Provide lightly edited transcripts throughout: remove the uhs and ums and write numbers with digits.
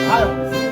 Hayo.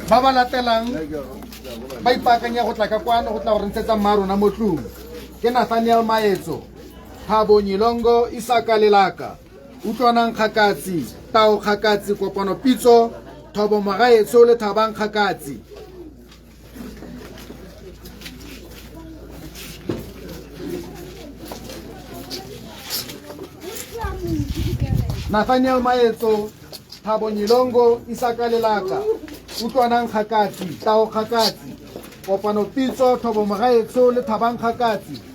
ba ba latelang ba ipaakanya go tla ka kwano go tla go re ntshetsa mmarona mo tlung ke Nathaniel Maetso, Thabo Nyilongo, Isaka Lelaka, Utlwanang Kgakatsi, Tao Kgakatsi, Kopano Pitso, Thobo Magaetso le Thabang Kgakatsi. Nathaniel Maetso, Thabo Nyilongo, Isaka Lelaka, Utlwanang Kgakatsi, Tao Kgakatsi, Kopano Pitso, Thobo Magaetso le Thabang Kgakatsi.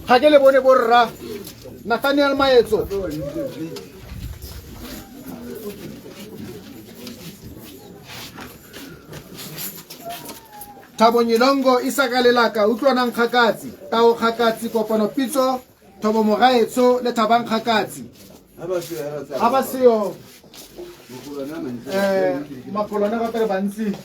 Ga ke le bone borra Nathaniel Maetso, Thabo Nyilongo, Isaka Lelaka, Utlwanang Kgakatsi, Tao Kgakatsi, Kopano Pitso, Thobo Magaetso le Thabang Kgakatsi. Aba seo makolona ba pere bantsi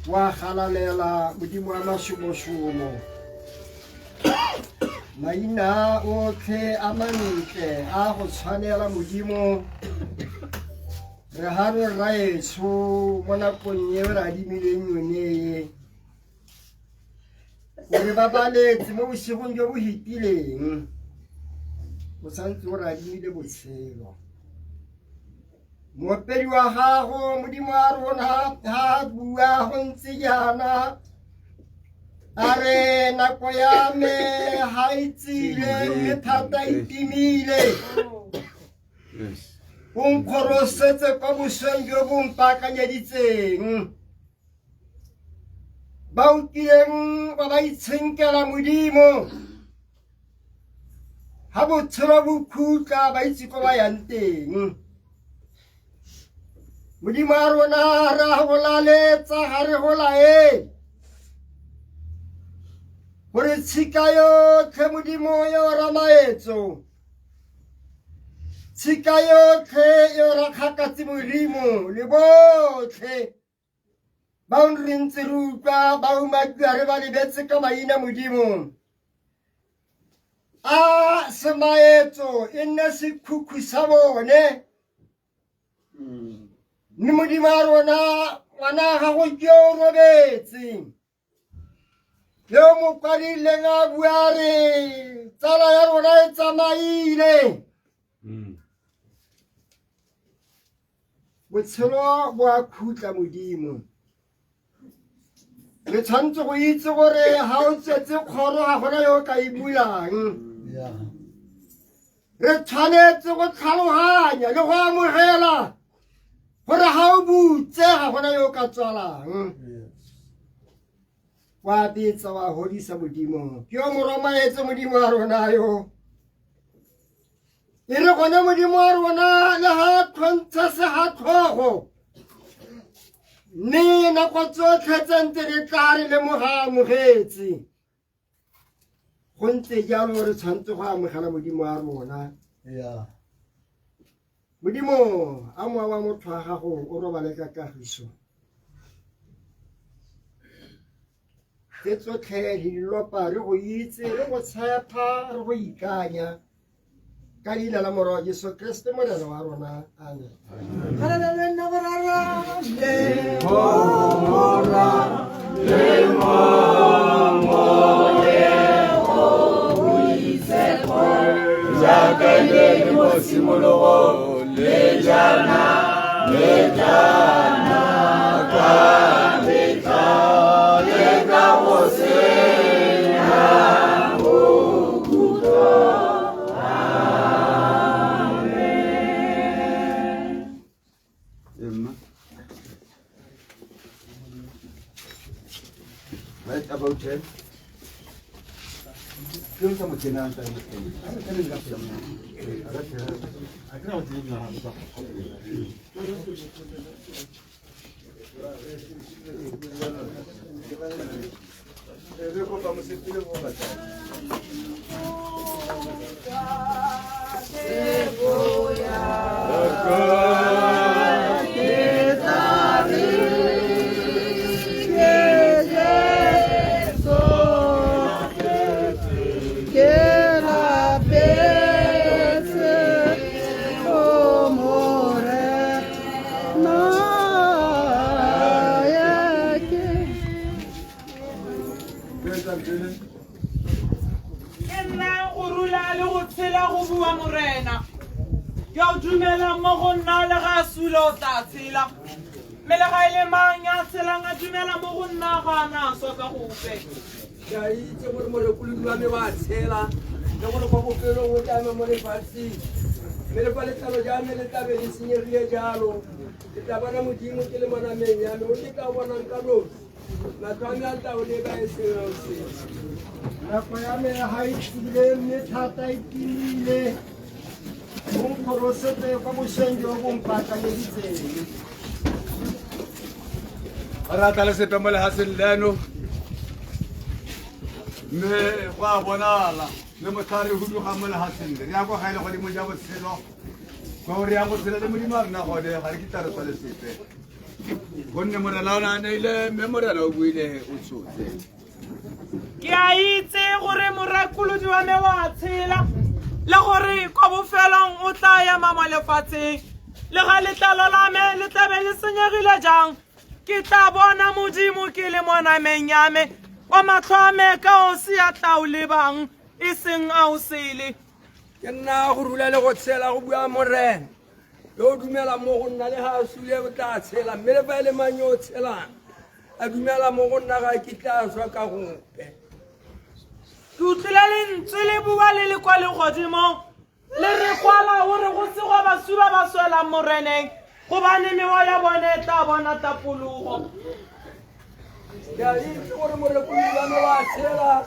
wa halalela modimo wa mashumo maina otlhe a mantle a go tshwanela modimo re ha re raetso mo nakong eo re adimileng yone e gore ba baletse mo bosigong jo bo hitileng o santse o re adimile botshelo moopedi wa gago modimo a rona ha bua go ntse jaana a re nako ya me ha itsile mme thata itimile o nkgorosetse kwa bosweng jo bo mpakanyeditseng ba o kileng ba itshenkela modimo ha botshelo bo khutla ba itse ko ba yang teng modimo a rona ra go laletsa ga re go lae gore tshika yotlhe modimo yo ra maetso tshika yotlhe yo ra kgakatse modimo le botlhe ba o re ntse re utlwa ba umakiwa re ba lebetse ka maina modimo a semaetso e nne sekhukhu sa bone mme modimo a rona ngwana gago ke o robetse yo mo kwadileng a bua re tsala ya rona e tsamaile botshelo bo a khutla modimo re tshwanetse go itse gore ga o tsetse kgoro ga gona yo ka e bulang re tshwanetse go tlhaloganya le go amogela gore ga o butse ga gona yo ka tswalang wa betsa wa hodisa modimo ke yo moromaetse modimo a rona yo e re gone modimo a rona le ga tlhontsha se ga tlhogo mme nako tsotlhe tsentse re tla re lemoga amogetse go ntse jalo re tshwanetse go amogela modimo a rona modimo a moa wa motho wa gago o robale ka kagiso tse tsotlhe di lopa re go itse re go tshepa re go ikanya ka leina la morwa Jesu Kriste morena wa rona amen Right about 10. Yung sa magkinaan tayo. Ano kaling kapya mo? dumela mo go nna le ga sulo tsa tshela me le ga ile mang ya tshelang a dumela mo go nna ga na so ka gope ya itse gore mo le kululu wa me wa tshela le gore go bopelo go tama mo le fatsi me le pale tsalo ja me le tabe le senyerile jalo le tabana modimo ke le mona meng ya me o le ka bona nka lo na tswana ya tawo le ba e sena o se nako ya me ha itile mme thata itimile o nkgorosetse kwa bosweng jo bo mpakanyeditseng rata le sepe mo lehatsheng leno mme go a bonala le motlhare go duga mo lehatsheng le re ya kwa ga ile godimo ja botshelo ko re ya go tshela le modimo a rena gone ga re kitla re tswa le sepe gonne morena o naneile mme morena o buile o tshotse ke a itse gore morakolodi wa me wa tshela le gore kwa bofelong o tla ya mo lefatsheng le ga letlalo la me le tlabe le senyegile jang ke tla bona modimo ke le mo nameng ya me wa matlho a me ka o se a tla o lebang e seng a o sele ke nna go rula le go tshela go bua morena yo o dumela mo go nna le ga a sule o tla tshela mme le fa e le mang yo o tshelang a dumela mo go nna ga ke tla swa ka gope ke utlwile lentswe le bua le le kwa legodimong le re kwala gore go se go baswi ba ba swelang moreneng gobane mewa ya bone e tla bona tapologo ke a itse gore morekodi wa me wa tshela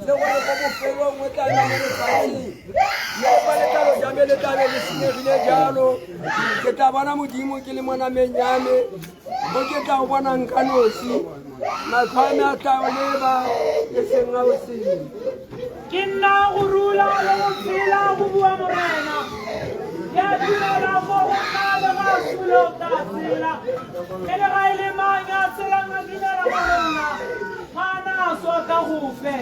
le gore kwa bofelong o tla nna mo lefatsheng mme fa letlalo ja me le tlabe le senyegile jalo ke tla bona modimo ke le mo nameng ya me mo ke tla go bonang ka nosi matlho a me a tla o leba e seng a o sele ke nna go rula le go tshela go bua morena ya dumela mo go nna le ga sule o tla tshela e le ga e le mang ya tshelang a dumela mo go nna ga a na a swa ka gofe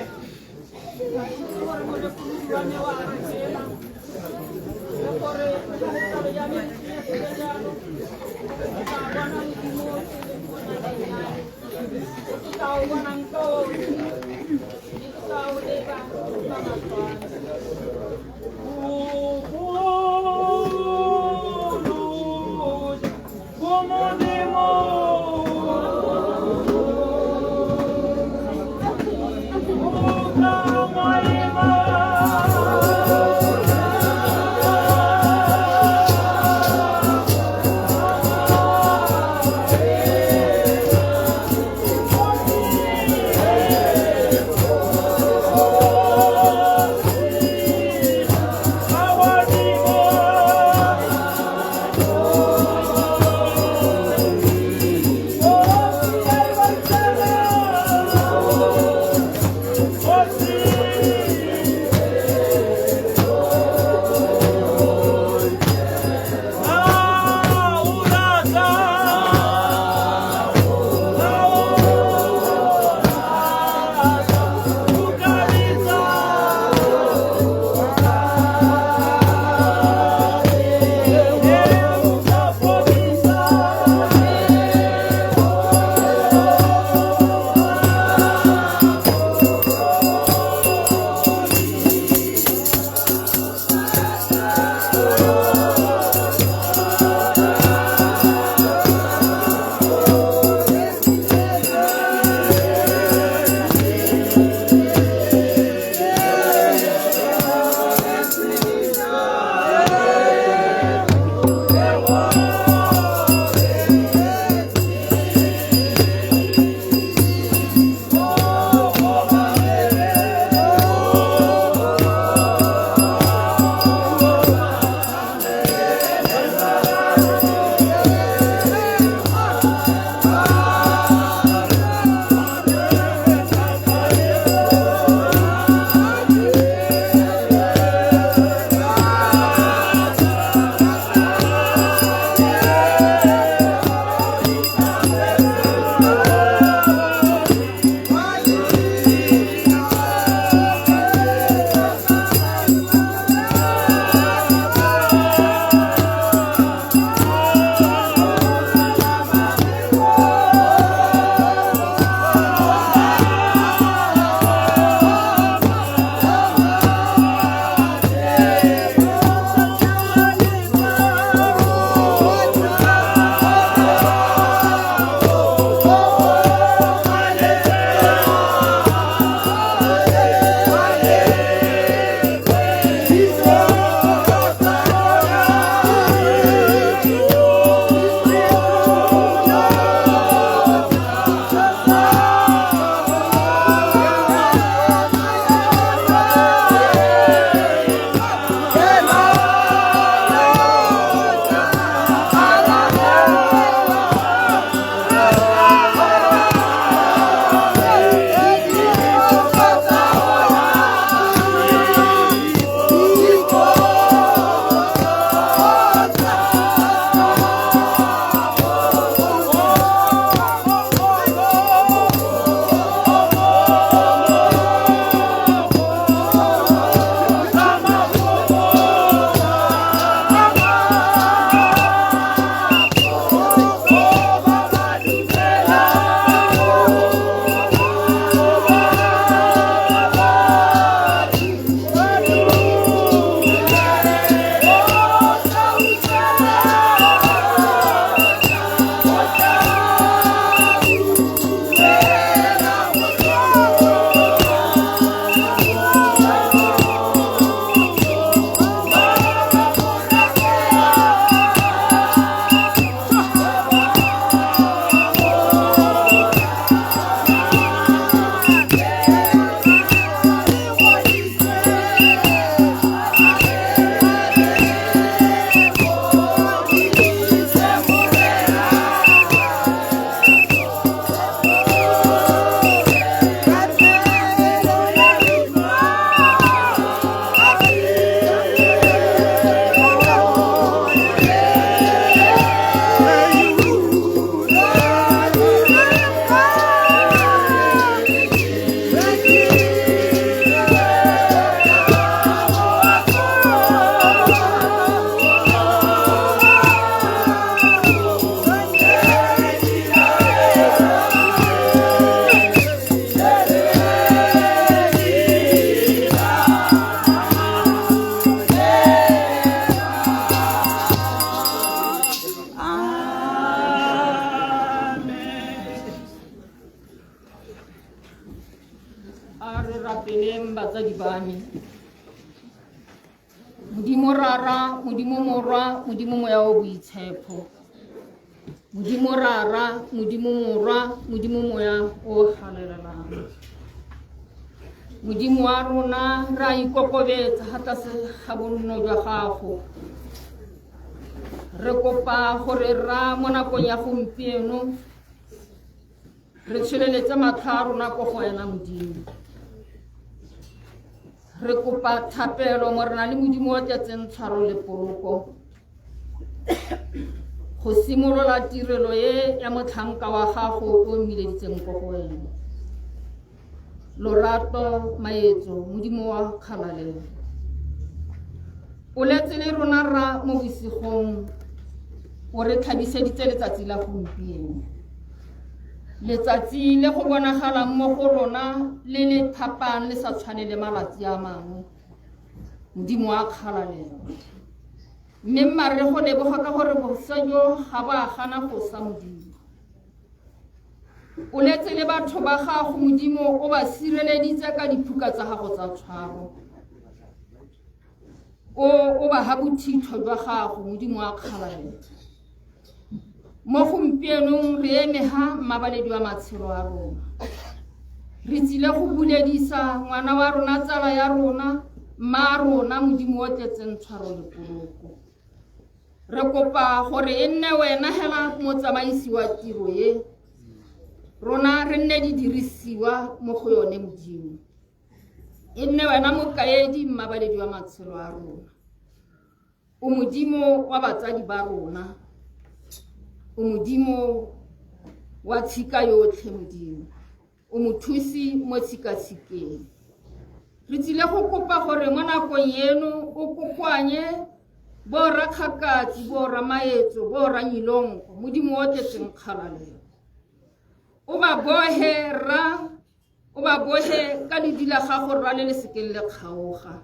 tlhompegileng batsadi ba me, Modimo rara, Modimo morwa, Modimo moya o boitshepo, Modimo rara, Modimo morwa, Modimo moya o galelelang. Modimo wa rona ra ikokobetsa hata se ga bonno jwa gago. Re kopa gore ra mo nakong ya gompieno re tshweleletse matlho a rona ko go wena Modimo. Re kopa thapelo mo rena le Modimo o tletseng tshwaro le poloko go simolola tirelo e ya motlhanka wa gago o mmileditseng ko go wena. Lorato maetso Modimo wa kgalalelo o letse le rona ra mo bosigong o re tlhabiseditse letsatsi la gompieno, letsatsi le go bonagala mo go rona le le thapang le sa tshwane le malatsi a mangwe. Modimo wa kgalalelo mme mare go leboga ka gore bosa jo ga ba gana go sa Modimo. O letse le batho ba gago Modimo o ba sireleditse ka diphuka tsa gago tsa tshwaro, o ba ha bothitho jwa gago Modimo wa kgalalelo. Mo gompienong re eme ha mabaledi wa matshelo a rona, re tsile go buledisa ngwana wa rona, tsala ya rona, mma rona Modimo o tletseng tshwaro le poloko. Re kopa gore e nne wena hela motsamaisi wa tiro ye, rona re nne di dirisiwa mo go yone Modimo. E nne wena mokaedi mabaledi wa matshelo a rona, o Modimo wa batsadi ba rona, o Modimo wa tshika yotlhe Modimo, o mothusi mo tshikatshikeng. Re tsile go kopa gore mo nakong eno o kokoanye bo rakgakatsi, bo ramaetso, bo ranyilongo Modimo o tletseng kgalalelo. O ba bohe ka ledi la gago rra le sekeng le kgaoga.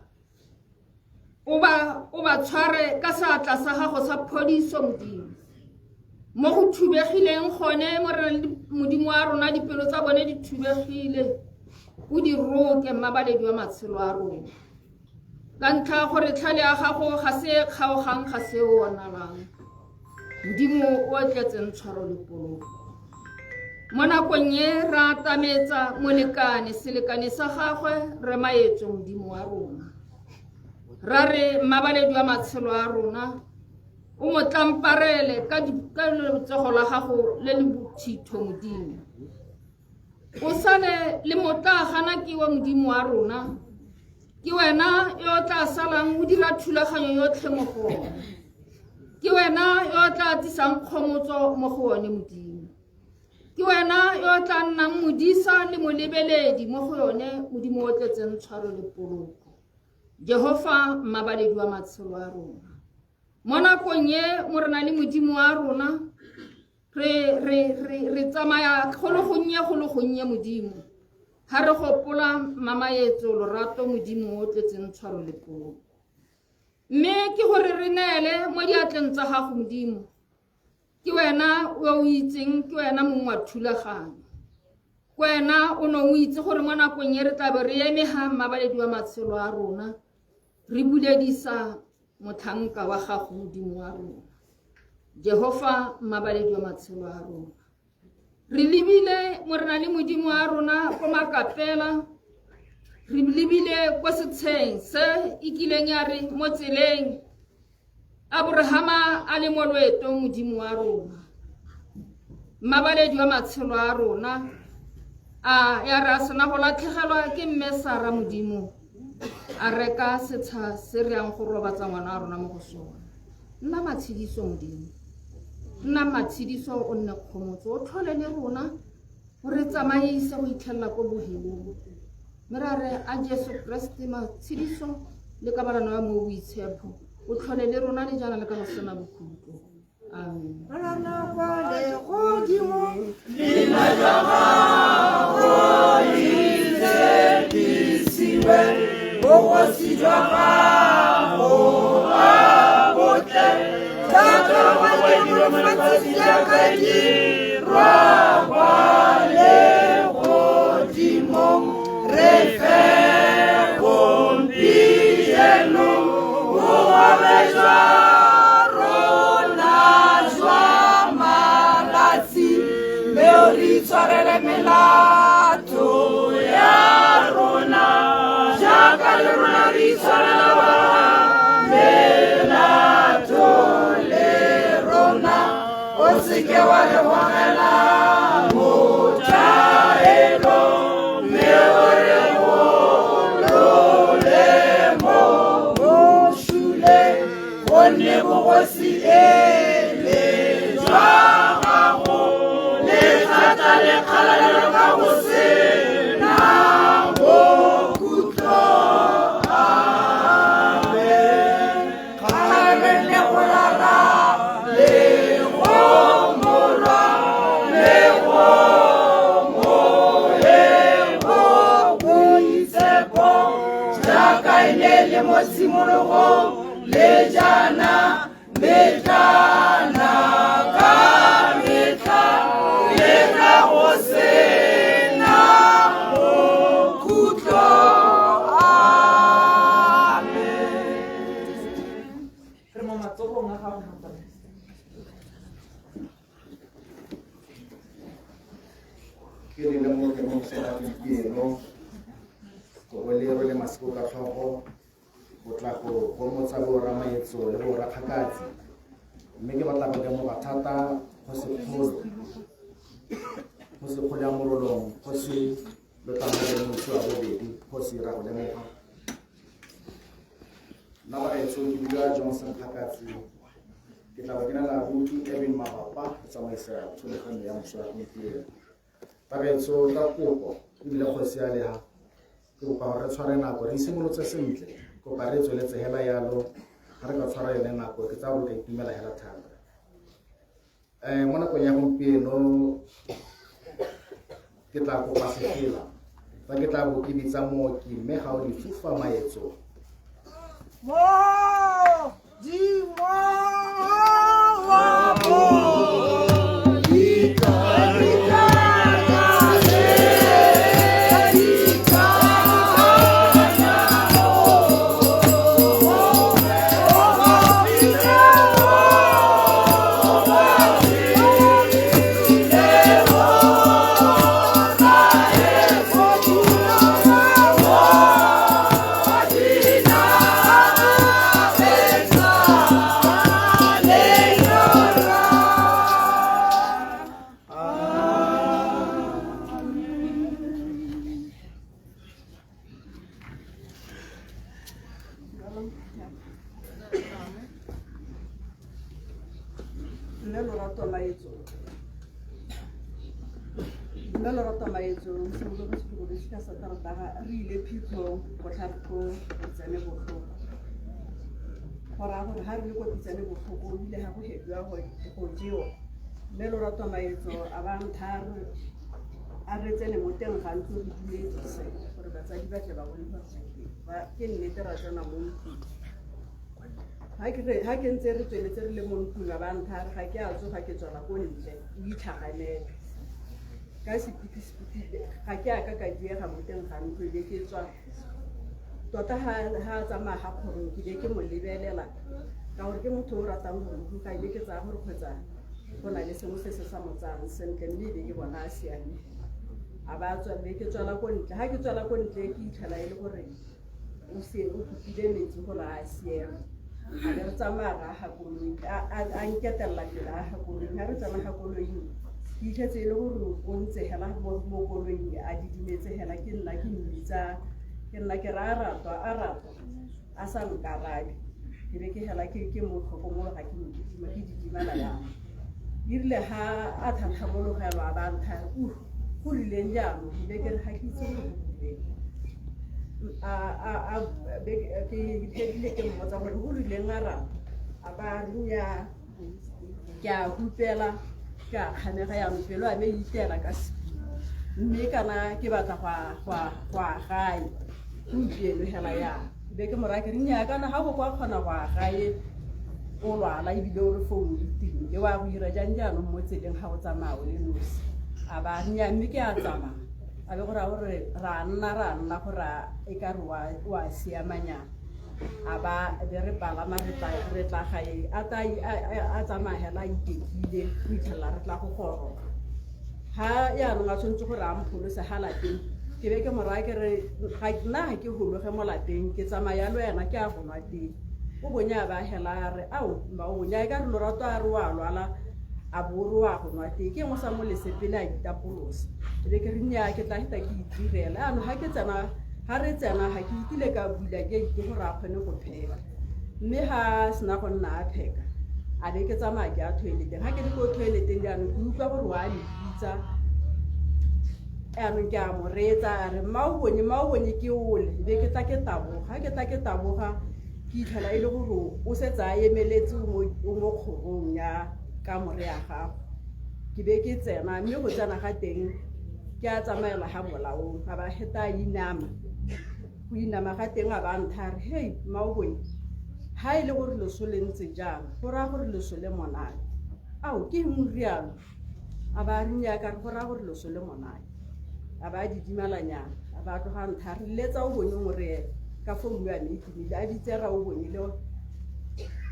O ba tshware ka seatla sa gago sa phodiso Modimo. Mo go thubegileng gone mo re Modimo wa rona dipelo tsa bone di thubegile, o di roke mabaledi wa matshelo a rona. Ka ntlha gore tlhale ya gago ga se kgaogang, ga se o bonalang. Modimo o tletseng tshwaro le poloko. Mo nakong e ra atametsa molekane, selekane sa gagwe re maetso Modimo wa rona. Ra re mabaledi wa matshelo a rona o mo tlamparele ka letsogo la gago le le bothitho Modimo. O sale le motlagana ke wa Modimo wa rona, ke wena yo tla salang o dira thulaganyo yotlhe mo go ona, ke wena yo tla tisang kgomotso mo go one Modimo, ke wena yo tla nnang modisa le molebeledi mo go yone Modimo o tletseng tshwaro le poloko. Jehova mabaledi wa matshelo a rona, mo nakong e mo rena le Modimo wa rona re tsamaya go le gonnye Modimo, ha re gopola mamaetso lorato Modimo o tletseng tshwaro le poloko. Mme ke gore re neele mo diatleng tsa gago Modimo, ke wena o itseng, ke wena mong wa thulaganyo, ke wena o no o itse gore mo nakong e re tlabe re eme ha mabaledi wa matshelo a rona re buledisa motlhanka wa gago Modimo wa rona. Jehova mabaledi wa matshelo a rona, re lebile mo rena le Modimo wa rona ko makapela, re lebile ko setsheng se ikileng ya re mo tseleng Abrahama a le mo loeto Modimo wa rona. Mabaledi wa matshelo a rona ya ra sena go latlhegelwa ke mme Sara Modimo a reka setsha se re yang go robatsa ngwana wa rona mo go sona. Nna matshidiso Modimo, nna matshidiso o nne kgomotso, o tlhole le rona o re tsamaise go itlhelela ko bohelong. Mme ra re a Jesu Kriste matshidiso le kabalano ya mo boitshepo o tlhole le rona le jana le ka go sena bokhutlo. Amen. Re le re tshwarele melato ya rona jaaka le rona re tshwarela ba melato le rona o seke wa re bogela motaelo mme o re golole mo mošule gonne bogosi ele jwa gago le thata le kgalalelo ka go sena bokutlo amen kgareng le go rara le go molwa le go moemo boitshepo jaaka e ne le mo tshimologong le jana metlana ka metla le ka go sena bokutlo amen re mo matsogong a gago ke le mo ke mo se la dieno go le re le masiko ka tlhogo go tla go motsa bo ramaetso le bo rakgakatsi mme ke batla go lemoga thata go se kgole morolong go se lotamele motho wa bobedi go se ra go lemoga nna ba etso ke bula Johnson Kgakatsi ke tla ba ke na la buti Kevin Mabapa tsamaisa tsholegano ya moswa go ntire ba etso ka kopo ebile go se a leha ke kopa re tshware nako re simolotse sentle kopa re tsweletse hela yalo ga re ka tshwara yone nako ke tsa go ka itumela hela thata mo nakong ya gompieno ke tla kopa sefela fa ke tla bo ke bitsa mooki mme ga o di fufa maetso Lorato maetso mosolo go se go ka sa tarata re ile phitlo go tlhapho tsene botlhoko gora gore ha re le go tsene botlhoko ile ha go hedwa go jeo le lorato maetso a ba nthar a re tsene mo teng ga ntse go diletse gore ba tsa di ba tle ba bone ba ke nnete ra tsena mo ha ke ntse re tsweletse re le mo ntlong ba nthar ga ke a tso ga ke tswela ko ntle o itlhaganela ka sepiti ga ke aka ka diega mo teng ga ntlo le ke tswa tota ha tsamaya ga kgorong ke ke mo lebelela ka gore ke motho o ratang go ka ile ke tsaya gore kgwetsa go na le sengwe se se sa motsang sentle mme ke bona a siame a ba tswa le ke tswela ko ntle ha ke tswela ko ntle ke itlhela e le gore o se o kupile metsi gore a siame a re tsamaya ga koloi a nketella pele a ga koloi ha re tsamaya ga koloi ke tletse le gore o ntse hela mo koloing a didimetse hela ke nna ke mmitsa ke nna ke ra ratwa a sa nkarabe ke be ke hela ke mo tlhokomolo ga ke mo ke didimala ya irile ha a tlhatlhamologelo a bantha go rileng jaanong ke be ke re ga ke itse ke phedile ke mmotsa gore go rileng a rata a ba nya ke a hupela ka kganega ya mpelo a be itela ka mme kana ke batla gwa gae go ielo hela ya be ke mora ke nya kana ha go kwa kgona gwa gae o lwala ebile o re founu diteng ke wa go ira janjano mo tseleng ga go tsamaya o le nosi a ba nya mme ke a tsamaya a be gore ra nna gore e ka re wa siamanya a ba be re palama re tla gae a tsamaya hela itekile re itlhela re tla go goroga yaanong a tshwanetse gore a mpholose ga lapeng ke be ke moraya ke re nna ga ke hologe mo lapeng ke tsamaya le wena ke a go nwa teng o bonya ba hela a re ao mba o bonya e ka re lorato a re wa lwala a boro wa go nwa teng ke engwe sa mo lesepele a ditapolosa e be ke re nnyaa ke tla heta ke itirela yaanong ga re tsena ga ke itile ka bula gate gore a kgone go pheka mme ga sena go nna a pheka a be ke tsamaya ke a toileteng ga ke le ko toileteng jaanong ke utlwa gore wa mpitsa yaanong ke a mo reetsa a re mma o bonye ke ole be ke tla ke taboga ke tla ke taboga ke itlhela e le gore o setse a emeletse o mo kgorong ya kamore ya gago ke be ke tsena mme go tsena ga teng ke a tsamaela ga molaong ga ba heta go inama ga teng a ba nthare hei mma o bonye ha e le gore leso le ntse jang go raya gore leso le monate ao ke eng rialo a ba rinya ka go raya gore leso le monate a ba didimalanyana a ba tloga nthare letsa o bonye ngore ka founu ya me itimile a ditsega o bonye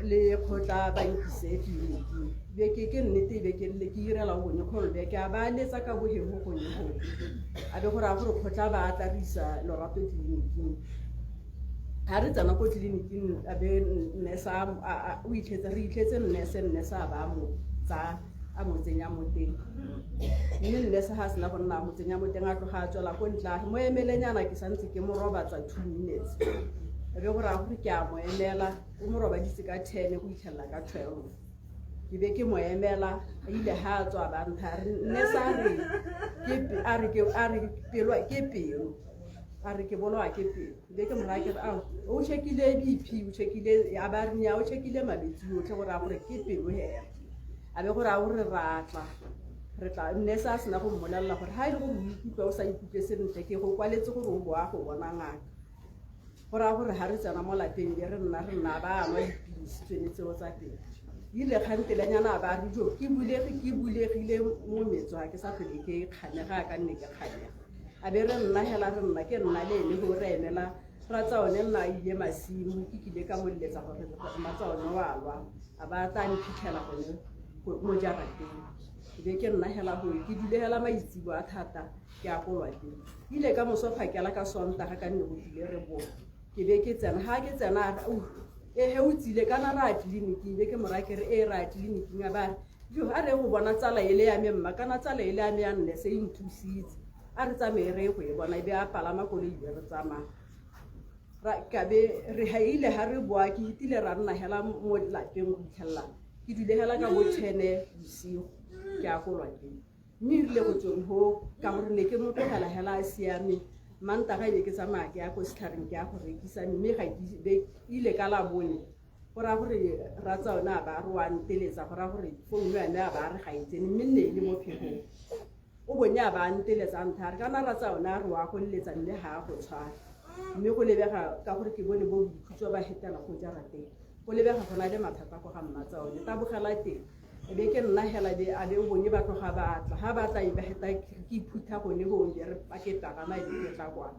le kgotla ba nkise tleliniking beke ke nnete be ke irela o bonye kgolobeke a ba letsa ka bogego gonye a be go raya gore kgotla ba atlarisa lorato tleliniking ga re tsena ko tleliniking a be re itlhetse nnese a ba a mo tsenya mo teng mme nnese ga sena go nna a mo tsenya mo teng a tloga a tswela ko ntlage mo emelenyana ke santse ke mo robatsa 2 minutes e be go raya gore ke a mo emela o mo robaditse ka 10 go itlhelela ka 12 ke be ke mo emela a ile ga a tswa ba ntha nnese a re pelwa ke pelo a re ke bolwa ke pelo be ke mo raya ke re o checkile BP o checkile a ba re nya o checkile mabetsi otlhe go raya gore ke pelo hela a be go raya gore re tla nnese a sena go mmolelela gore ga e le gore o ikutlwa o sa ikutlwe sentle ke go kwaletse gore o boa go bona ngaka go raya gore ga re tsena mo lapeng be re nna ba anwa dipilisi tsone tseo tsa teng ile kgantelenyana a ba re jo ke bulegile mo metso ga ke sa tlhole ke kganega ka nne ke kganega a be re nna hela ke nna le ene go re emela ra tsa one nna a ile masimo ke kile ka moletsa gore matsa one wa lwa a ba tla mphitlhela gone mo jarateng be ke nna hela go ke dile hela maitsibo a thata ke a go lwa teng ile ka mosophakela ka sontaga ka nne go dile re bo ke be ke tsena ha ke tsena he o tsile kana ra tleliniking be ke mora ke re ra tleliniking a ba jo a re go bona tsala ele ya me mma kana tsala ele ya me ya nne se inthusitse a re tsamaye re go e bona e be a palama ko le re tsamaya ka be re ha ile ha re boa ke itile ra nna hela mo lapeng go itlhella ke dile hela ka bo 10 bosigo ke a go lwa teng mme ile go tsong ho ka gore ne ke motlogela hela a siame mantaga ile ke tsamaya ke ya ko setlhareng ke ya go rekisa mme ga ke ile ka la bone go raya gore ra tsa ona ba re wa nteletsa go raya gore founu ya me a ba re ga itsene mme nne ile mo phegong o bonya ba nteletsa nthare kana ra tsa ona re wa go letsa mme ha go tshwara mme go lebega ka gore ke bone bo bokhutso ba hetela go jarateng go lebega gona le mathata go ga mmatsa one tabogela teng e be ke nna hela a be o bonye ba tloga ba tla ha ba tla e be heta ke iphutha gone go re paketa kana e ke tla kwa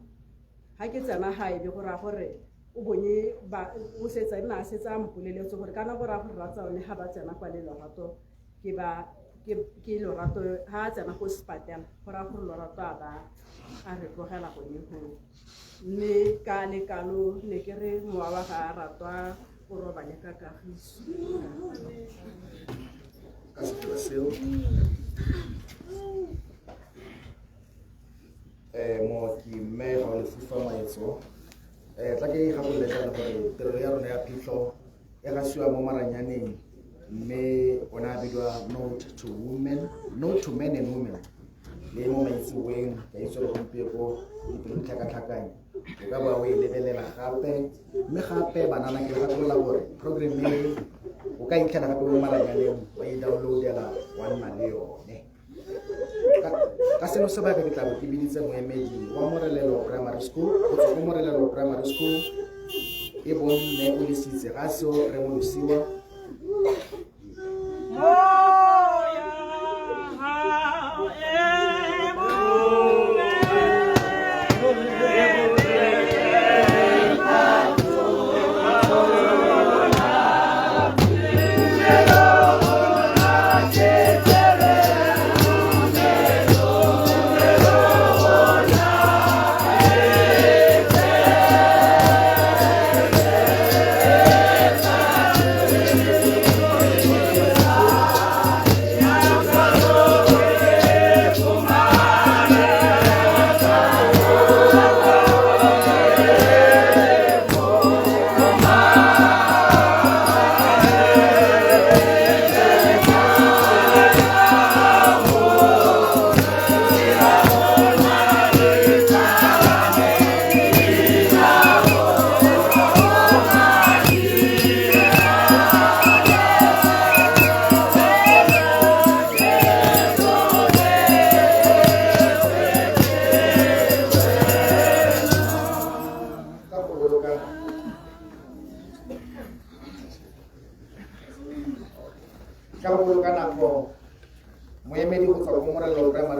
ha ke tsena ha e be go ra gore o bonye ba o setsa nna setsa mpoleletse gore kana go ra gore ra tsa one ha ba tsena kwa le lorato ke lorato ha tsena go spatela go ra gore lorato a ba a re tlogela gone go mme ka le kalo ne ke re mowa wa ga ratwa o robane ka kagiso mo ke mme ga le fufa maetso tla ke ga bolela gore tiro ya rona ya phitlho e ga siwa mo maranyaneng mme ona bidwa note to men and women le mo maitseweng ka itse go mpeko dipelo tlhakatlhakanya o ka ba o e lebelela gape mme gape banana ke ga tlola gore program e o ka itlhela gape mo maranyaneng wa e downloadela one male yone ka seno se ba ka ke tla bo ke biditse moemedi wa Morelelo Primary School go tswa go Morelelo Primary School e bonne o lesitse ga seo re mo losiwa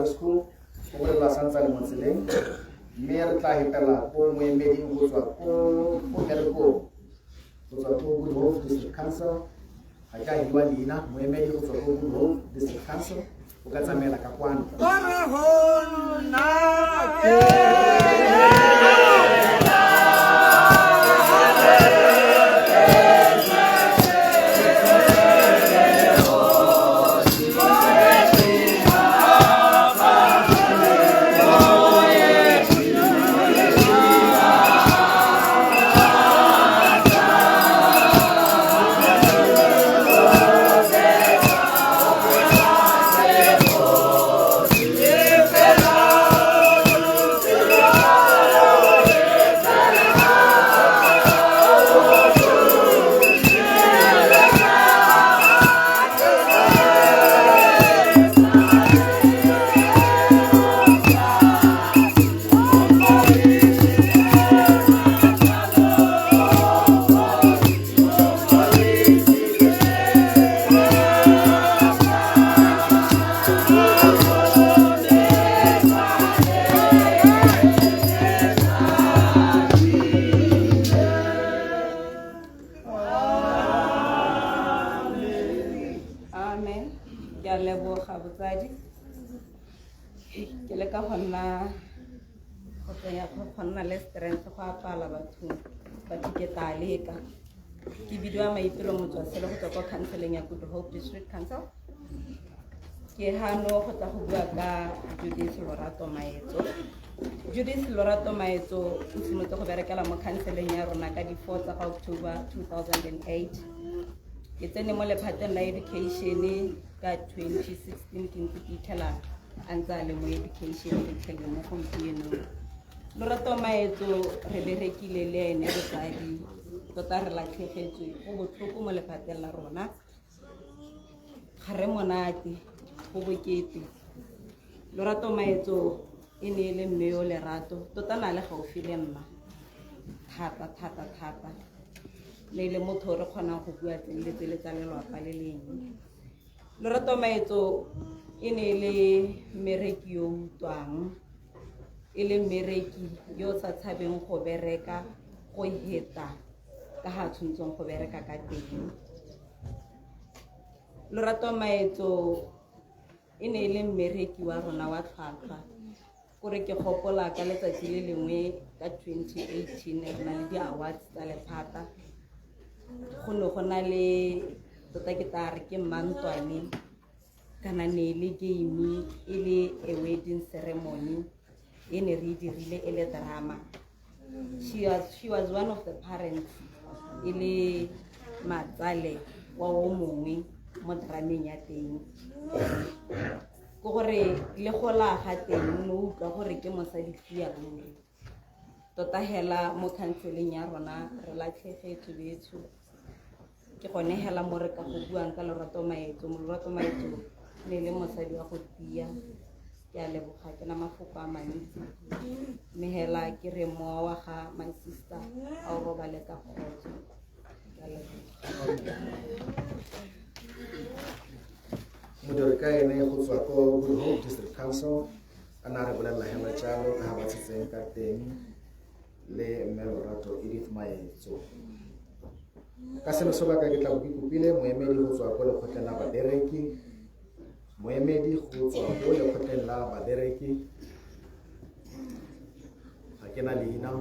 School go bolela santsa le mo tseleng mme re tla hepela ko moemeding go tswa ko Ferikgong go tswa ko Good Hope District Council ga ka hiwa leina moemedi go tswa ko Good Hope District Council o ka tsamaela ka kwano ke bidiwa maipelo motswasele go tswa kwa counseling ya Good Hope District Council ke hano go tla go bua ka Judith Lorato Maetso. Judith Lorato Maetso o simolotse go berekela mo counseling ya rona ka di 4 tsa October 2008 ke tsene mo lephateng la education ka 2016 ke ntse ke itlhela a ntse a le mo education ke tlhele mo gompieno. Lorato Maetso re berekile le ene botsadi tota re latlhegetswe go botlhoko mo lephateng la rona ga re monate go bokete. Lorato Maetso e ne le mme yo lerato tota na le gaufi le nna thata le le motho re kgonang go bua tsele tsa lelapa le lengwe. Lorato Maetso e ne le mmereki yo utlwang e le mmereki yo sa tshabeng go bereka go heta ka ha tshwantseng go bereka ka teng. Lorato Maetso e ne le mmereki wa rona wa tlhwatlhwa gore ke gopola ka letsatsi le lengwe ka 2018 re na le di-awards tsa lephata go ne go na le tota ke tare ke Mantwane kana ne le game e le a wedding ceremony e ne re dirile e le drama. She was one of the parents e le matsale wa o mongwe mo drameng ya teng go gore le gola ga teng no utlwa gore ke mosadi fia ruri tota hela mo counseling ya rona re latlhegetswe betso ke gone hela mo re ka go buang ka Lorato Maetso. Lorato Maetso ne le mosadi wa go tia ke a leboga ke na mafoko a mantsi mme hela ke re mowa wa ga my sister a o robale ka kgotso. modiri ka ene go tswa ko Good Hope District Council a na re bolelela hela jalo ka ga ba tshetseng ka teng le mme Lorato Edith Maetso. Ka seno sebaka ke tla go kopile moemedi go tswa ko lekgotleng la babereki moemedi go tswa ko lekgotleng la babereki ga ke na leina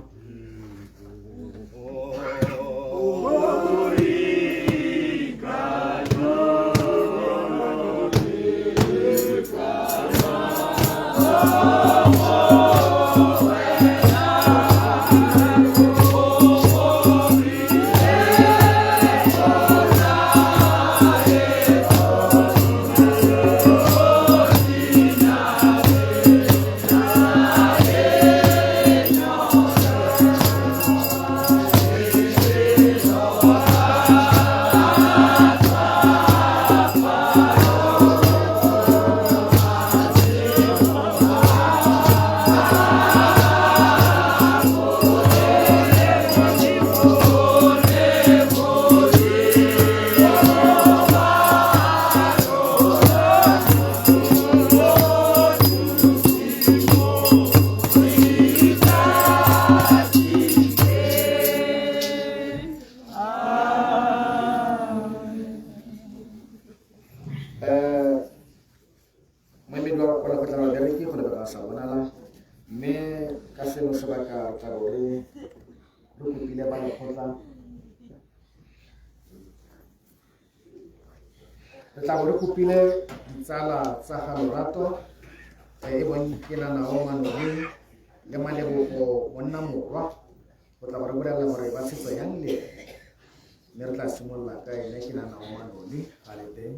kwa lekgotla la babereki go lebaka sa bonala mme ka seno sebaka tla bo re kopile ba lekgotla re tla bo re kopile ditsala tsa ga Lorato e bong ke Nanao Manoni le Malebogo monna morwa go tla bo re bolelela gore ba setso yang le mme re tla simolola ka ene ke Nanao Manoni ga le teng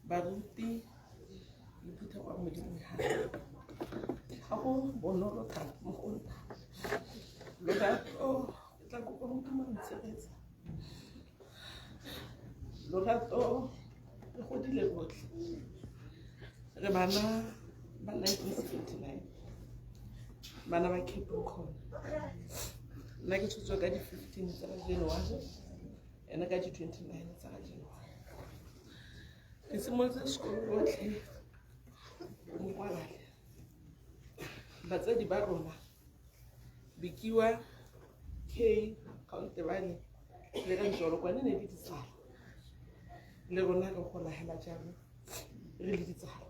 baruti le phutha kwa modimo ga go bonolo thata mo go nna Lorato ke tla kopa motho mo ntshegetsa Lorato re godile botlhe re bana ba 1979 bana ba Cape Town nna ke tshotswa ka di 15 tsa January ena ka di 29 tsa January ke simolotse sekolo botlhe mo Kwalale batsadi ba rona Bikiwa K Countebane le ka Njolo kwa ne di ditsala le rona re gola hela jalo re le ditsala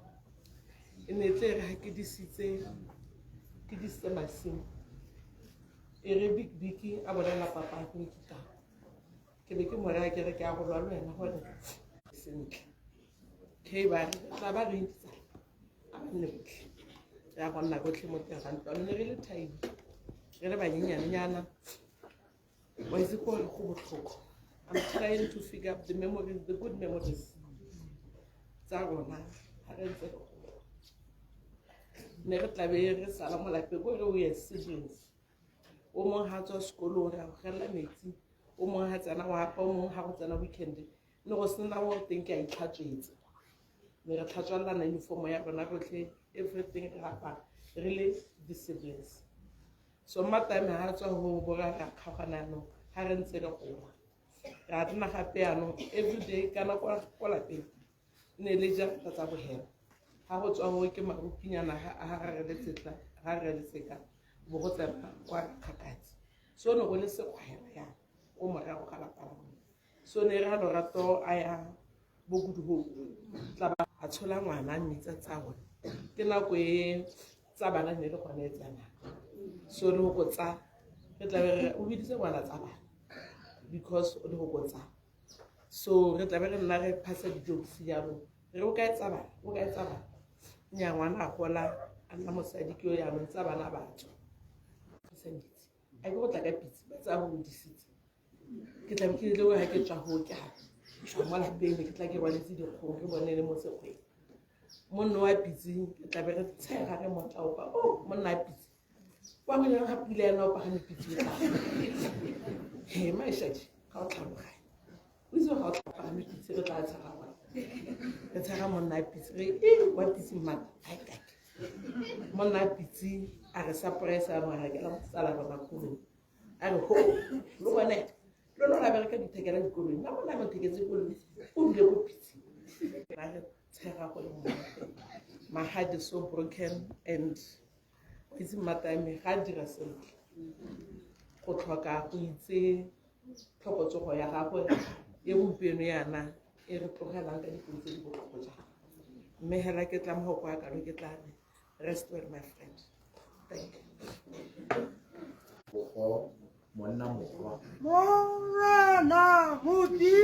e ne tle re ha ke disitse masimo e re Biki a bolela papa go ikita ke be ke mo re ke re ke a go lwa lwena gore sentle ke ba tla ba re ntsa a nne botlhe ya go nna botlhe mo teng ga ntwa ne re le time re le banyenyana wa itse gore go botlhoko I'm trying to figure out the memories, the good memories tsa rona ha re ntse ne re tla be re sala mo lapeng gore we are siblings o mong ha tswa sekolong ra gela metsi o mong ha tsena wa apa o mong ha go tsena weekend ne go sena mo teng ke a itlhatswetse ne re tlhatswalla na uniform ya rona rotlhe everything re apara re le the siblings so matame ha tswa ho bora ra kgagana no ha re ntse re gola ra tsena gape ano everyday kana kwa lapeng ne le ja tsa bohela ha go tswa ho ke marupinyana ha re le tseka bo go tsena kwa Kgakatsi so no go le se khwaela ya o mo ra go kala pala so ne re Lorato a ya bo gudu ho tla ba a tshola ngwana mmitsa tsago ke nako e tsa bana ne le gone e tsana so le go tsa re tla be o biditse ngwana tsa bana because o le go tsa so re tla be re nna re phasa di jokes ya ro re o ka etsa bana nya ngwana a gola a nna mosadi ke yo ya mo tsa bana batho senditse a go tla ka pitse ba tsa go disitse ke tla ke le ha ke tswa ho ke ha tswa mo lapeng ke tla ke baletse dikgong re bone le mo sekgwe monno wa pitse ke tla be re tshega re motla o ba o monna pitse wa mo ya hapile yana o pa ga pitse he mai shaji ga o tlhaloga o itse ga o tlhaloga ga pitse re tla tshega wa re tshega monna pitse re wa pitse mma ai ka monna pitse a re surprise a mo ga ke la tsala rona kuno a re ho lo bone lo la bereka dithekela dikolong na bona ba theketse kolong o dile go pitse ra re tshega go le mo my heart is so broken and it's matame ga dira sentle go tlhoka go itse tlhokotsogo ya gagwe e bompeno yana e re tlogelang ka dikolo tse di botlhoko jang mme hela ke tla mo go ya ka ke tla re rest well my friend thank you go monna morwa Morana Mudi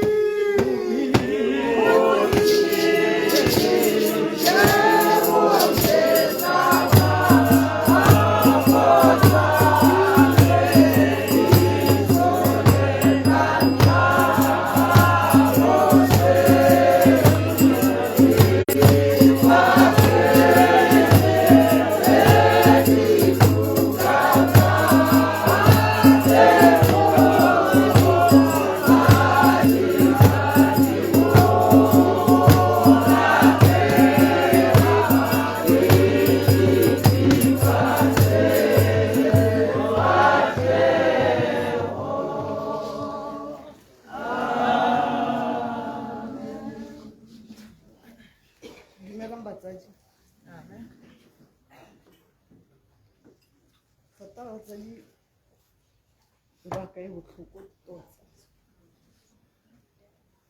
ba ka e botlhoko tota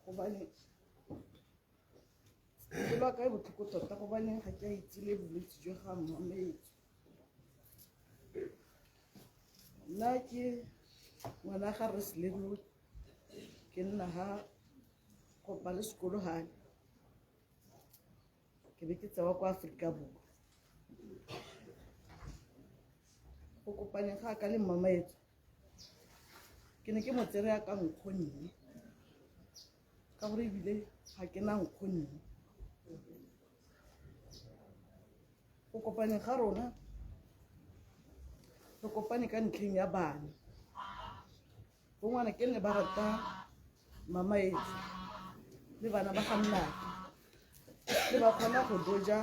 gobane pelo ka e botlhoko tota gobaneng ga ke a itsile bolwetse jwa ga mmametso nna ke ngwana ga re selelo ke nna ha kopa le sekolo gane ke be ke tsewa kwa Aforika Borwa go kopaneng ga ka le mmamaetso ke ne ke mo tsere ya ka nkgonne ka gore ebile ga ke na nkgonne go kopaneng ga rona re kopane ka ntlheng ya bana bo ngwana ke ne ba rata mamaetso le bana ba ga nnake le ba kgona go doja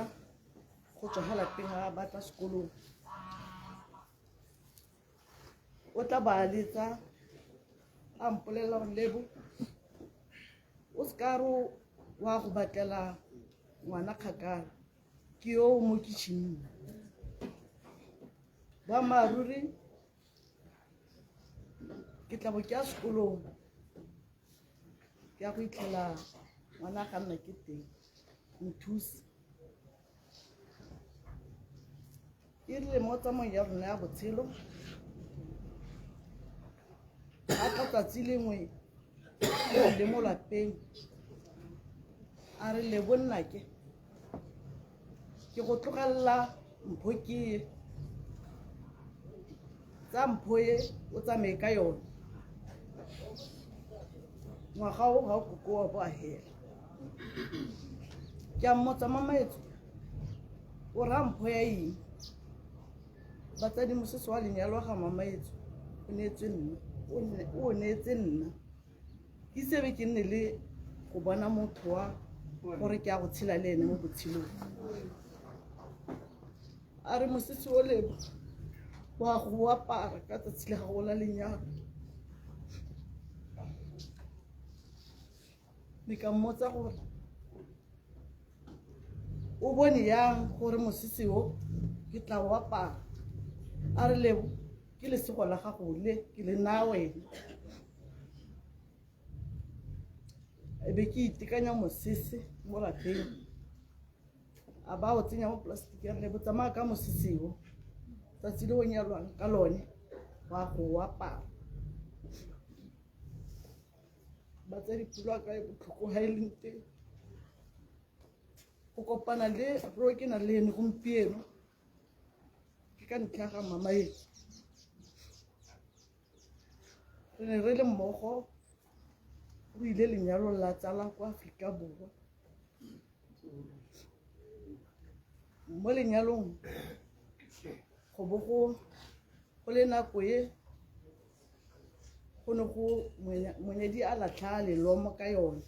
go tswa ga lapeng a batla sekolong o tla ba letsa a mpolelela gore Lebo o se ka re wa go batlela ngwana kgakala ke yo mo kitšhining ba maruri ke tla bo ke ya sekolong ke ya go itlhela ngwana ga nna ke teng nthusi e rile mo tsamayong ya rona ya botshelo a tla tsatsi lengwe le mo lapeng a re Lebo nnake ke go tlogelela mpho ke tsa mpho e o tsamaye ka yone ngwaga o ga o koko wa bo a hela ke a mmotsa mamaetso o ra mpho ya eng batsadi mosese wa lenyalo ga mamaetso o neetse nna ke sebe ke nne le go bona motho wa gore ke a go tshela le ene mo botshelong a re mosese o Lebo wa go apara ka tsatsi le ga go la lenyalo le ka mmotsa gore o bone yang gore mosese o ke tla o apara a re Lebo ke lesego la gago le ke le naya wena e be ke itekanya mosese mo lapeng a ba o tsenya mo plastic ya Lebo tsamaya ka mosese o tsatsi le o nyalwang ka lone wa go apara batsadi pelo ka e botlhoko ga e leng teng go kopana le ro ke na le ene gompieno ke ka ntlha ga mamaetso re ne re le mmogo o ile lenyalo la tsala kwa Aforika Borwa mo lenyalong go bo go le nako e go ne go monyedi a latlha lelomo ka yone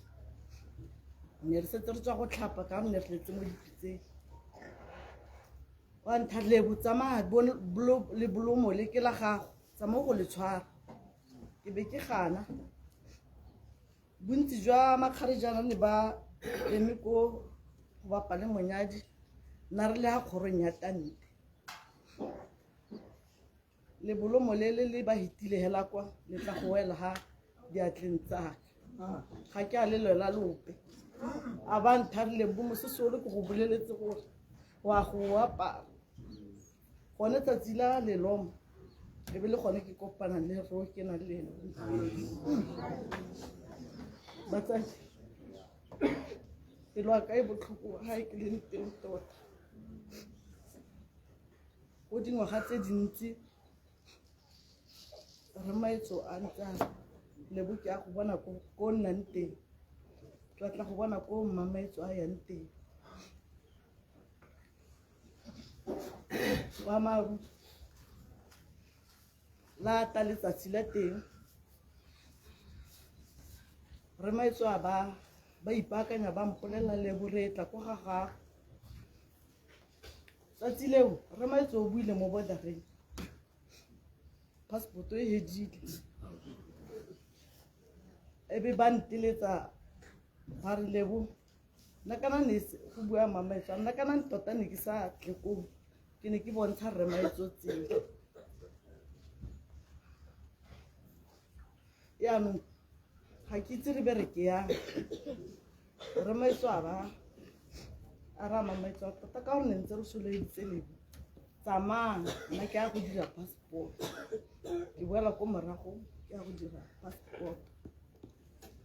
ne re setse re tswa go tlhapa ka ne re letse mo dipitseng wa ntha Lebo tsamaya le bolomo le ke la gago tsamaya go le tshwara ke be ke gana bontsi jwa makgarejana ne ba eme ko go bapa le monyadi nna re le ga kgorong ya tante le bolomo le ba hitile hela kwa le tla go wela ha diatleng tsa ga ke a le lela lope a ba ntharile bo mosese o le go boleletse gore wa go apara gone tsatsi la lelomo e be le gone ke kopana le ro ke na le batsadi pelo a ka e botlhoko ga e ke leng teng tota go dingwaga tse dintsi re maetso a ntsa Lebo ke a go bona ko nnang teng tla tla go bona ko mamaetso a yang teng wa maru la ta letsatsi la teng re maetso a ba ipaakanya ba mpolelela Lebo re tla go ga gago tsatsi leo re maetso o buile mo bordereng passport e hedile e be ba nteletsa ba re Lebo nna kana ne go bua mamaetso nna kana tota ne ke sa tle ko ke ne ke bontsha re maetso tsela yaanong ga ke itse re bereke yang re maetso a ba a ra mamaetso a tota ka gore ne ntse re soleditse lebo tsamaya nna ke ya go dira passport ke boela ko morago ke ya go dira passport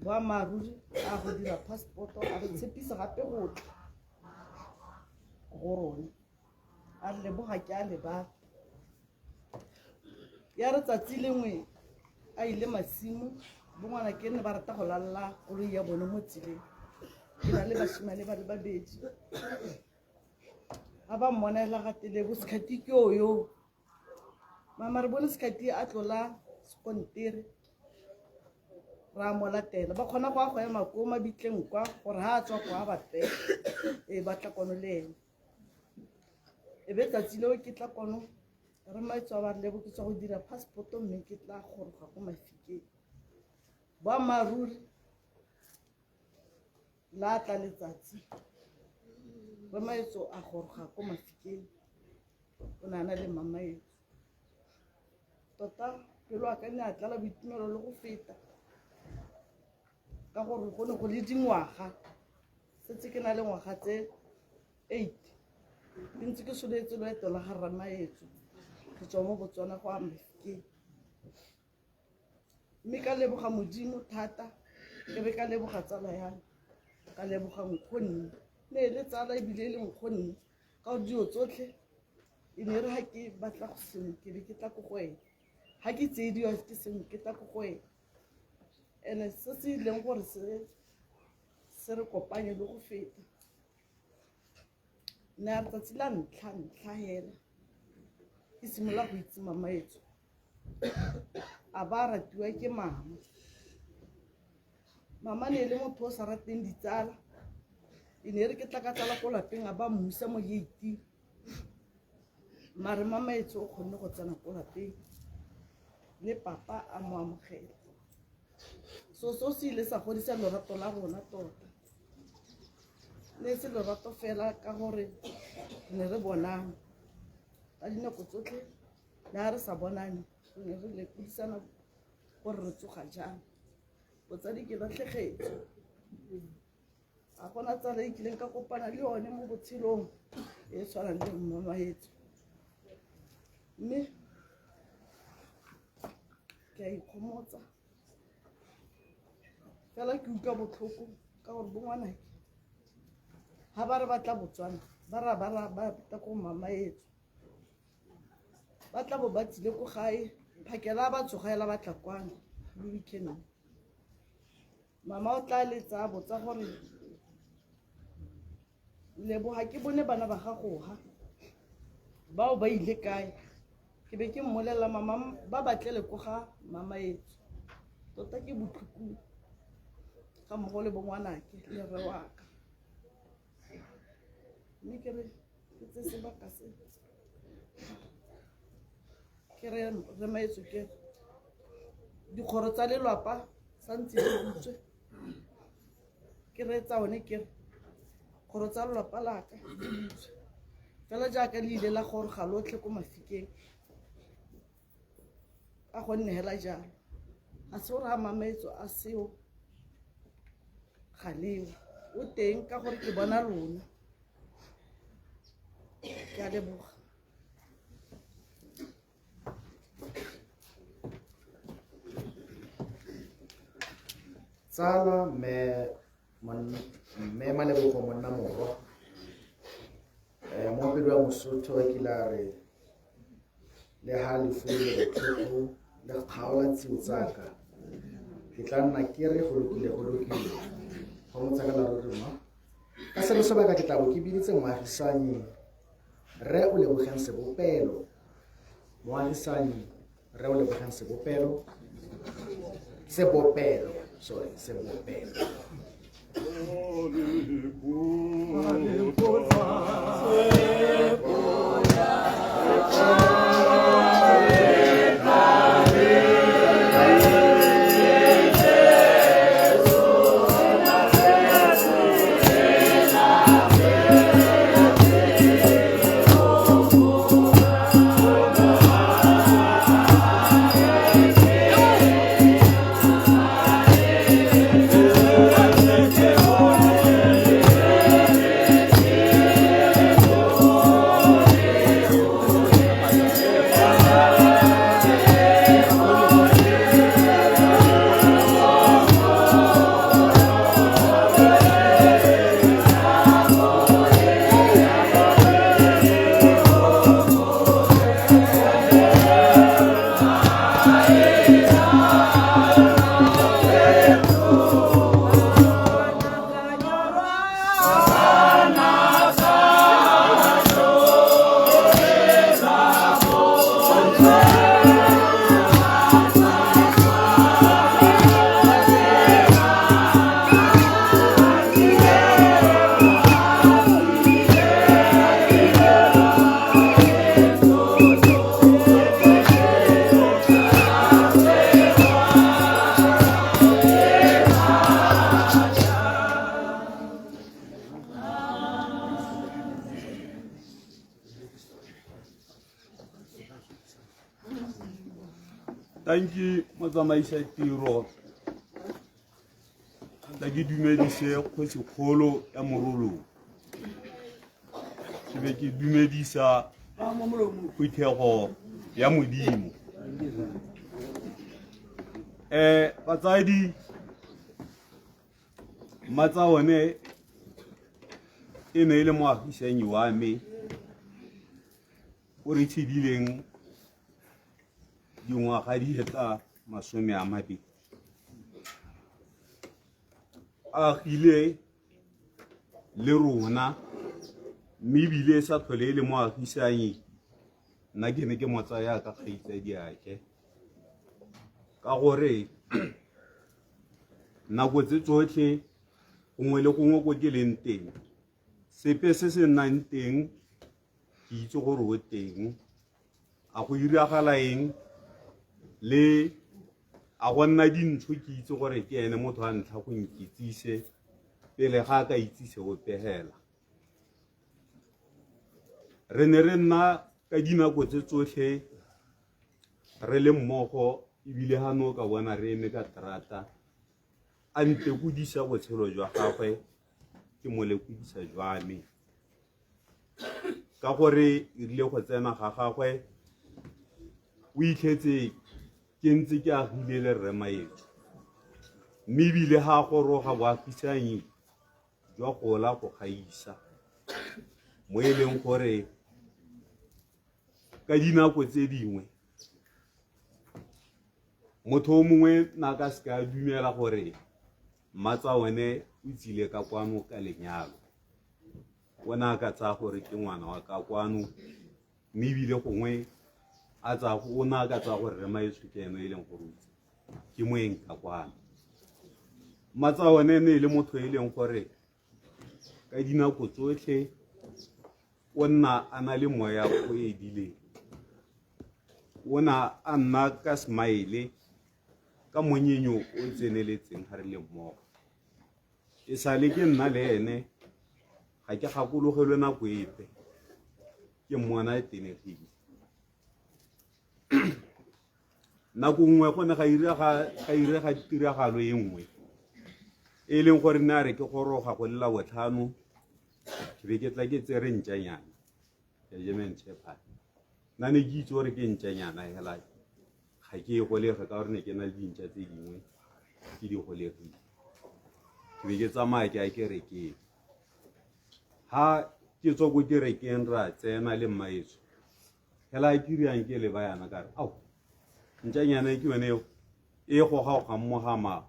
boammaaruri a go dira passport a re tshepisa gape gotle go rona a re leboga ke a lebaka ya re tsatsi lengwe a ile masimo bongwana ke ne ba rata go lalla koloi ya bone mo tseleng ke na le bashimane ba le babedi a ba mmonela gatele bo sekati ke oyo mama re bone sekati a tlola sekontere ra mo latela ba kgona go a go ema ko mabitleng kwa gore ha a tswa go a bate e batla kono le ene e be tsatsi leo ke tla kono re maetswa ba lebo ke tswa go dira passport mme ke tla goroga go Mafikeng boammaaruri la tla letsatsi re maetso a goroga ko Mafikeng o nana le mama etso tota pelo a ka ne a tlala boitumelo le go feta ka gore go ne go le dingwaga setse ke na le ngwaga tse 8 ke ntse ke soletse loeto la ga Ramaetso go tswa mo Botswana go a Mafikeng mme ka leboga Modimo thata ke be ka leboga tsala yang ka leboga nkgonne ne le tsala e bile le nkgonne ka dio tsotlhe e ne re ha ke batla go sengwe ke be ke tla go goe ha ke tsediwa ke sengwe ke tla go goe ene se se ileng gore se re kopanye le go feta ne a tsatsi la ntlha hela ke simola go itse Mamaetso a ba ratiwa ke mama ne le motho o sa rateng ditsala e ne re ke tla ka tsala ko lapeng a ba mmusa mo gate mare Mamaetso o kgonne go tsena ko lapeng le papa a mo amogela so se ile sa godisa lorato la rona tota ne se lorato fela ka gore ne re bonang ka dinako tsotlhe le ha re sa bonane ne re le kudisana gore re tsoga jang botsadi ke latlhegetse a gona tsala e kileng ka kopana le yone mo botshelong e tshwanang le Mamaetso mme ke a ikgomotsa fela ke utlwa botlhoko ka gore bongwanake ha ba re batla Botswana ba ta ko Mamaetso ba tla bo ba tsile ko gae phakela ba tsogaela ba tla kwana le weekend mama o tla letsa botsa gore leboga ke bone bana ba gago ha bao ba ile kae ke be ke mmolela mama ba batlele ko ga Mamaetso tota ke botlhoko ka mmogo le bongwanake le re wa ka mme ke re ke tse sebaka se ke re Maetso ke dikgoro tsa lelapa sa ntse di butswe ke re tsa one ke kgoro tsa lelapa la ka di butswe fela jaaka le ile la gore ga lotlhe ko Mafikeng a gonne hela jalo a se gore ha Mamaetso a seo ga leo o teng ka gore ke bona lona ke a leboga tsala me Malebogo monna morwa mo pelo ya Mosotho ke la re le ha le fule botlhoko le kgaola tseo tsaka ke tla nna ke re go lokile go motsa ka la rona ka se sebaka ke tla bo ke biditse moagisane re o lebogeng sebopelo moagisane re o lebogeng sebopelo sorry sebopelo Tanki motsamaisa tiro la ke dumedise kgotsikgolo ya morolo ke be ke dumedisa phuthego ya modimo batsadi matsa one e ne le moagisanyi wa me o re tshedileng dingwaga di feta 20 a gile le rona mme ebile sa tlhole le moagisanyi nna ke ne ke mo tsaya ka kgaitsadi yake ka gore nako tse tsotlhe gongwe le gongwe ko ke leng teng sepe se se nnang teng ke itse gore o teng a go diragala eng le a go nna dintsho ke itse gore ke ene motho a ntlha go nkitsise pele ga ka itsise go pegela re ne re nna ka dinako tse tsotlhe re le mmogo ebile ha no ka bona re eme ka terata a ntekudisa botshelo jwa gagwe ke mo lekudisa jwa me ka gore e rile go tsena ga gagwe o itlhetse ke ntse ke agile le rre Maetso mme ebile ha goroga boagisanyi jwa gola go gaisa mo e leng gore ka dinako tse dingwe motho mongwe na ka se ka dumela gore matsa one o tsile ka kwano ka lenyalo bona ka tsa gore ke ngwana wa ka kwano mme ebile gongwe a tsa go na ka tsa gore re Maetso ke ene e leng gore ke moeng ka kwano matsa one ne le motho e leng gore ka dinako tsotlhe o nna a na le moya o edile o na a nna ka smile ka monyenyo o tseneletseng ga re le mmogo e sale ke nna le ene ga ke gakologelwe nako epe ke mmona e tenegile nako nngwe go ne ga irega tiragalo e nngwe e leng gore nna re ke goroga go lela botlhano ke be ke tla ke tsere ntšanyana ya German Shepherd nna ne ke itse gore ke ntšanyana hela ga ke e golege ka gore ne ke na le dintšha tse dingwe ke di golegile ke be ke tsamaya ke a kerekeng ha ke tswa ko kerekeng ra tsena le Maetso hela ke riang ke le bayana ka re au ntšanyana ke yone e goga ga mmogama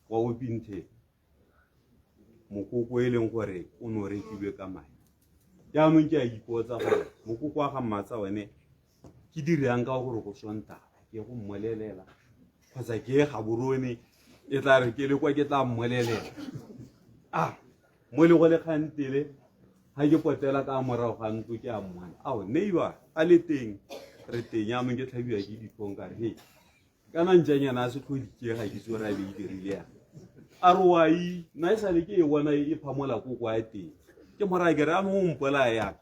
wa o pinthe mokoko e leng gore o no rekilwe ka mae jaanong ke a ipotsa gore mokoko wa ga mmatsa one ke dirang ka gore go Sontaga ke go mmolelela kgotsa ke ga borone e tla re ke le kwa ke tla mmolelela mo le go le kgantele ha ke potela ka morago ga ntlo ke a mmana ao neighbor a le teng re teng ya mong ke tlhabiwa ke diphong ka re he kana ntšanyana a se tlhodike ga ke tsore a be e dirile a re wa na e sale ke e bona e phamola ko kwa teng ke mora ke re a mo mpola ya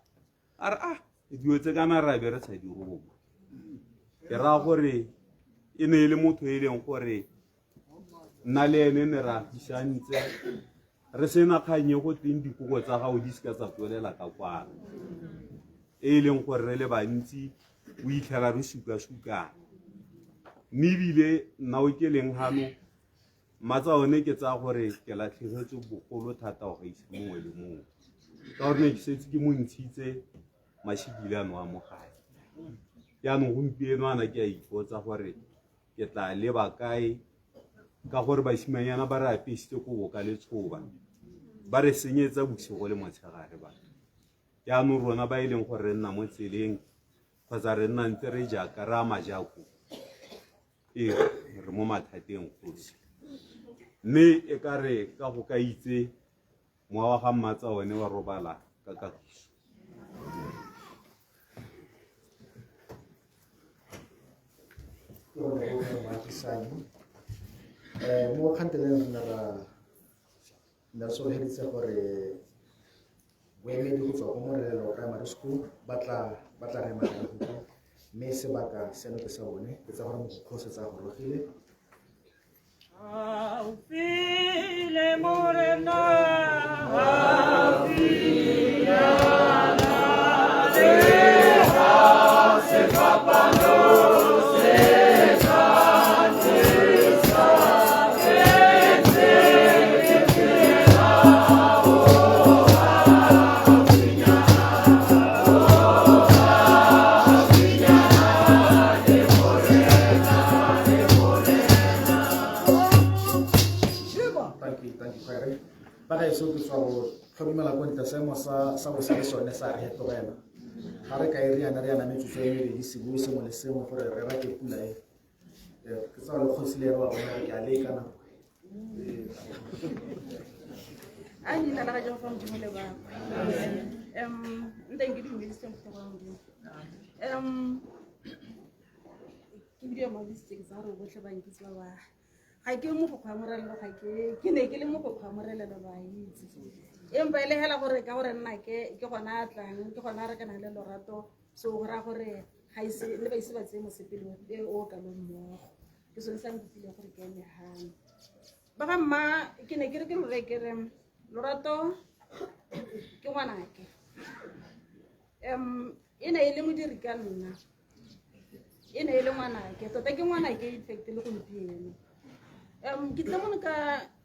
a re dio tse kana ra be re sa di roma ke ra gore e ne le motho e leng gore nna le ene ne ra fisantse re sena kganye go teng dikoko tsa gago di ska tsa tswelela ka kwana e leng gore re le bantsi o itlhela re suka mme ebile nna o ke leng hano matsa one ke tsa gore ke latlhegetse bogolo thata go gaisa mongwe le mongwe ka gore ne ke setse ke mo ntshitse mashikile ano a mogae jaanong gompieno ana ke a ipotsa gore ke tla leba kae ka gore basimanyana ba re apesitse kobo ka letshoba ba re senyetsa bosigo le motshegare ba jaanong rona ba e leng gore re nna mo tseleng kgotsa re nna ntse re jaaka re a majako re mo mathateng kgosi mme e ka re ka go ka itse mowa wa ga mmatsa one wa robala ka kagiso mo kganteleng nna re solofeditse gore boemedi go tswa ko Morelelo Primary School ba tla re matla mme sebaka seno ke sa bone ke tsa gore mogokgo se tsa gorogile Aufile morena, ba ga eso ke tswa go tlhomela ko ntle seemo sa bo se le sone sa re tlogela ga re ka e riana metsotso e mebedi sebui sengwe le sengwe gore re rake pula e ke tsa le kgosi le ba bona ke a leka nako a nyina la ga jo fa modimo le ba nteng ke dumedise mo tla modimo ke video mo listeng sa re botlhe ba nkitse ba ga ke mo go kgwamorela ga ke ne ke le mo go kgwamorela ba itse empa ile hela gore ka gore nna ke gona tlang ke gona re kana le lorato so go ra gore ga ise le ba ise ba tseye mo sepele o ka lo mmogo ke se sang ke pile gore ke ene hang ba ga mma ke ne ke re ke re ke re lorato ke ngwana ke ene ile mo diri ka nna ene ile ngwana ke tota ke ngwana ke effect le go mpieno ke tla mona ka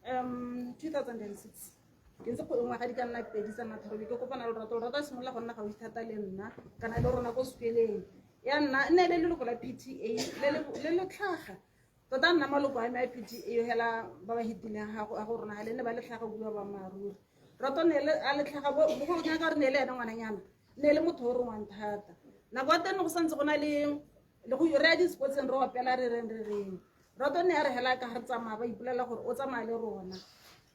2006 ke ntse go ngwaga di ka nna pedi tsa matharo ke kopana le rato simolla go nna ga o ithata le nna kana le rona go sekeleng ya nna nne le leloko la PTA le le tlhaga tota nna maloko a me a PTA yo hela ba ba hitileng ga go rona le ne ba le tlhaga bua ba maruri rato ne le a le tlhaga bo go nya ka re ne le ena ngwananyana ne le motho o re ngwan thata na go teng go santse go na le go re di sports and ro apela re reng rato ne a re hela ka ga tsamaya ba ipulela gore o tsamaya le rona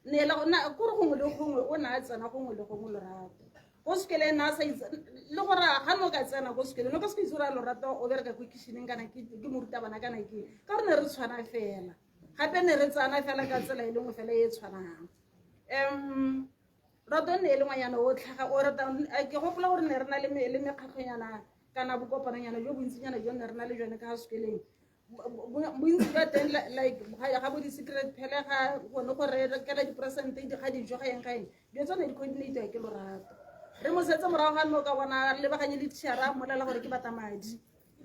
ne la gona go re gongwe le gongwe o na a tsena gongwe le gongwe le rato go sekele na sa le gore ga no ka tsena go sekele no ka se isura le rato o bereka go kitcheneng kana ke moruta bana kana ke ka re ne re tshwana fela gape ne re tsana fela ka tsela ile ngwe fela e tshwanang rato ne le ngwanyana o tlhaga o rata ke gopola gore ne re na le mekgatlhonyana kana bokopananyana jo bontsinyana jo ne re na le jone ka ga sekeleng bontsi ba teng like ga bo di-secret phele ga gone gore re kela di-percentage ga dijo ga eng dio tsone di-coordinator ke lorato re mo setse morago ga nno ka bona le baganye le tšhara molela gore ke batla madi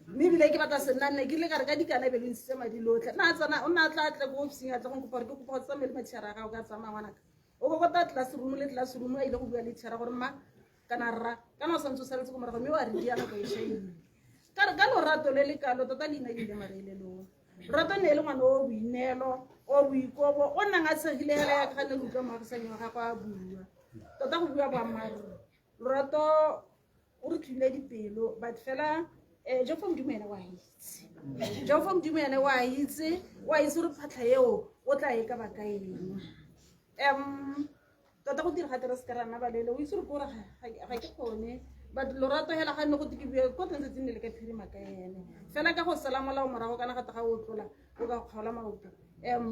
mme ebile ke batla sennanne ke ile ka re ka dikana be le ntshitse madi lotlhe o na tla tle ko ofising a tle go kopa gore ke kopa go tsamaya le matšhara a gago ka tsamaya ngwanaka o kokota classroom le classroom a ile go bua le tšhara gore ma kana rra kana o santse o saletse ko morago mme wa re diana ko e shaile ka lorato le le kalo tota leina le marele lo rato ne le ngwana o boinelo o boikobo o nang a tshegile hela ya kgane go utlwa moagisanyo ga go a bua tota go bua boammaaruri lorato o re tlile dipelo but fela jo fa modimo ene wa itse re phatlha eo o tla e ka baka eng tota go dira gatere se ka rana balele o itse re kore ga ke kgone but lorato hela ga nne go tikibie ko teng tse le ka phirima ka ene fela ka go sala molao morago kana ga taga o tlola o ka kgaola maoto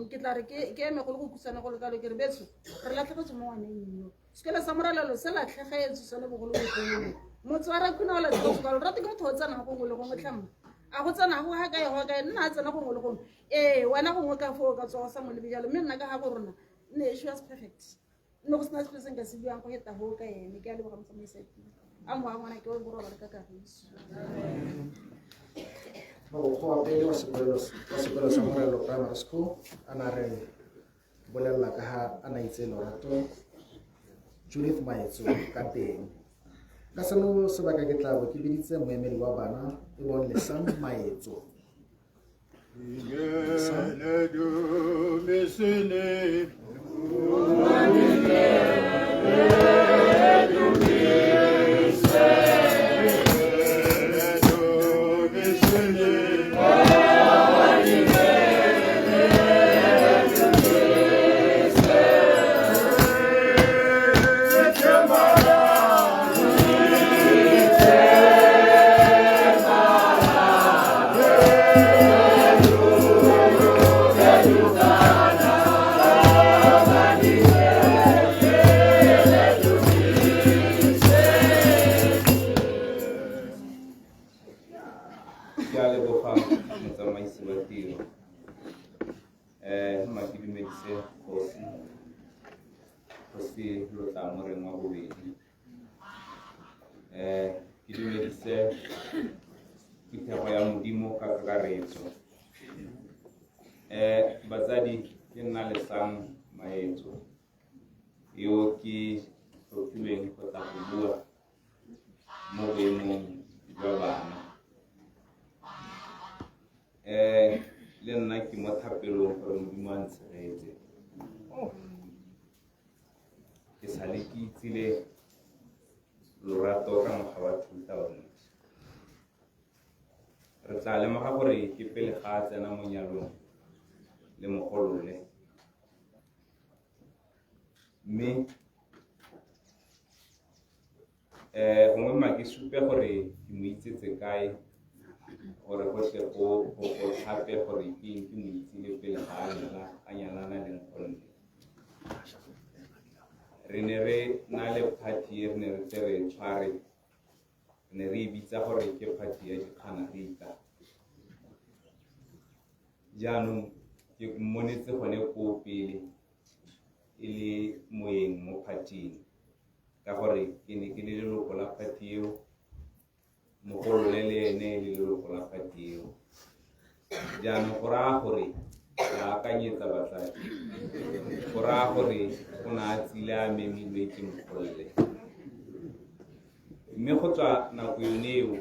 ke tla re ke eme go le go kusana go le kalo ke re betso re latlhegetse mo ngwaneng yo sekele sa moralelo se latlhegetse sone bogolo bogolo motse wa rakuna o latlhegetse ka lorato ke motho o tsanang gongwe le gongwe tlhamo a go tsena go ga kae nna a tsena gongwe le gongwe wena gongwe ka foo ka tswa sa mo lebejalo mme nna ka ga go rona ne she was perfect no go sena se se nka se buang go heta ho ka ene ke a leboga motsamaisi amo a ngwana ke o boro ba ka kagiso go apele wa sekolo sa Morelo Primary School a na re bolela ka ha a na itse lorato Judith Maetso ka teng ka seno sebaka ke tla bo ke biditse moemedi wa bana e bon Lesang Maetso ke dumedise kgosi lo tla moreng wa bobedi ke dumedise phetogo ya modimo ka kakaretso batsadi ke nna Lesang Maetso yo ke tlhophilweng go tla go bua mo boemong jwa bana le nna ke mo thapelong gore modimo a ntshegetse ke sale ke itsile lorato ka ngwaga wa 2000 re tla lemoga gore ke pele ga a tsena mo nyalong le mogolole mme gongwe mma ke supe gore ke mo itsetse kae gore go tle go tlhape gore ke mo itsile pele ga a nyalana le nkgonne re ne re na le party re ne re tle re tshware re ne re e bitsa gore ke party ya dikganarika jaanong ke mmonetse gone ko pele e le moeng mo partying ka gore ke ne ke le leloko la party eo mogolole le ene le leloko la party eo jaanong go raya gore ke akanyetsa batsadi go raya gore go ne a tsile a memilwe ke mogolole mme go tswa nako yone eo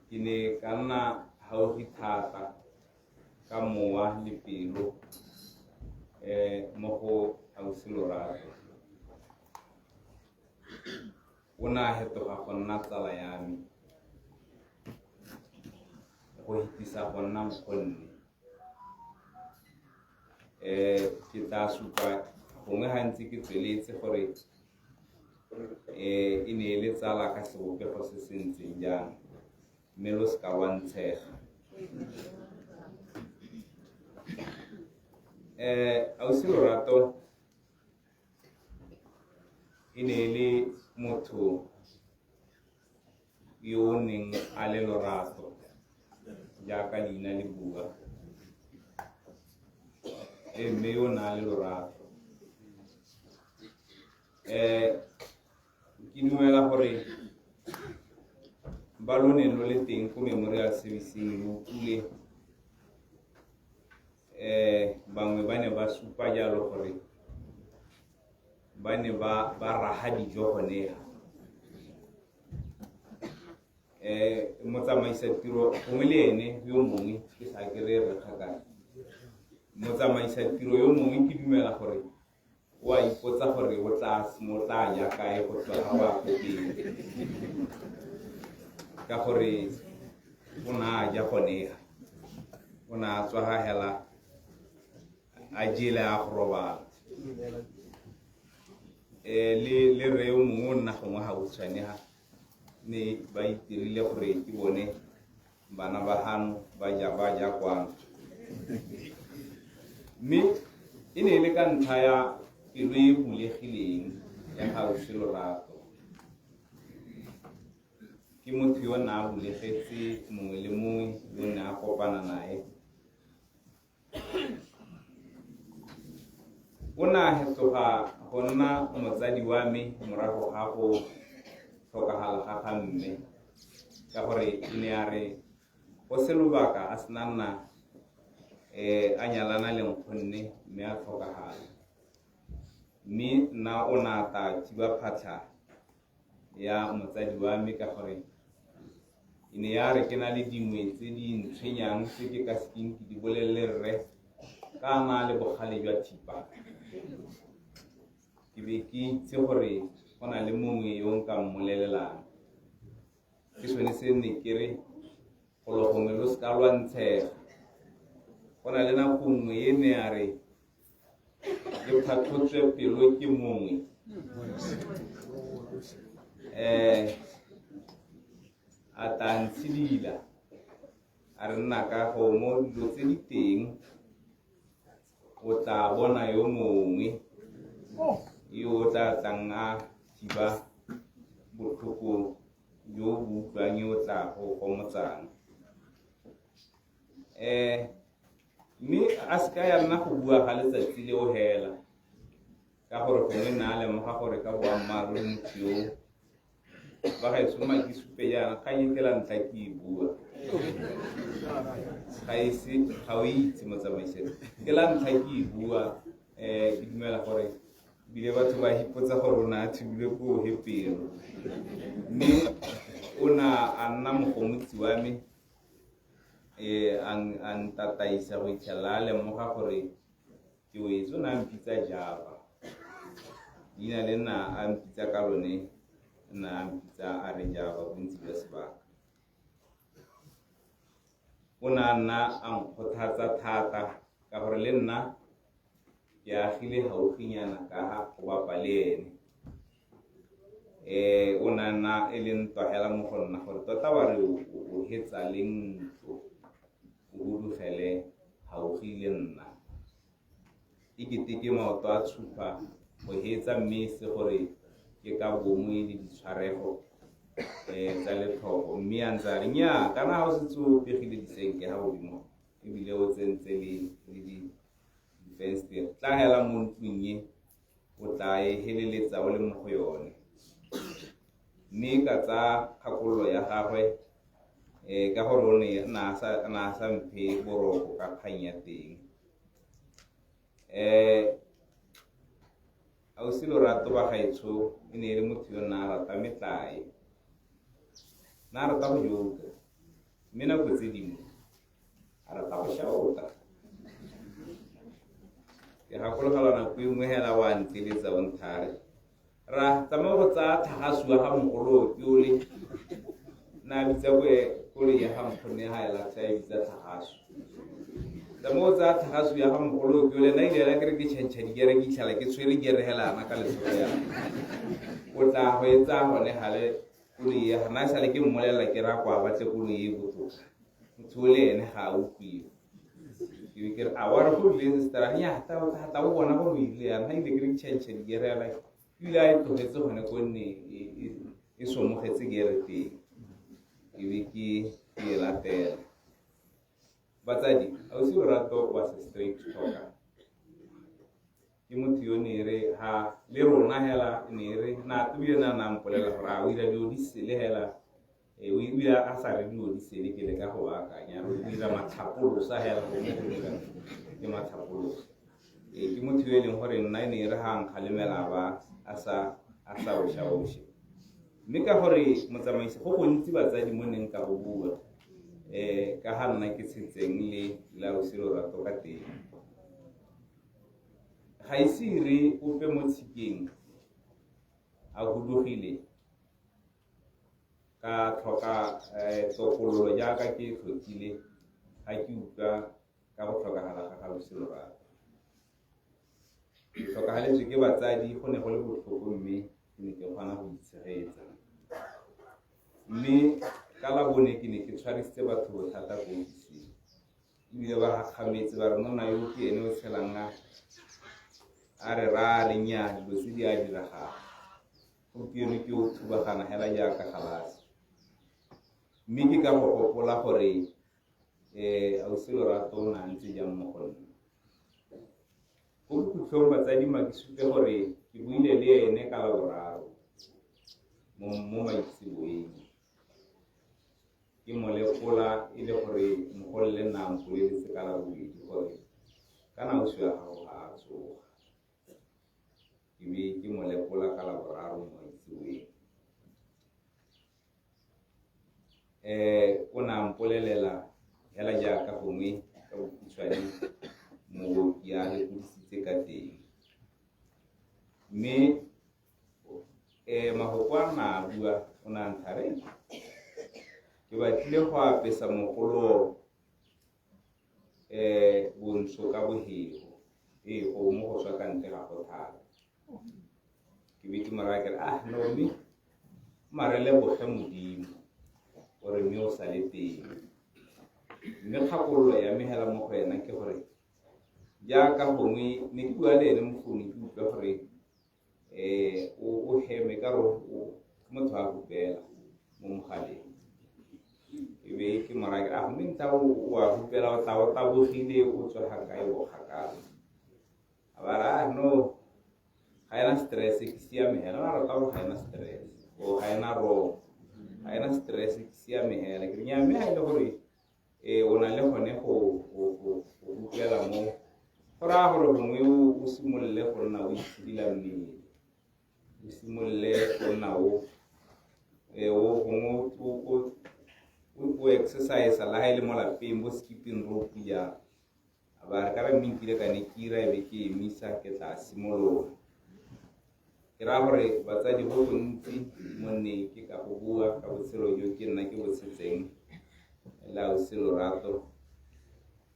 ke ne ka nna gaufi thata ka mowa le pelo mo go Ausi Lorato o ne a fetoga go nna tsala ya me go hitisa go nna nkgonne ke tla supa gongwe gantsi ke tsweletse gore e ne e le tsala ka sebopego se se ntseng jang mme lo se ka wa ntshega Ausi Lorato e ne e le motho yo o neng a le lorato jaaka leina le bua mme yo na le lorato ke dumela gore ba lo ne lo le teng ko memorial servicing lo utlwile bangwe ba ne ba supa jalo gore ba ne ba raga dijo gonega motsamaisa tiro gongwe le ene yo mongwe ke sa kry re kgakana motsamaisa tiro yo mongwe ke dumela gore o a ipotsa gore o tla ja kae go tswa ga ba kopeng ka gore o ne a ja gonega o ne a tswa ga hela a jele a go robala le re yo mongwe o nna gongwe ga o tshwanega ne ba itirile gore ke bone bana ba gano ba ja kwano mme e ne e le ka ntlha ya pelo e bulegileng ya Ausi Lorato ke motho yo na a bulegetse mongwe le mongwe yo ne a kopana nae o ne a fetoga go nna motsadi wa me morago ga go tlhokagala ga ga mme ka gore e ne a re go se lobaka a sena nna a nyalana le nkgonne mme a tlhokagala mme nna o na ta thiba phatlha ya motsadi wa me ka gore e ne ya re ke na le dingwe tse di ntshwenyang tse ke ka sekeng ke di bolelele rre ka na le bogale jwa thipa ke be ke itse gore go na le mongwe yo nka mmolelelang ke sone se ne ke re go lo gongwe lo se ka lwa ntshega go na le nako nngwe e ne ya re ke phathotswe pelo ke mongwe a ta ntshidila a re nna ka go mo dilo tse di teng o tla bona yo mongwe yo o tla tlang a thiba botlhoko jo bo utlwang yo o tla go gomotsang mme a se ka ya nna go bua ga letsatsi le o hela ka gore gongwe nna a lemoga gore ka boammaaruri motho yo ba gaetso ke supe jaana kgang ke la ntlha ke e bua ga o itse motsamaiseng ke la ntlha ke e bua ke dumela gore bile batho ba hipotsa gore o ne a thubile ko hepelo mme o na a nna mogomotsi wa me a ntataisa go itlhela a lemoga gore ke wetse o ne a mpitsa java leina le nna a mpitsa ka lone nna a mpitsa a re java bontsi jwa sebaka o ne a nna a nkgothatsa thata ka gore le nna ke agile gaufinyana ka go bapa le ene o na nna e le ntwagela mo go nna gore tota ba re o hetsa le ntlo o hudugele gaufi le nna e kete ke maoto a tshupa go hetsa mme se gore ke ka bomo le ditshwarego tsa letlhogo mme a ntse a re nnyaa kana ga o setse o pegile disenke ga godimo ebile o tsentse le difenstere tla hela mo ntlong e o tla e heleletsa o le mo go yone mme ka tsa kgakololo ya gagwe ka gore o ne na a sa mphe boroko ka kgang ya teng ausi Lorato ba gaetsho e ne e le motho yo nna a rata metlae na a rata go joka mme nako tse dingwe a rata go šauta ke gakologelwa nako e nngwe hela wa nteletsa o nthare ra tsamaya go tsaya thagasiwa ga mogolo ke ole na bitsa kole ya ga mokgone ga ela tsa e bitsa thagaso tsamaya go tsaya thagasiwa ya ga mogolo ke ole na ile la kere ke tšhentšha dikere ke itlhala ke tshwere kere helana ka letsogo ya o tla go etsa gone gale koloi ya gana sale ke mmolelela ke ra kwa batle koloi e botoka motho o le ene ga a utlwiwe ke kere a wa re go le stara nya ta go bona go ile ya nna ile ke re tšhentšha dikere ya ile a e tlogetse gone ko nne e somogetse kere teng ke be ke e latela batsadi ausi Lorato was a straight talker ke motho yo ne re ha le rona hela ne re na tubile na mpolela gore a o ira dio di sele hela o ira a sa re dio di sele ke le ka go akanya re dira mathapolo sa hela go mo ke mathapolo ke motho yo e leng gore nna ne re hang kgalemela ba a sa o shaoshe mme ka gore motsamaisi go gontsi batsadi mo neng ka go bua ka ga nna ke tshetseng le la ausi Lorato ka teng ga ise re ope mo tshikeng a hudugile ka tlhoka tokololo jaaka ke tlhokile ga ke utlwa ka go tlhokagala ga ausi Lorato tlhokagaletswe ke batsadi go ne go le botlhoko mme ke ne ke kgona go itshegetsa mme ka la bone ke ne ke tshwarisitse batho bothata ko ofising ebile ba gakgametse ba re monna yo ke ene o tshelang a re ra le nya dilo tse di a diragala gompieno ke o thubagana hela jaaka galase mme ke ka go gopola gore ausi Lorato o na ntse jang mo go nna go bokhutlhong batsadi ke supe gore ke buile le ene ka Laboraro mo maitseboeng ke mo lekola e le gore mogolole nna mpoleletse ka Labobedi gore kana ausi wa gago ga a tsoga ke be ke mo lekola ka Laboraro mo maitseboeng o na mpolelela hela jaaka gongwe ka bokhutshwane mooki a le kodisitse ka teng mme mahoko a na bua o na nthareng ke batlile go apesa mogolo bontsho ka bohego go mo go tswa ka ntle ga go thata ke be ke morakere nomi marele boge modimo gore mme o sa le teng mme kgakololo ya mehela mo go ena ke gore jaaka gongwe ne ke bua le ene mo founung ke utlwa gore o heme ka re motho a gopela mo mogaleng e be ke morake a mme ntha wa hupela o tabogile o tswa ga kae o gakala a ba ra no ga ena stress ke siame hela ra rata go ga ena stress o ga ena ro ga ena stress ke siame hela ke nya me ha ile gore o na le gone go hupela mo gora gore bongwe o simolle go nna o itshidila mmele o simolle go nna o exercise la ha ile mo lapeng bo skipping rope ya ba ka re minkile ka ne kira e be ke emisa ke tla simolola ke ra gore batsadi go bontsi monne ke ka go bua ka botshelo jo ke nna ke botsetseng la o se lorato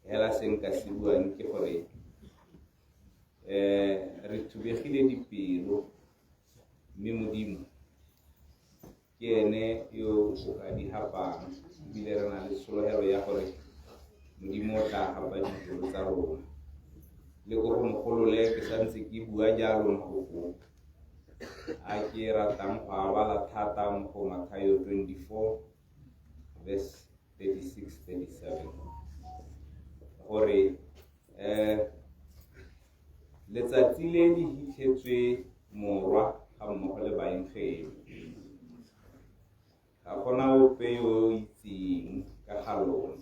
hela seng ka se buang ke gore re thubegile dipelo mme modimo ke ene yo o ka di hapang bile re na le solohelo ya gore modimo o tla hapa dipelo tsa rona le go go mogolole ke santse ke bua jalo mogoko a ke ratang go abala thata mo go Mathayo 24 verse 36-37 gore letsatsi le di hitlhetswe morwa ga mmogo le baengedi ga gona ope yo itseng ka ga lona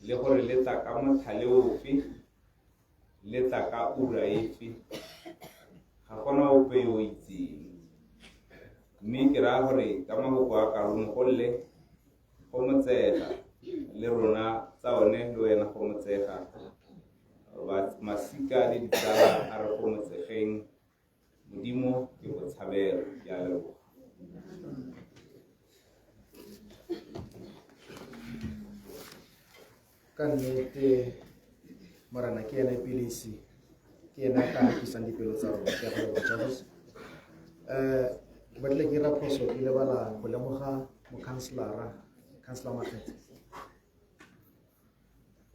le gore le tla ka mothale ofe le tla ka ura efe ga gona ope yo itseng mme ke ra gore ka mafoko a karolo golle go motsega le rona tsa one le wena go motsega ba masika le ditsala a re go motsegeng modimo ke go tshabela ya leboga ka nnete marana ke ena pilisi ke ena ka kisang dipelo tsa rona ke go Jabos ke batle ke raphoso ke lebala go lemoga mo counselor Makgethe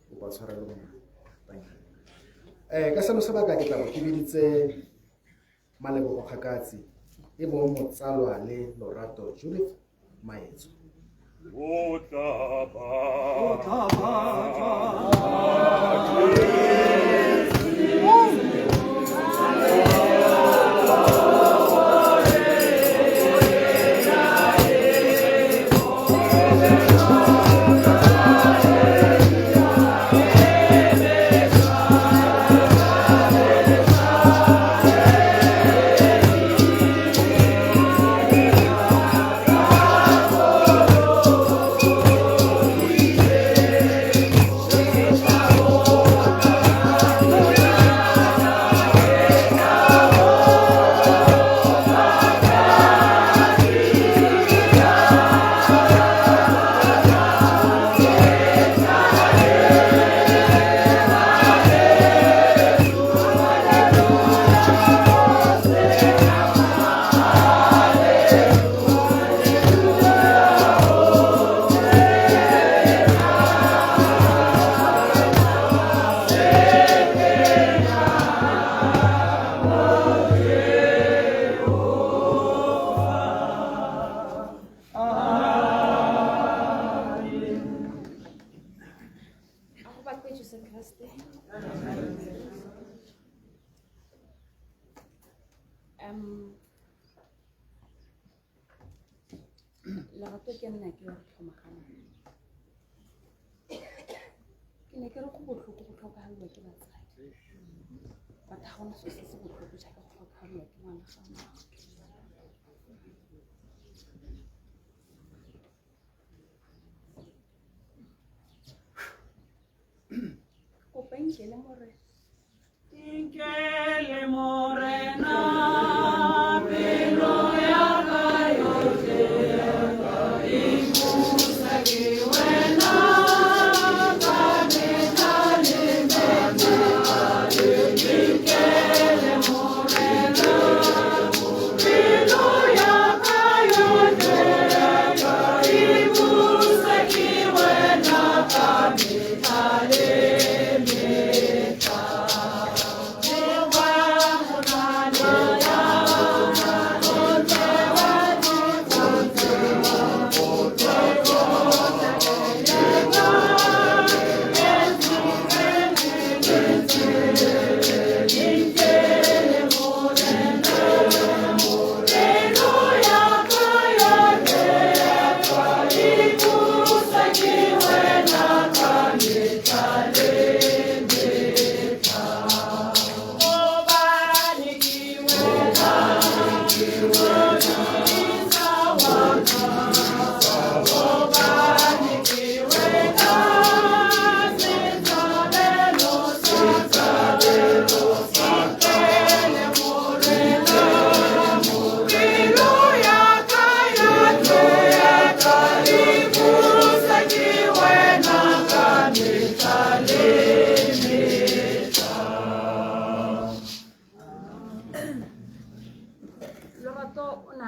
o ba tshwara le bona thank you ka seno sebaka ke tla ke biditse Malebogo Kgakatsi e bo motsalwa le Lorato Judith Maetso o tla ba Lerato ke nna ke wa tlhomagana ke ne ke re go botlhoko go tlhokagalwa ke batsadi but ga gona se se botlhoko jaaka go tlhokagalwa ke ngwana ga mmago kopenkele more Inkele morena pelo ya kayo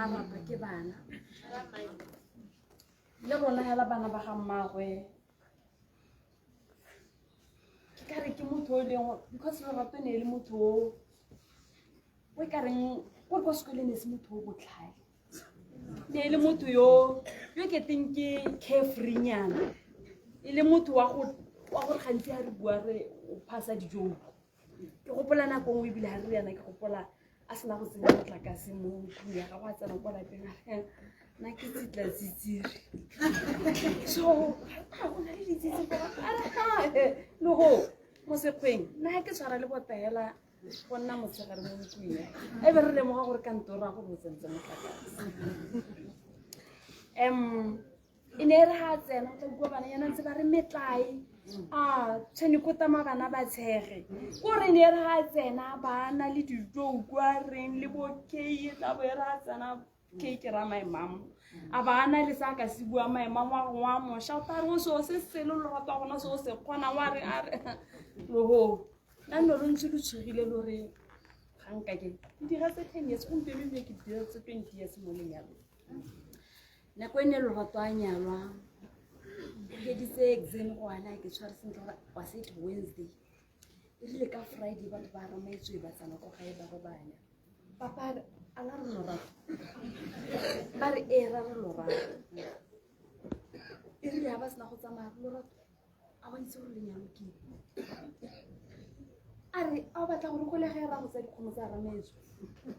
a ratwa ke bana le rona hela bana ba ga mmagwe ke ka re ke motho o leng because Lorato ne le motho o ka reng ko ko sekolong se motho o botlhale ne le motho yo ke teng ke carefree nyana ile motho wa go gantsi ha re bua re o phasa dijo ke gopola nako ngwe bile ha re yana ke gopola a sena go tsenya motlakase mo ya ga wa tsena kwa lapeng na ke tsitla tsitsiri so ha go na le ditsitsi no ho mo se kweng na ke tshwara le botela go nna motsegare mo ntlong e be re lemoga gore kantora go botsentse motlakase ine re ha tsena tla go bana yana ntse ba re metlai tshene ko tama bana ba tshege o re ne re ha tsena bana le dijo kwa reng le bo kei tla bo re ha tsena cake ra my mom a bana le sa ka se bua my mom wa mo shauta re so se selo lo ratwa gona so se kgona wa re a re lo na no re ntse re tshegile lo re ganka ke dira tse 10 years go mpelo le ke dira tse 20 years mo lenyalo na ko ene lo ratwa nyalwa ke di se exam go ana ke tshwara sentle wa se Wednesday ile ka Friday ba ba ra maitswe ba tsana go ga ba bana papa ala re no ratwa ba re era re lo ratwa ile ba sna go tsamaya lo ratwa a ba itse gore lenyalo ke are a batla gore go le ga ra go tsa dikgomo tsa rametso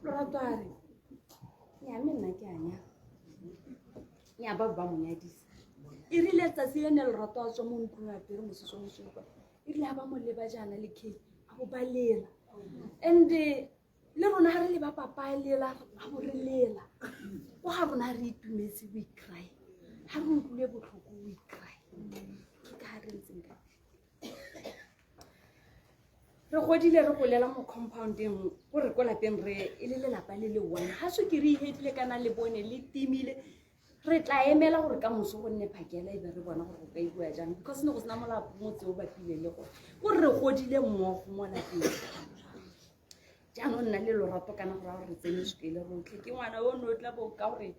lo ratwa are ya nna ke anya ya ba monyadisa irile tsatsi ene le ratwa tswa mo ntlong a pere mo sesong se kwa irile ba mo le ba jana le ke a go balela and le rona ha re le ba papa lela a go re lela o ha rona re itumetse we cry ha re utlwile botlhoko we cry ke ka re ntsenga re godile re go lela mo compoundeng go re ko lapeng re ile le lapa le le one ha se ke re hedile kana le bone le timile re tla emela gore ka moso go nne phakela e be re bona gore go ka ibua jang because ne go sena molapo motse o batlile le gore re godile mmogo mo lapeng jaanong nna le Lorato kana gore re tsene sekele rotlhe ke ngwana o no tla bo ka gore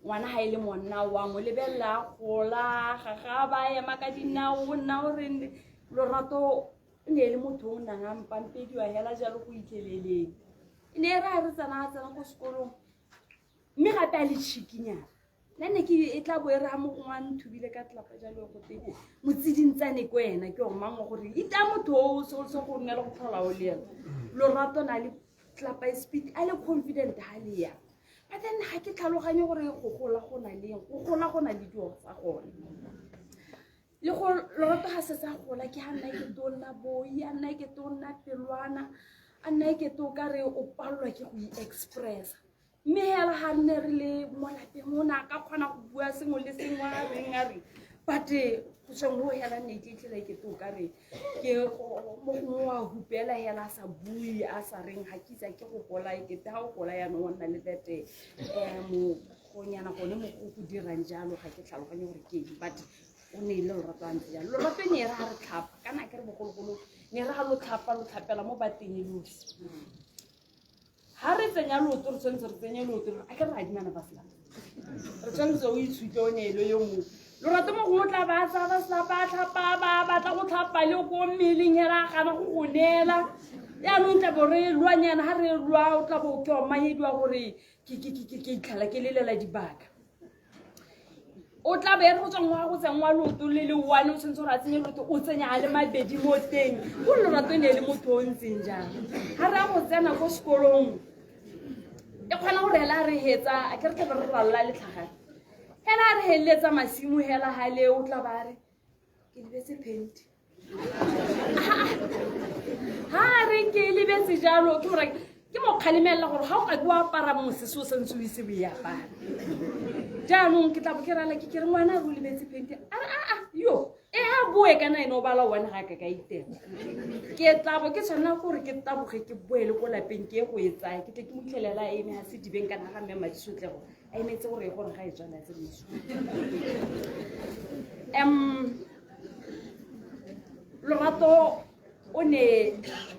ngwana ha ile monna wa mo lebella gola ga ba ema ka dinao nna o re Lorato ne le motho o nna ngampampedi wa hela jalo go itleleleng ne re tsana go sekolong mme gape a le chikinyana nne ke e tla bo e ra mo ngwana thubile ka tlapa jalo go te motsidintsane ko ena ke o mangwe gore ita motho o so go nne le go tlhola o le Lorato na le tlapa speed a le confident ha le ya but then ha ke tlhaloganye gore go gola go na le dio tsa gone le go Lorato ha se sa gola ke ha nna ke tona boy a nna ke tona pelwana a nna ke to ka re o palwa ke go express mme hela ha nne re le mo lapeng mona ka kgona go bua sengwe le sengwe a reng a re but go tseng go hela ne ke tlile ke to ka re ke mo wa hupela hela sa bui a sa reng ha kitsa ke go gola ke ta go gola ya no nna le bete mo go nyana go ne mo go dirang jalo ga ke tlhaloganye gore ke but o ne ile Lorato a ntse jalo Lorato ne re ha re tlhapa kana ke re bogologolo ne re ha lo tlhapela mo bateng e losi ha re tsenya loto re tsentse re tsenya loto a ke re a dinana ba sela re tsentse o itshuke o ne ile yo mo Lorato mo go tla ba tsa ba sela ba tlhapa ba tla go tlhapa le go mmeleng hela gana go gonela ya no tla bo re lwanyana ha re lwa o tla bo ke o mayedwa gore ke itlhala ke lelela dibaka o tla be re go tswa go tsengwa loto le le one o tsentse ra tsenya loto o tsenya le mabedi mo teng go Lorato ne le motho o ntseng jang ha re go tsena go sekolong e kgona go rela re hetsa a ke re tla re ralla le tlhaga hela re heletsa masimo hela ha le o tla ba re ke lebetse penti ha re ke lebetse jalo ke gore ke mo khalimela gore ha o ka bua para mo se so sentse o ise bo ya pa jaanong ke tla bo ke rala ke re ngwana re lebetse penti yo e ha bue kana eno bala wana ga ka itela ke tla bo ke tsana gore ke taboge ke boele go lapeng ke go etsa ke tle ke motlelela eme ha se dibeng kana ga mme matsotlego a emetse gore ga e tswana tse diso Lorato o ne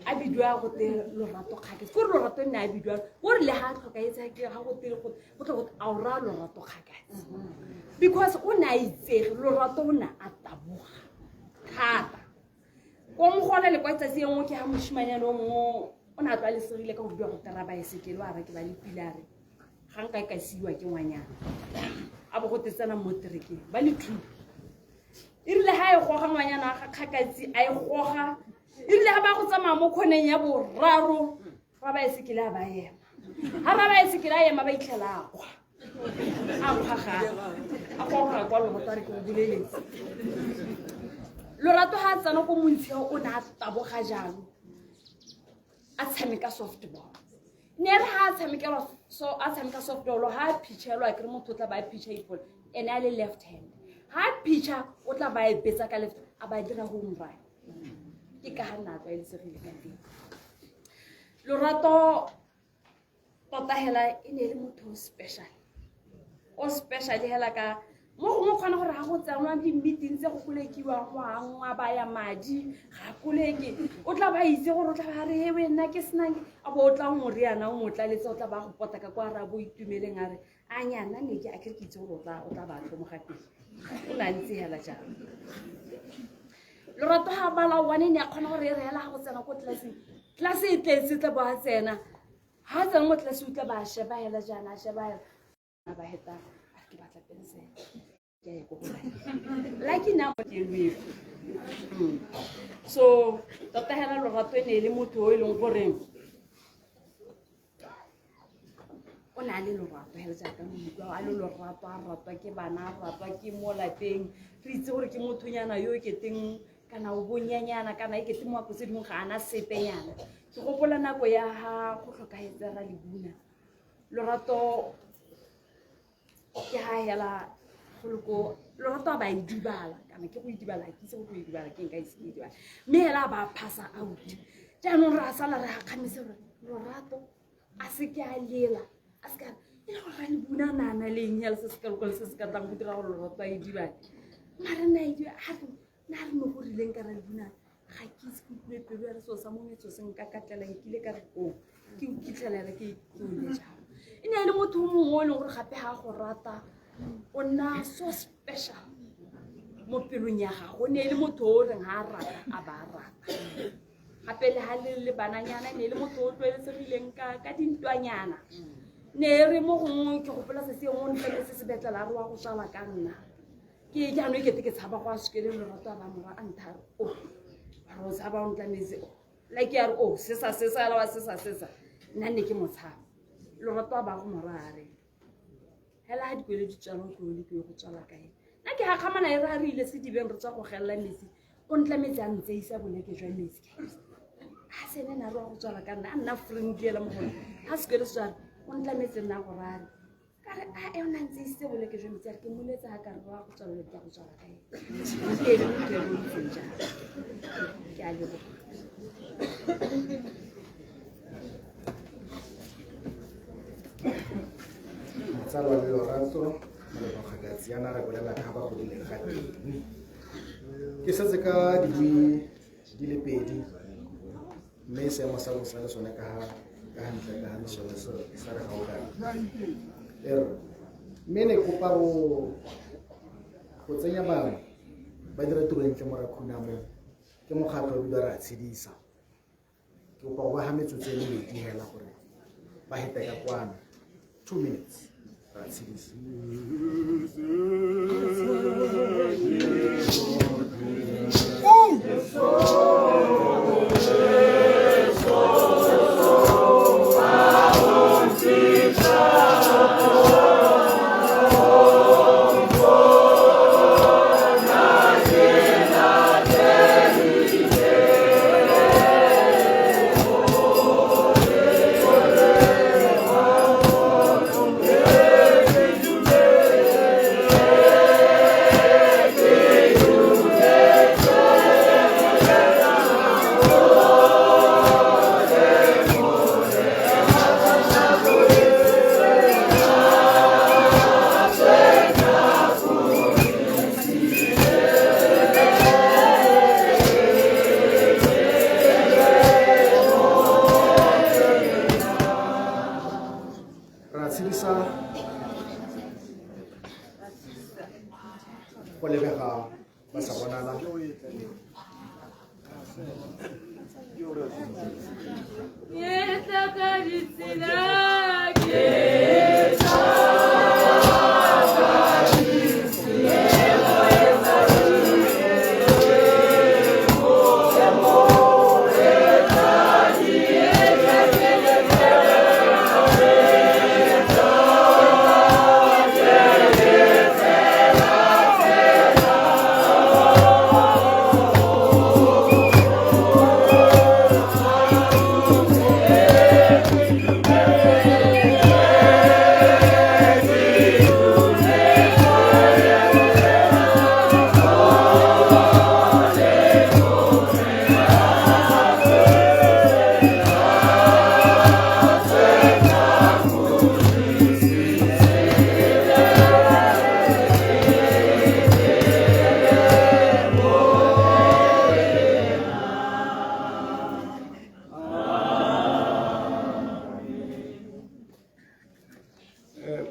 a bidwa go te Lorato Kgaketse go re Lorato o ne a bidwa go re le ga a tlhokaetse ga go te go tla go a o raya Lorato Kgaketse because o ne a itsege Lorato o ne a taboga thata ko mogole le kwa tsatsi e nngwe ke ga moshimanyana o mongwe o ne a tlwaelesegile ka go bidwa go tera baesekele wa re ke ba le pilare ga nka ka siwa ke ngwanyana a bo go tsena mo terekeng ba le two irile ha e goga ngwanyana ga Kgaketse a e goga irile ha ba go tsamaya mo khoneng ya boraro ba baesekele a ba ema ha ba baesekele a ema ba itlhela a goga kwa Lorato re ke go buleletse Lorato ha tsana ko montshia o ne a taboga jalo a tshameka softball ne re ha a tshameka softball ha pitchelwa ke re motho tla ba pitcha ipole ene a le left hand ha pitcha o tla ba e betsa ka left a ba dira home run ke ka ha nna tla ilesegile ka teng Lorato tota hela e ne le motho o special hela ka mo go khona gore ha go tsanwa di meeting tse go kolekiwa ngwa ba ya madi ga koleke o tla ba itse gore o tla ba re he wena ke senang a bo o tla ngoriana o motla letse o tla ba go pota ka kwa ra bo itumeleng a re a nyana ne ke a ke itse gore o tla ba tlo mo gateng o na ntse hela jang Lorato ha bala one ne a khona gore re hela go tsena ko class e tletse tla ba tsena ha tsena mo class o tla ba sheba hela jana sheba ba heta ke batla pensele ke ya go bona like na mo ke lwe so tota hela Lorato ne le motho o ileng gore o na le Lorato hela ja ka mo a le Lorato a ratwa ke bana a ratwa ke mo lapeng re itse gore ke mothonyana yo ke teng kana o bonyanyana kana e ke temo go se dingwe ga ana sepenyana ke gopola nako ya ha go tlhokaetse ra le buna Lorato ke ha hela go Lorato a ba idibala kana ke go idibala ke se go idibala ke nka ise idibala me hela ba passa out jaanong ra sala re khamise re Lorato a se ke a lela a se ka e go ga le buna nana le nyela se se ka go se se ka tlang go dira go Lorato a idibala mara na idibala ha na re mo go rileng ka re buna ga ke se go le pelo re so sa mo metso se nka katlela ke ile ka re o ke o kitlela ke le jalo ene le motho mongwe o leng gore gape ha go rata o na so special mo pelong ya gago ne le motho o reng ha rata a ba rata gape le ha le bananyana ne le motho o tlwaelesegileng ka dintwanyana ne re mo gongwe ke gopola se se ngwe ntle se se betlela a re wa go tsala ka nna ke jaanong ke ke tshaba go a sekele Lorato a ba mora a nthare o ro tsaba o ntlametse like ya re o se sa la wa se sa nna ne ke motshaba Lorato a ba go morare hela ha dikwele di tsalo go le ke go tsala kae nna ke ha khamana e ra re ile se dibeng re tswa go gella metsi o ntlametse a ntse isa boleke jwa metsi ha se ne na ro go tsala ka nna friendly la mo go ha se ke le tsara o ntlametse nna go rare ka re a e ona ntse isa boleke jwa metsi ke moletsa ha ka re wa go tsala le go tsala kae ke le ke go tsenja ke a le go Salwa le Lorato le Kgaketse yana re bolela ka ba go dile ga teng ke setse ka di le pedi mme se mo sa le sone ka hantle ka hantle sa re ga o ka mme ne kopa go tsenya bangwe ba dira tiro ntle mo ra khunamo ke mokgatlo o dira tshedisa ke kopa go ba ha metsotso e le di hela gore ba hete ka kwana 2 minutes that's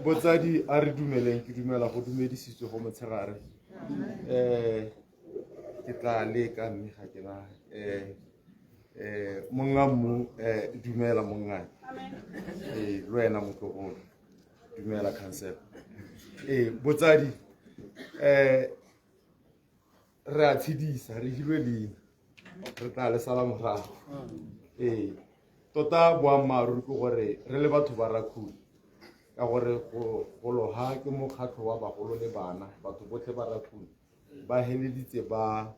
Botsadi a re dumeleng ke dumela go dumedisitswe go motshegare ke tla leka mme ga ke na monga mmu dumela mongane le wena motlogolo dumela council botsadi re a tshedisa re hilwe leina re tla le sala morago tota boammaaruri ke gore re le batho ba Rakhune ka gore go loga ke mokgatlho wa bagolo le bana batho botlhe ba Rakhune ba heleditse ba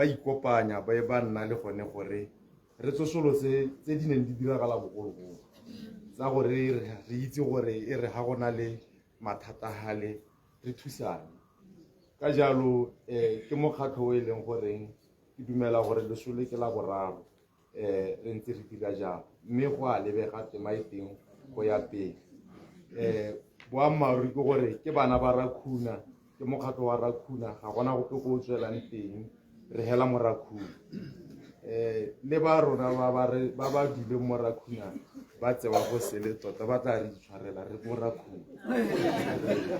ikopanya ba nna le gone gore re tsosolose tse di neng di diragala bogologolo tsa gore re itse gore e re ga go na le mathata gale re thusane ka jalo ke mokgatlho o e leng goreng ke dumela gore lesole ke la boraro re ntse re dira jalo mme go a lebega tema e teng go ya pele boammaaruri ke gore ke bana ba Rakhune ke mokgatlho wa Rakhune ga gona gope ko o tswelang teng re hela mo Rakhune le ba rona ba ba dule mo Rakhune ba tsewa go sele tota ba tla re itshwarela re mo Rakhune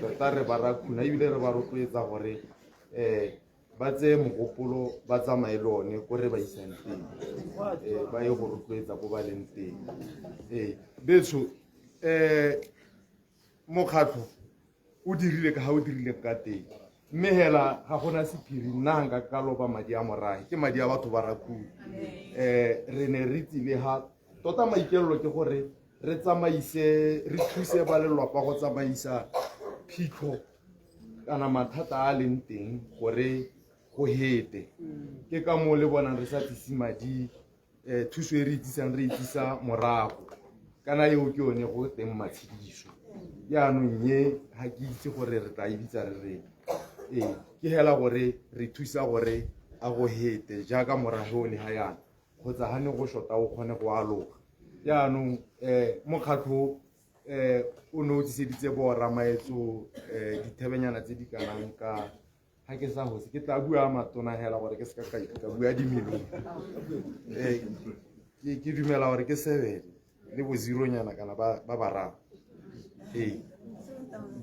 tota re ba Rakhune ebile re ba rotloetsa gore ba tseye mogopolo ba tsamaye le one ko re ba isang teng ba ye go rotloetsa ko ba leng teng betso mokgatlho o dirile ka ga o dirile ka teng mme hela ga gona sephiri nna nka ka loba madi a morae ke madi a batho ba Rakhune re ne re tsile ha tota maikelelo ke gore re tsamaise re thuse ba lelapa go tsamaisa phitlho kana mathata a leng teng gore go hete ke ka mo le bonang re sa tlise madi thuso e re itsisa morago kana eo ke yone go teng matshediso yaanong ye ga ke itse gore re tla ebitsa re ke hela gore re thusa gore a go hete jaaka morago le ha yana kgotsa ga ne go shota o kgone go aloga yaanong mokgatlho o ne o tliseditse boramaetso dithebenyana tse di kanang ka ga ke sa gose ke tla bua matona hela gore ke seka ka bua dimilone ke dumela gore ke 7 le bo 0 nyana kana ba bararo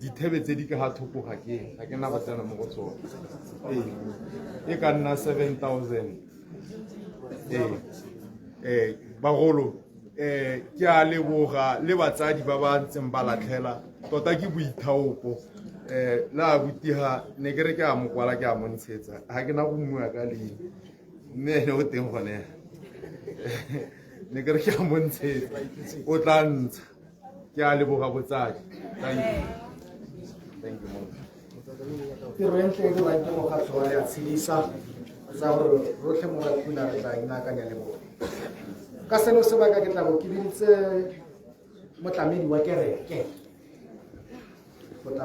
dithebe tse di ka ga thoko ga ke na ba tsena mo go tsone e ka nna 7,000 bagolo ke a leboga le batsadi ba ba ntseng ba latlhela tota ke boithaopo le abutiga ne ke re ke a mokwala ke a montshetsa ga ke na go mmua ka leina mme ene o teng gone ne ke re ke a montshetsa o tla ntsha ke a leboga botsadi thank you tiro e ntle e dirwang ke mokgatlho wa ya tshedisa tsa gore rotlhe mo Rakhune re tla inaakanya le bone ka seno sebaka ke tla bo ke biditse motlamedi wa kereke go tla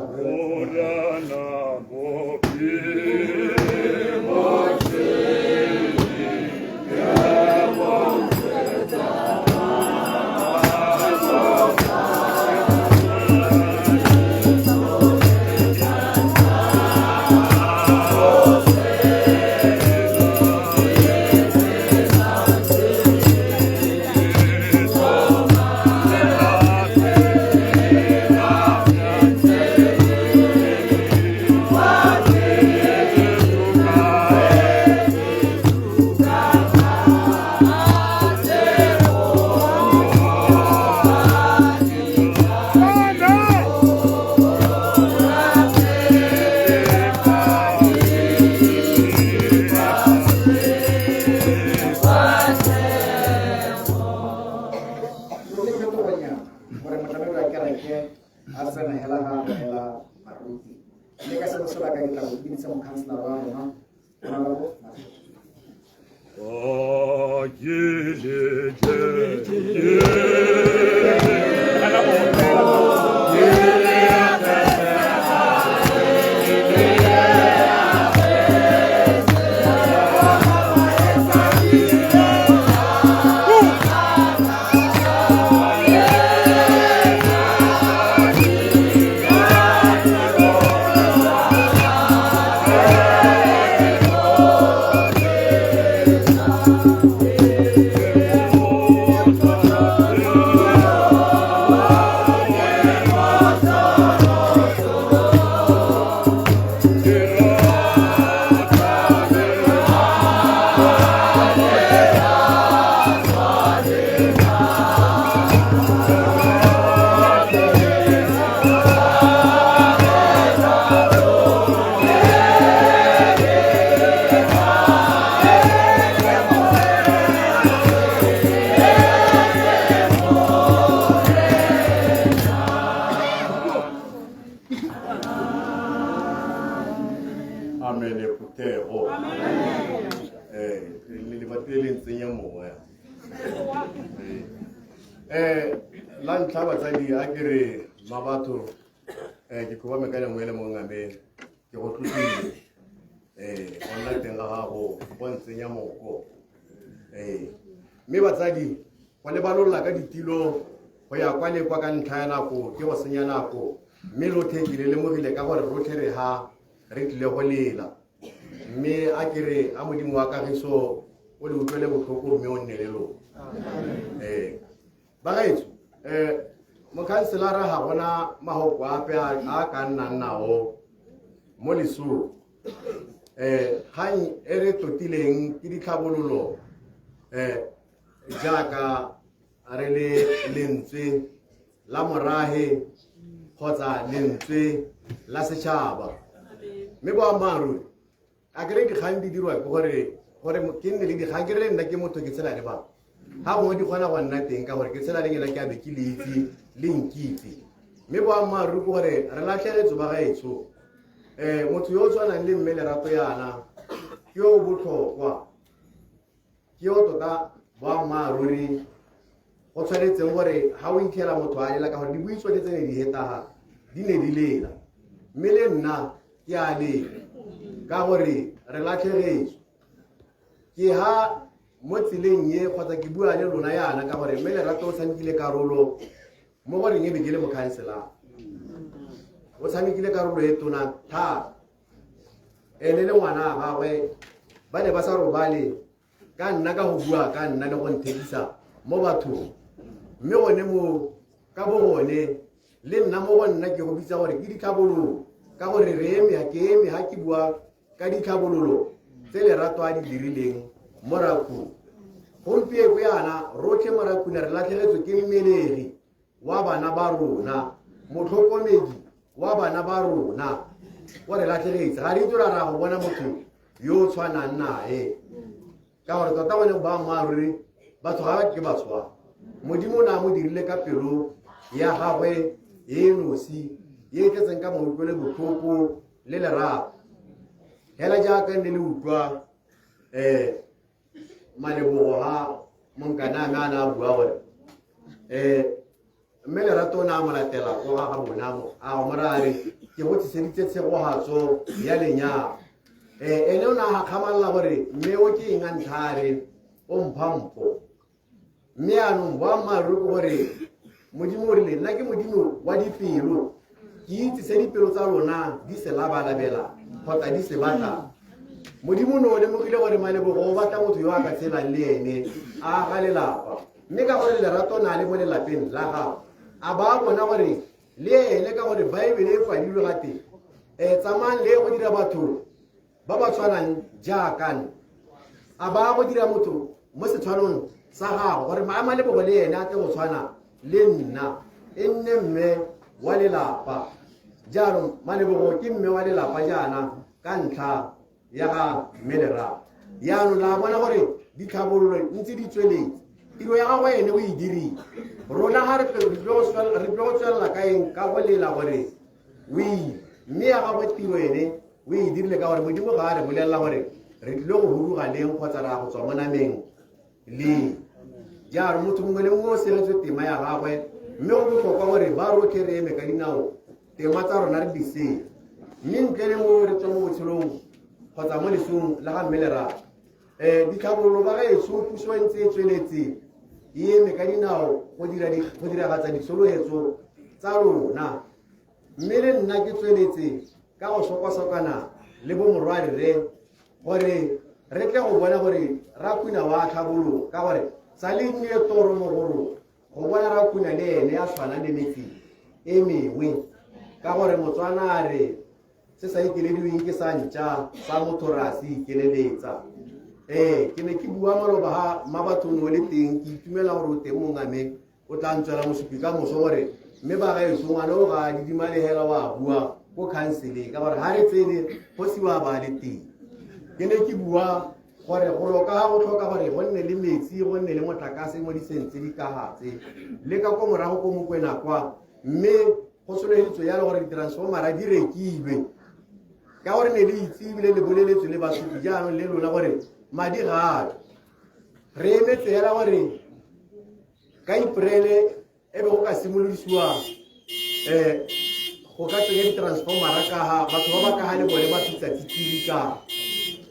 What? le phetogonya gore motlamedi wa kereke a tsena hela ga hela baruti mme ka seno se baka ke tla go bidisa mokhanselara wa rona la ntlha batsadi a ke re mabatho ke koba mekane mo ele mo ngame ke go tlotlile ona teng ga gago go ntsenya moko mme batsadi go lebalola ka ditilo go ya kwa le kwa ka ntlha ya nako ke go senya nako mme lotlhe ke le lemogile ka gore rotlhe re ha re tlile go lela mme a ke re a modimo wa kagiso o le utlwele botlhoko mme o nne le lona bagaetso mokhanselara ga gona magoko ape a ka nnang nao mo lesong kgang e re totileng ke ditlhabololo jaaka re le lentswe la morage kgotsa lentswe la setšhaba mme boammaaruri a kere dikgang di dirwa ke gore ke nne le dikgang ke re le nna ke motho ke tshela le bana ga gongwe di kgona go nna teng ka gore ke tshela le ngela ke abe ke le itse le nkitse mme boammaaruri ke gore re latlhegetso ba gaetsho motho yo o tshwanang le mme Lerato yana ke yo botlhokwa ke yo tota boammaaruri go tshwanetseng gore ga o itlhela motho a lela ka gore dibuitso di tsene di hetaga di ne di lela mme le nna ke a lela ka gore re latlhegetso ke ha mo tseleng ye kgotsa ke bua le lona yana ka gore mme Lerato o tshamekile karolo mo goreng e be ke le mokhanselara o tshamekile karolo e tona thata ene le ngwana a gagwe ba ne ba sa robale ka nna ka go bua ka nna le go nthekisa mo bathong mme gone mo ka bo gone le nna mo go nna ke go bitsa gore ke ditlhabololo ka gore re eme ke eme ha ke bua ka ditlhabololo tse Lerato a di dirileng moraku gompieko yana rotlhe morakune re latlhegetswe ke mmelegi wa bana ba rona motlhokomedi wa bana ba rona o re latlhegetse ga re itse ra go bona motho yo o tshwanang nae ka gore tota bone boammaaruri batho ga ba ke ba tshwana modimo o ne a mo dirile ka pelo ya gagwe e nosi ye e tletseng ka maikutlo le botlhoko le lerato hela jaaka ne le utlwa malebogo ga monkana ame a ne a bua gore mme Lerato o ne a mo latela ko ga ga bonamo a go morare ke go tliseditse tshegogatso ya lenyalo ene o ne a gakgamalola gore mme o ke eng a ntlhare o mphampho mme anong boammaaruri ke gore modimo o rile nna ke modimo wa dipelo ke itse se dipelo tsa lona di se labalabela kgotsa di se batla modimo o ne o lemogile gore malebogo o batla motho yo a ka tshelang le ene a ga lelapa mme ka gore Lerato na le mo lelapeng la gago a ba bona gore le ene ka gore baebele e kwadilwe ga teng tsamayang le go dira batho ba ba tshwanang jaakane a ba go dira motho mo setshwanong sa gago gore malebogo le ene a tle go tshwana le nna e nne mme wa lelapa jaanong malebogo ke mme wa lelapa jaana ka ntlha ya ga mme Lerato yaanong la bona gore ditlhabololo ntse di tsweletse tiro ya gago ene o e dirile rona ga re tlo go tswelela ka eng ka bolela gore o ile mme ya gago tiro ene o e dirile ka gore modimo ga a re bolelela gore re tlile go huduga leng kgotsa ra go tswa mo nameng le jaanong motho mongwe le mongwe o segetswe tema ya gagwe mme go botlhokwa gore ba rotlhe re eme ka dinao tema tsa rona re di seye mme ntle le mo re tswa mo botshelong kgotsa mo lesong la ga mme lerato ditlhabololo ba gaetso puso e ntse e tsweletse e eme ka dinao go diragatsa disologetso tsa rona mme le nna ke tsweletse ka go sokwa-sokana le bomorwadi re gore re tle go bona gore Rakwena wa tlhabologo ka gore sa le nnile toro mo go rona go bona Rakwena le ene a tshwana le metsi e mengwe ka gore Motswana a re se sa ikelediweng ke sa ntšha sa motho re a se ikeleletsa ke ne ke bua maloba ga mabathong o le teng ke itumela gore o teng mongame o tla ntswela mosupi ka moso gore mme ba gaetso ngwana o ga didimalegela wa bua ko counseleng ka gore ga re tsene go siwa ba le teng ke ne ke bua gore go loka ga go tlhoka gore go nne le metsi go nne le motlakase mo disentse di kagatse le ka ko morago ko Mokwena kwa mme go soleditswe yalo gore ditransformera di rekilwe ka gore ne le itse ebile le boleletswe le basupi jaanong le lona gore madi ga re emetse hela gore ka Aprele e be go ka simolodisiwa go ka tsenya ditransformera ka ha batho ba ba ka ha le bone ba fitsa titiri ka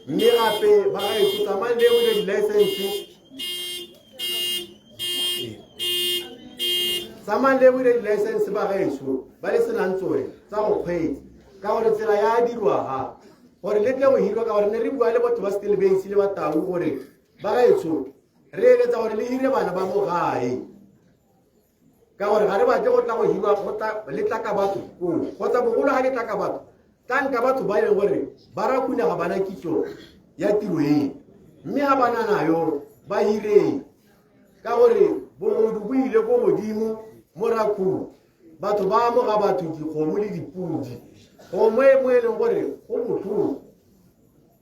mme gape ba ga etso tsamang le o ile di-license tsamang le o ile di-license ba ga etso ba le senang tsone tsa go kgweetsa ka gore tsela ya dirwa ha gore le tle go hirwa ka gore ne re bua le batho ba Stilbase le batau gore ba ga etso re eletsa gore le hire bana ba mo gae ka gore ga re batle go tla go hirwa le tla ka batho kgotsa bogolo ga le tla ka batho tanka batho ba leng gore ba Rakwena ga bana kitso ya tiro e mme ga bana nayo ba hireng ka gore bogodu bo ile ko godimo mo Rakwena batho ba mo ga batho dikgomo le dipudi gomo e mo e leng gore go botlhoko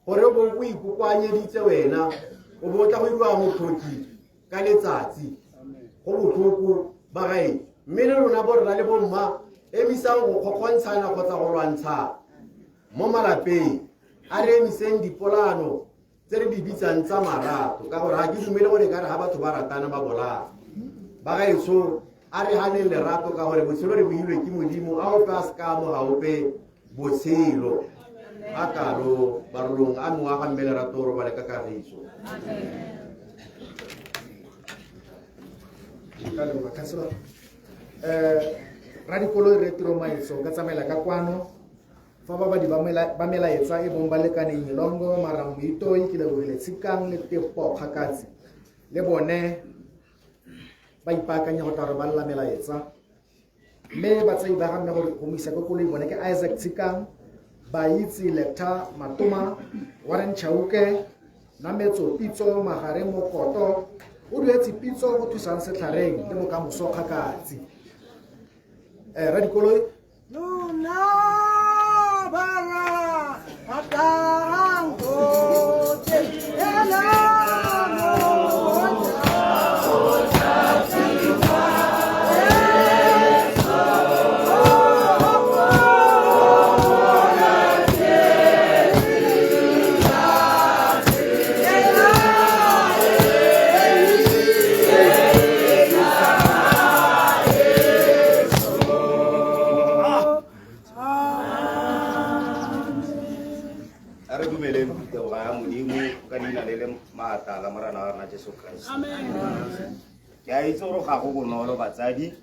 gore bo ikokwanyeditse wena o bo tla go diriwa mothoki ka letsatsi go botlhoko ba gae mme le rona borra le bomma emisang go kgokgontshana kgotsa go lwantsha mo malapeng a re emiseng dipolano tse re di bitsang tsa marato ka gore ga ke dumele gore ka re ga batho ba ratana ba bolana ba gaetso a re ganeng lerato ka gore botshelo re boilwe ke modimo a ope a seka mo ga ope botshelo a kalo barolong a mongwe a ga mme lerato gore ba le ka kagiso radikolo re tiro maetso ka tsamaela ka kwano fa babadi ba melaetsa e bong ba lekaneng Milongo Marang Moitoi ke lebogile Tshikang le Tepo Kgakatsi le bone ba ipaakanya go tla re ba lla melaetsa mme batsai ba gamme gore go mo isa ko koloi bone ke Isaac Tshikang ba itse Lecter Matoma Warren Chauke Nametso Pitso Magare Mokoto o duetse Pitso go thusang setlhareng le mo ka moso Kgakatsi radikolo Bara Atango la morana wa rona Jesu Kriste. Ke a itse gore ga go bonolo batsadi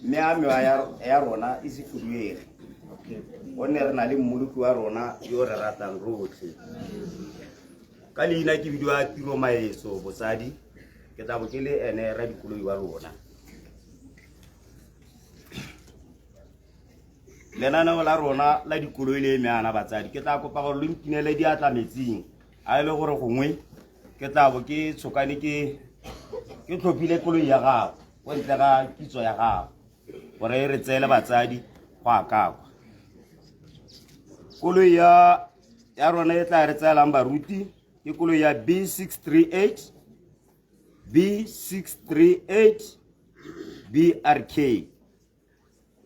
mme a mewa ya rona e se fuduege gonne re na le mmoloki wa rona yo re ratang rotlhe ka leina ke bidiwa Tiro Maetso botsadi ke tla bo ke le ene radikoloi wa rona lenaneo la rona la dikoloi le meana batsadi ke tla kopa gore lo mpinele diatla metsing a ile gore gongwe ke tla bo ke tshokane ke tlhophile koloi ya gago go ntle ga kitso ya gago gore re tseele batsadi go akakwa koloi ya rona e tla re tseelang baruti ke ke koloi ya B638 BRK.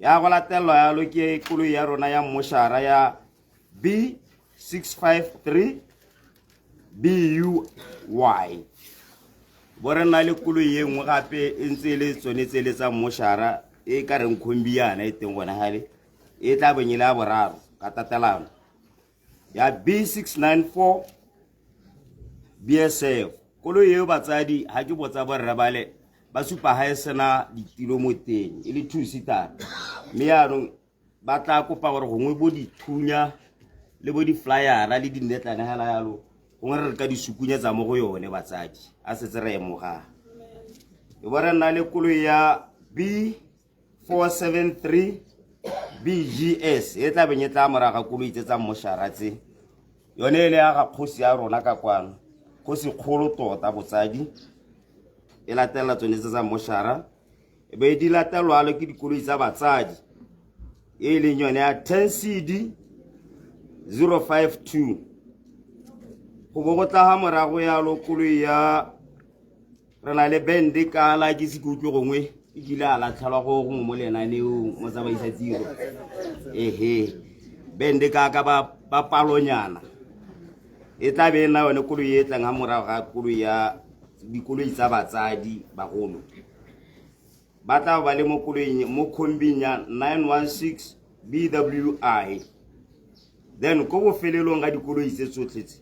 Ya go latelwa yalo ke koloi ya rona ya moshara ya B653 BUY. Bore na le koloi ye nngwe gape e ntse le tsone tse le tsa moshara e ka reng khombiana e teng gona hale e tla benyela ya boraro ka tatelano ya B694 BSF. Koloi eo batsadi ha ke botsa borre bale ba supa ha e sena ditilo mo teng e le two-seater, mme yaanong ba tla kopa gore gongwe bo dithunya le bo di-flyera le dinetlane hela yalo gongwe re ka di sukunyetsa mo go yone batsadi a setse re emoga. E bore nna le koloi ya B473 BGS e tla benyetla moraga koloi tse tsa moshara tse yone e le ya ga kgosi ya rona ka kwano, kgosi kgolo tota botsadi e latela tsone tse tsa moshara. E be di latelwalo ke dikoloi tsa batsadi e leng yone ya 10CD 052. Go bo go tla ga morago yalo koloi ya re na le bende ka la ke se kutlwe gongwe e kile a latlhelwa go gongwe mo lenaneong mo tsamaisa tiro bende ka ba palonyana e tla be na yone koloi e tlang ga morago ga koloi ya dikoloi tsa batsadi bagolo ba tla ba le mo koloing mo kombing ya 916 BWI. Then go go felelong ga dikoloi tse tsotlhe tse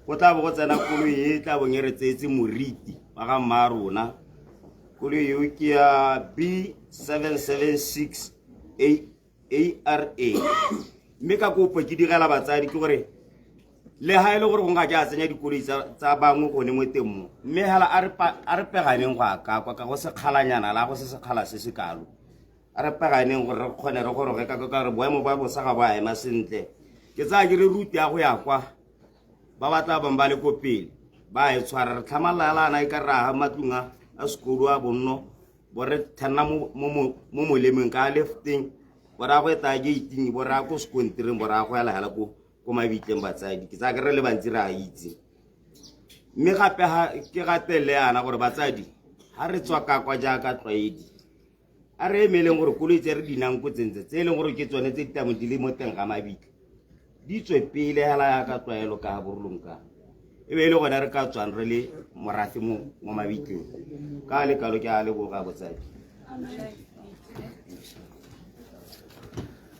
go tla bo go tsena koloi e tla bo ngeretsetse moriti ba ga marona. Koloi yo ke ya B776 ARA. Mme ka kopo ke direla batsadi ke gore le ha ile gore go nga ja tsenya dikoloi tsa bangwe go ne mo teng, mme hala a re peganeng go aka kwa ka go se khalanyana la go se khala se se kalo a re peganeng gore re kgone re gore ka re boemo ba bosa ga ba ema sentle. Ke tsa ke re ruti ya go ya kwa ba batla ba le ko pele ba e tshwara re tlhamalala na ka raha matlunga a sekolo a bonno bore thanna mo molemeng ka lefting bora go eta gating bora go sekontireng bora go ela ko mabitleng batsadi. Ke tsa ke re le bantsi ra itse, mme gape ke gatele yana gore batsadi ha re tswa ka kwa jaaka tlwaedi a re emeleng gore koloi tse re dinang ko tsentse tse leng gore ke tsone tse ditamo di le mo teng ga mabitle di tswe pele hela ya ka tlwaelo ka borulong ka e be le gona re ka tswang re le morafi mo mabitleng ka le kalo ke a le go ga botsadi.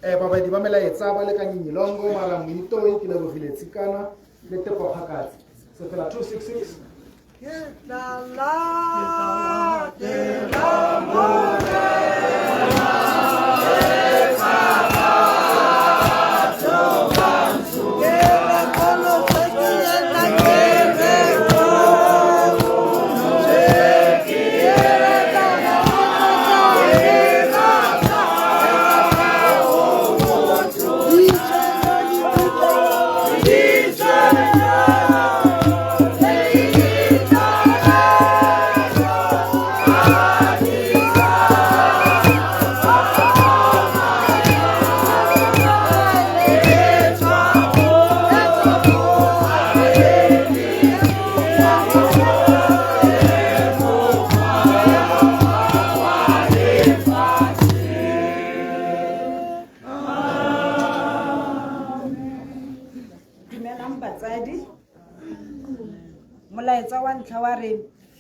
Babadi ba melaetsa ba le ka Nyilongo mara Moitoi ke lebogile tsikana le Tepo Kgakatsi se fela 266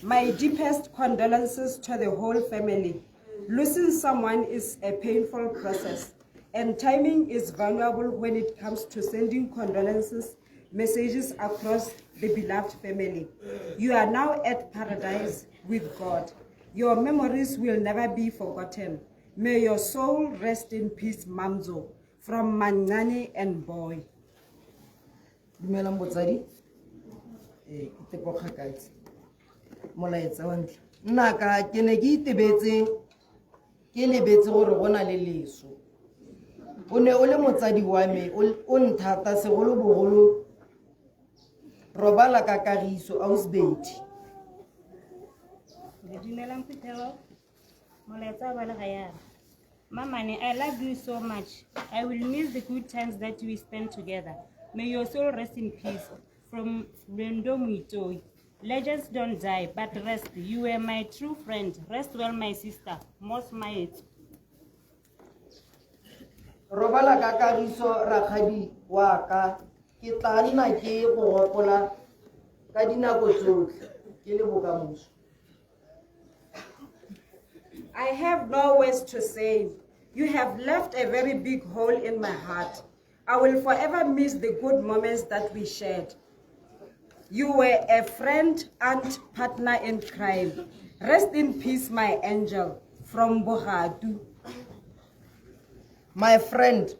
My deepest condolences to the whole family. Losing someone is a painful process, and timing is valuable when it comes to sending condolences messages across the beloved family. You are now at paradise with God. Your memories will never be forgotten. May your soul rest in peace, Mamzo, from Manani and Boy. Dumelang botsadi ke Tepo Kgakatsi molaetsa wa ntlha nna ka ke ne ke itebetse ke lebetse gore go na le leso o ne o le motsadi wa me o nthata segolo bogolo robala ka Kagiso Ausbeti. Dumelang Phuthego molaetsa wa Legayana. Mamane, I love you so much. I will miss the good times that we spent together. May your soul rest in peace. from Brendo Muitoi. Legends don't die, but rest. You were my true friend. Rest well, my sister. Most might. Robala ka Kagiso rakgadi wa ka ke tla nna ke go gopola ka dinako tsotlhe ke le bokamoso. I have no words to say. You have left a very big hole in my heart. I will forever miss the good moments that we shared. You were a friend and partner in crime. Rest in peace, my angel. From Bogadu. My friend,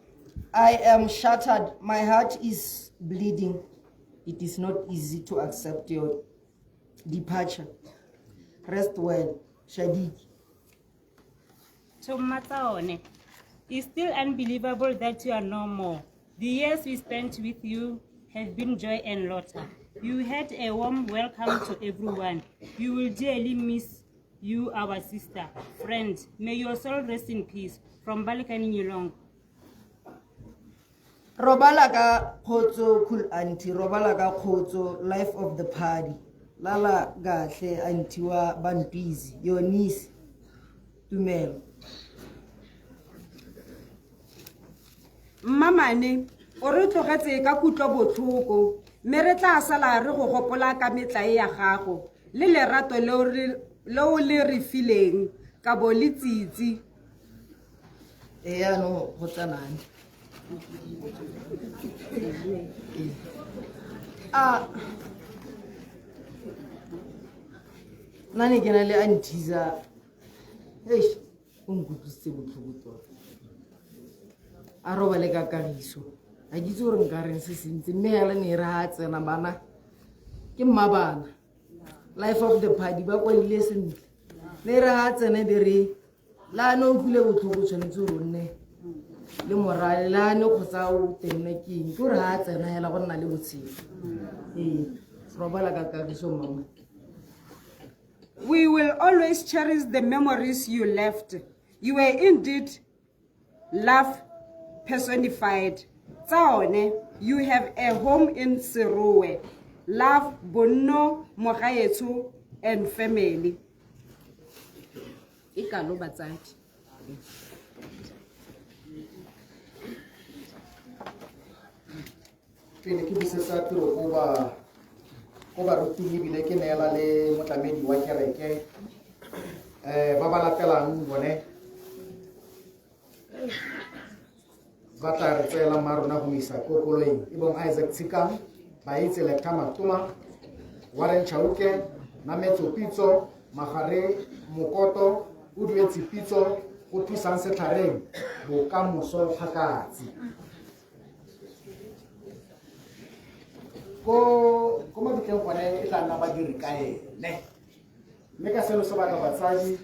I am shattered. My heart is bleeding. It is not easy to accept your departure. Rest well, Shadik. To Mataone, it's still unbelievable that you are no more. The years we spent with you have been joy and laughter. You had a warm welcome to everyone. You will dearly miss you, our sister, friend. May your soul rest in peace. From Balkani Nyolong. Robalaga Kozo Kul Auntie, Robalaga Kozo, life of the party. Lala Gatle Antiwa Banpizi, your niece, Tumel. Mamane, o re tlogetse ka kutlo botlhoko, mme re tla sala re go gopola ka metlae ya gago le lerato leo le re fileng ka bo le tsitsi. No, what's an Nani can I antiza? Hey, Arovalega Gariso. I give you a guarantee since the mail and rats and abana. Kimabana. Life of the party, but when you listen, there are hats and a la no kule utuku chanzurune le morale la no khosao teneking go rata na hela gonna le botsi robala ka kagiso mama. We will always cherish the memories you left. You were indeed love personified. Tsaone, you have a home in Serowe. Love Bonno Mogaetso and family. Ikalo batsadi. Pele ke busetsa tiro go ba rutile bile ke neela le motlamedi wa kereke ba ba latelang bone ba tla re tseela marona go isa ko koloing e bong Isaac Tsikang ba itse Lecter Matuma Warren Chauke Nametso Pitso Magare Mokoto o duetse pitso go thusang setlhareng bokamoso phakatsi ko mabitleng gone e tla nna badiri ka ene mme ka selo se baka batsadi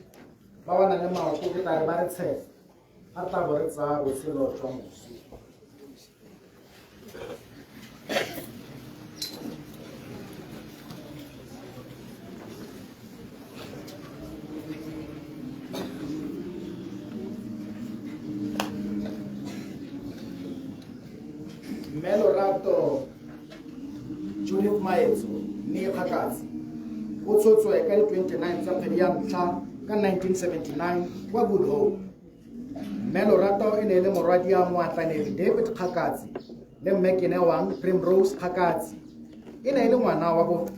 ba ba nang le maoto ke tla re ba re tshepa a tla bo re tsaya botshelo jwa moso Melorato Judith Maetso ni Kgakatsi o tshotswe ka 29 tsa kgwedi ya ntlha ka 1979 kwa Good Hope. Melorato e ne le morwadi ya moatlanegi David Kgakatsi le mmekene wang Primrose Kgakatsi e ne le ngwana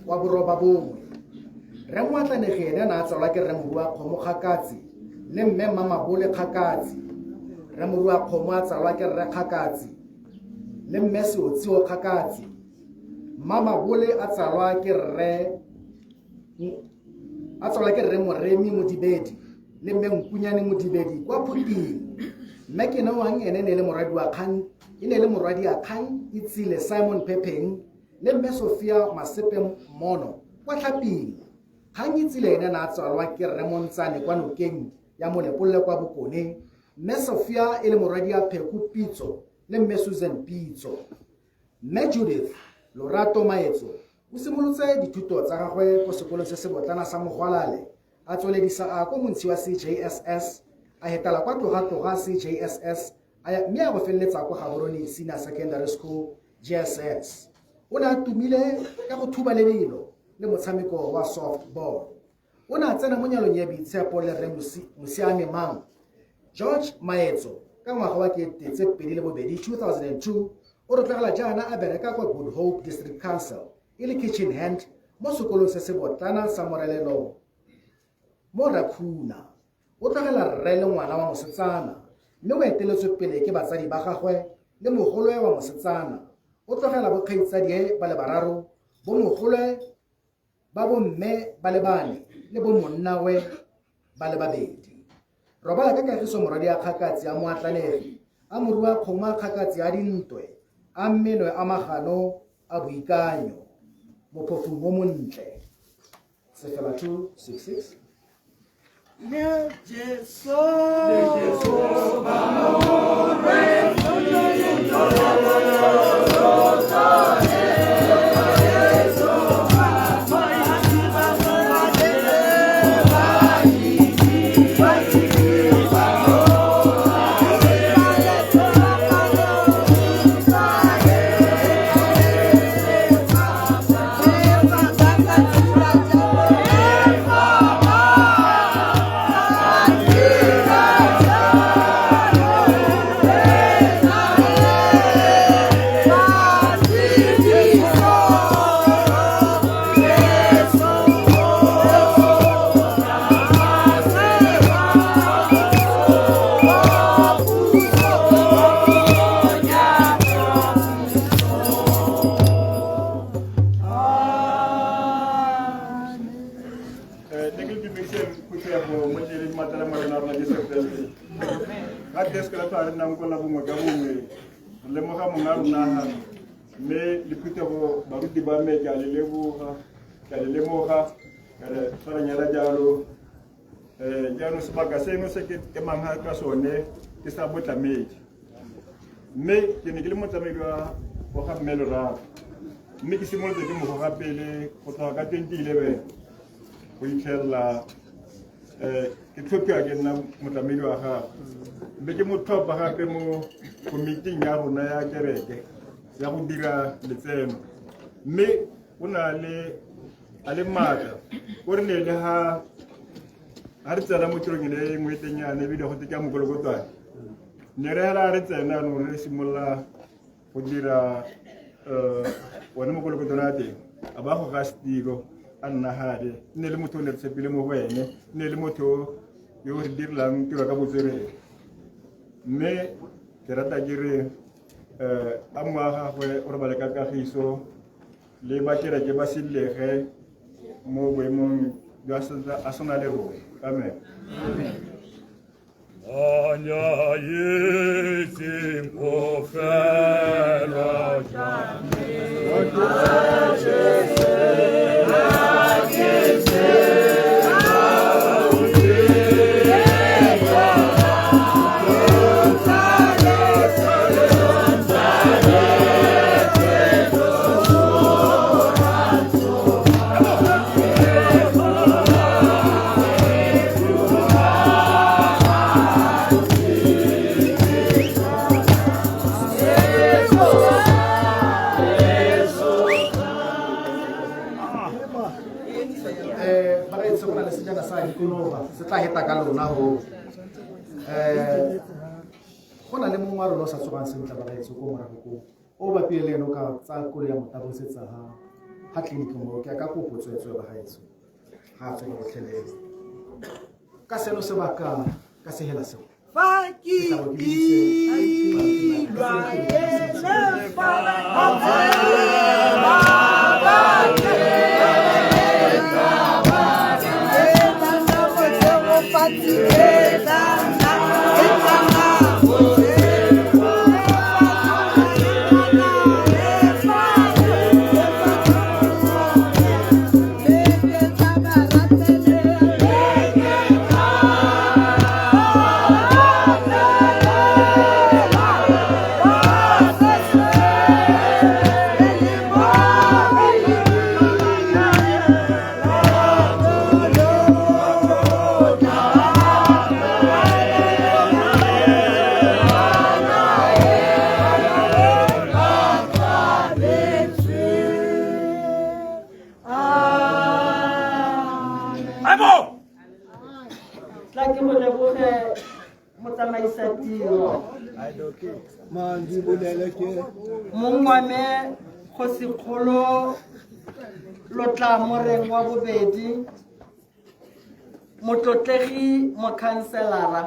wa boroba bongwe. Re moatlanegi ene na tswalwa ke Remorua Kgomo Kgakatsi le mme Mamabole Kgakatsi. Remorua Kgomo a tswalwa ke Rre Kgakatsi le mme Seotsiwa Kgakatsi. Mamabole a tswalwa ke Rre Moremi Modibedi le mme Nkunyane Modibedi kwa Phuthing. Mmekene wang ene ne le morwadi wa kgang le morwadi ya kgang Itsile Simon Pepeng le mme Sophia Masepe Mono kwa Tlhaping. Kgang Itsile ene na tswalwa ke Rre Montsane kwa Nokeng ya Molepolle kwa Bokone. Mme Sophia e le morwadi ya Pheku Pitso le mme Susan Pitso. Mme Judith Lorato Maetso o simolotse dithuto tsa gagwe ko sekolong se se botlana sa Mogwalale a tsweledisa a ko montsi wa CJSS a hetala kwa tloga CJSS mme a go feleletsa kwa Gaborone Senior Secondary School GSS. o ne a tumile ka go thuba lebelo le motshameko wa softball. O ne a tsena mo nyalong ya boitshepo le rre Mosiane Mang. George Maetso ka ngwaga wa 2002 o re tlogela jaana a bereka kwa Good Hope District Council e le kitchen hand mo sekolong se se botlana sa Morelelo mo Rakhuna. O tlogela rre le ngwana wa mosetsana mme o eteletswe pele ke batsadi ba gagwe le mogolwe wa mosetsana. O tlogela bokgaitsadi ba le bararo, bo mogolwe ba bomme ba le bane le bo monnawe ba le babedi. Robala ka kagiso moradi ya Kgakatsi ya Moatlanegi a morua kgoma Kgakatsi ya dintwe a mmeno a magano a boikanyo mophofung mo montle. Sefela 266 Le Jesu vamore jaanong sebaka sengwe se ke mang ga ka sone ke sa botlamedi mme ke ne ke le motlamedi wa ga Mmeloraro mme ke simolotse ke mogoga pele go tloga ka 2011 go itlhelela ke tlhophiwa ke nna motlamedi wa gagwe mme ke mo tlhopha gape mo komiting ya rona ya kereke ya go dira letseno mme o na a le maatla o re ne le ha re tsena mo tirong le nngwe tenyane ebile go teka mokolokotwane ne re hela re tsena no re simolola go dira one mokolokotwane a teng a ba go ga setiro a nna gale ne le motho o ne re tshepile mo go ene ne le motho yo re dirilang tiro ka botswerere mme ke rata ke re a mo a gagwe o re bale ka kagiso le ba kereke ba silege mo boemong jwa a sona le rona. Amen. Anya yesim ofela se tla heta ka lona go na le mongwe wa rona o sa tsogang sentle bagaetso ko morago ko o bapile le eno ka tsa kolo ya motabosetsa ga tleliniki mo ke ka kopo tswetswe bagaetso ga a tswe gotlhelele ka seno sebaka ka segela seo lebo tla ke go leboge motsamaisa tiro mongwame kgosikgolo lotla moreng wa bobedi motlotlegi mokhanselara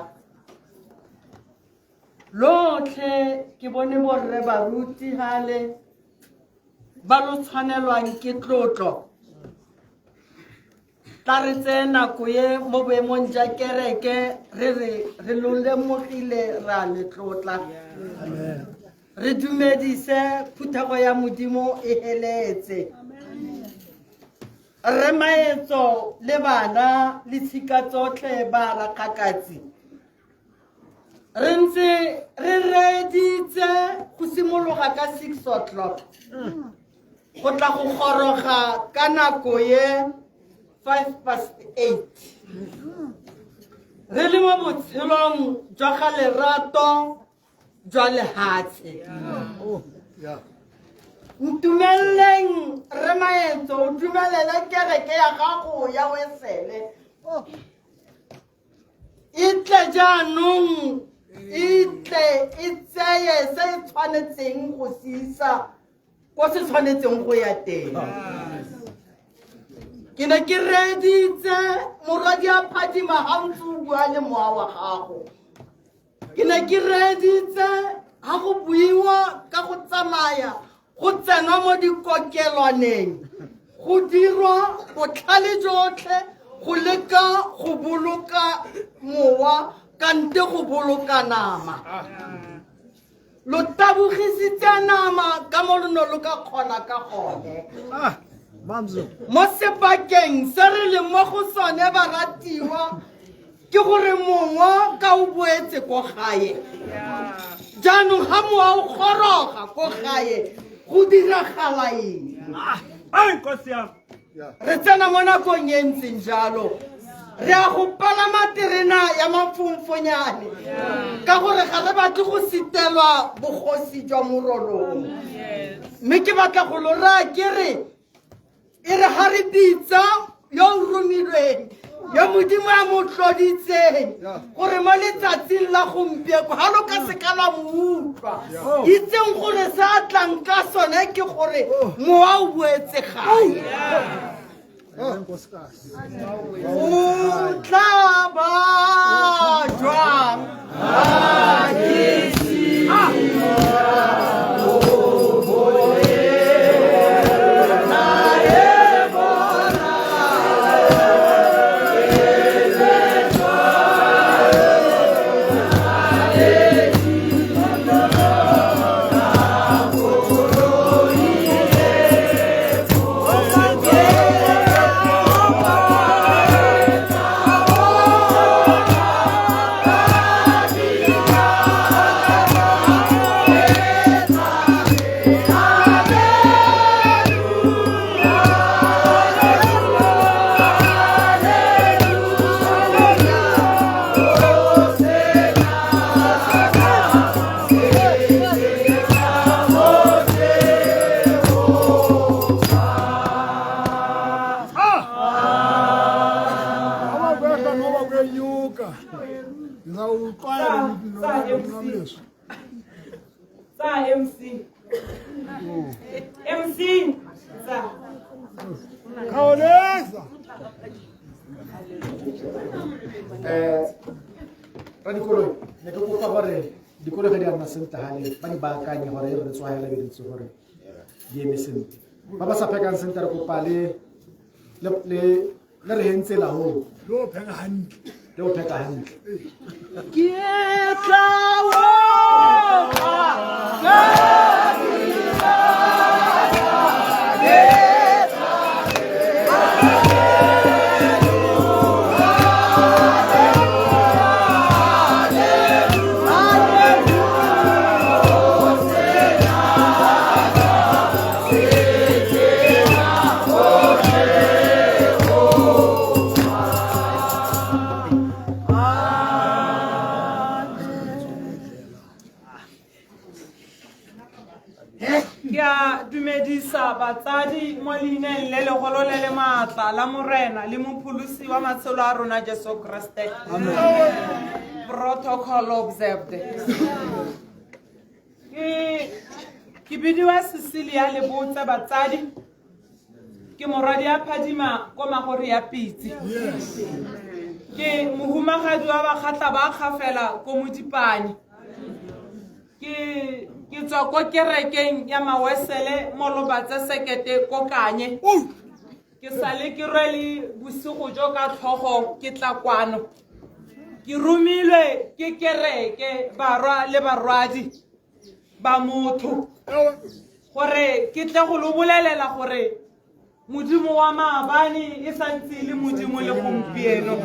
lotlhe ke bone borre baruti hale ba lo tshwanelwang ke tlotlo tla re tse nako ye mo boemong ja kereke re lo lemogile ra le tlotla re dumedise phuthego ya modimo e heletse re maetso le bana le tshika tsotlhe ba rakgakatsi re ntse re reditse go simologa ka 6 o'clock go tla go goroga ka nako ye 8:05 re le mo botshelong jwa ga lerato jwa lehatshe ntumeleng re maetso o dumelela kereke ya gago ya wesele itle jaanong itle e tseye se e tshwanetseng go se isa ko se tshwanetseng go ya teng ke ne ke reditse moradi a phadima ga ntse o bua le moa wa gago ke ne ke reditse ga go buiwa ka go tsamaya go tsenwa mo dikokelwaneng go dirwa botlhale jotlhe go leka go boloka mowa kante go boloka nama lo tabogisitse nama ka mo lo no lo ka kgona ka gone mo sebakeng se re le mo go sone baratiwa ke gore mongwe ka o boetse ko gae jaanong ga mowa o goroga ko gae go diragala eng re tsena mo nakong e ntseng jalo re a go palama terena ya mafomfonyane ka gore ga re batle go sitelwa bogosi jwa morolong mme ke batla go lo raya ke re e re ga re bitsa yo o romilweng yo modimo a mo tloditseng gore mo letsatsing la gompieko ga lo ka seka la mo utlwa itseng gore se a tlang ka sone ke gore mowa o boetse gae o tla ba jwang ga ke Radikoloi, ne ke kopa gore dikolo ga di a nna sentle gale ba di baakanye gore e re tswagela beditse gore di eme sentle ba ba sa phekang sentle re kopa le re hentse laong le o pheka hantle ke tla batsadi mo leineng le legolo le le maatla la morena le mopholosi wa matshelo a rona Jesu Kriste. Protocol observed. Ke bidiwa Cecilia le botse batsadi. Ke moradi a phadima ko magori ya pitsi. Ke mohumagadi wa bakgatla ba kgafela ko modipane. Ke tswa ko kerekeng ya Mawesele mo Lobatse sekete ko Kanye. Ke sale ke rwele bosigo jo ka tlhogo ke tla kwano. Ke rumilwe ke kereke barwa le barwadi ba motho gore ke tle go lo bolelela gore modimo wa maabane e santse le modimo le gompieno.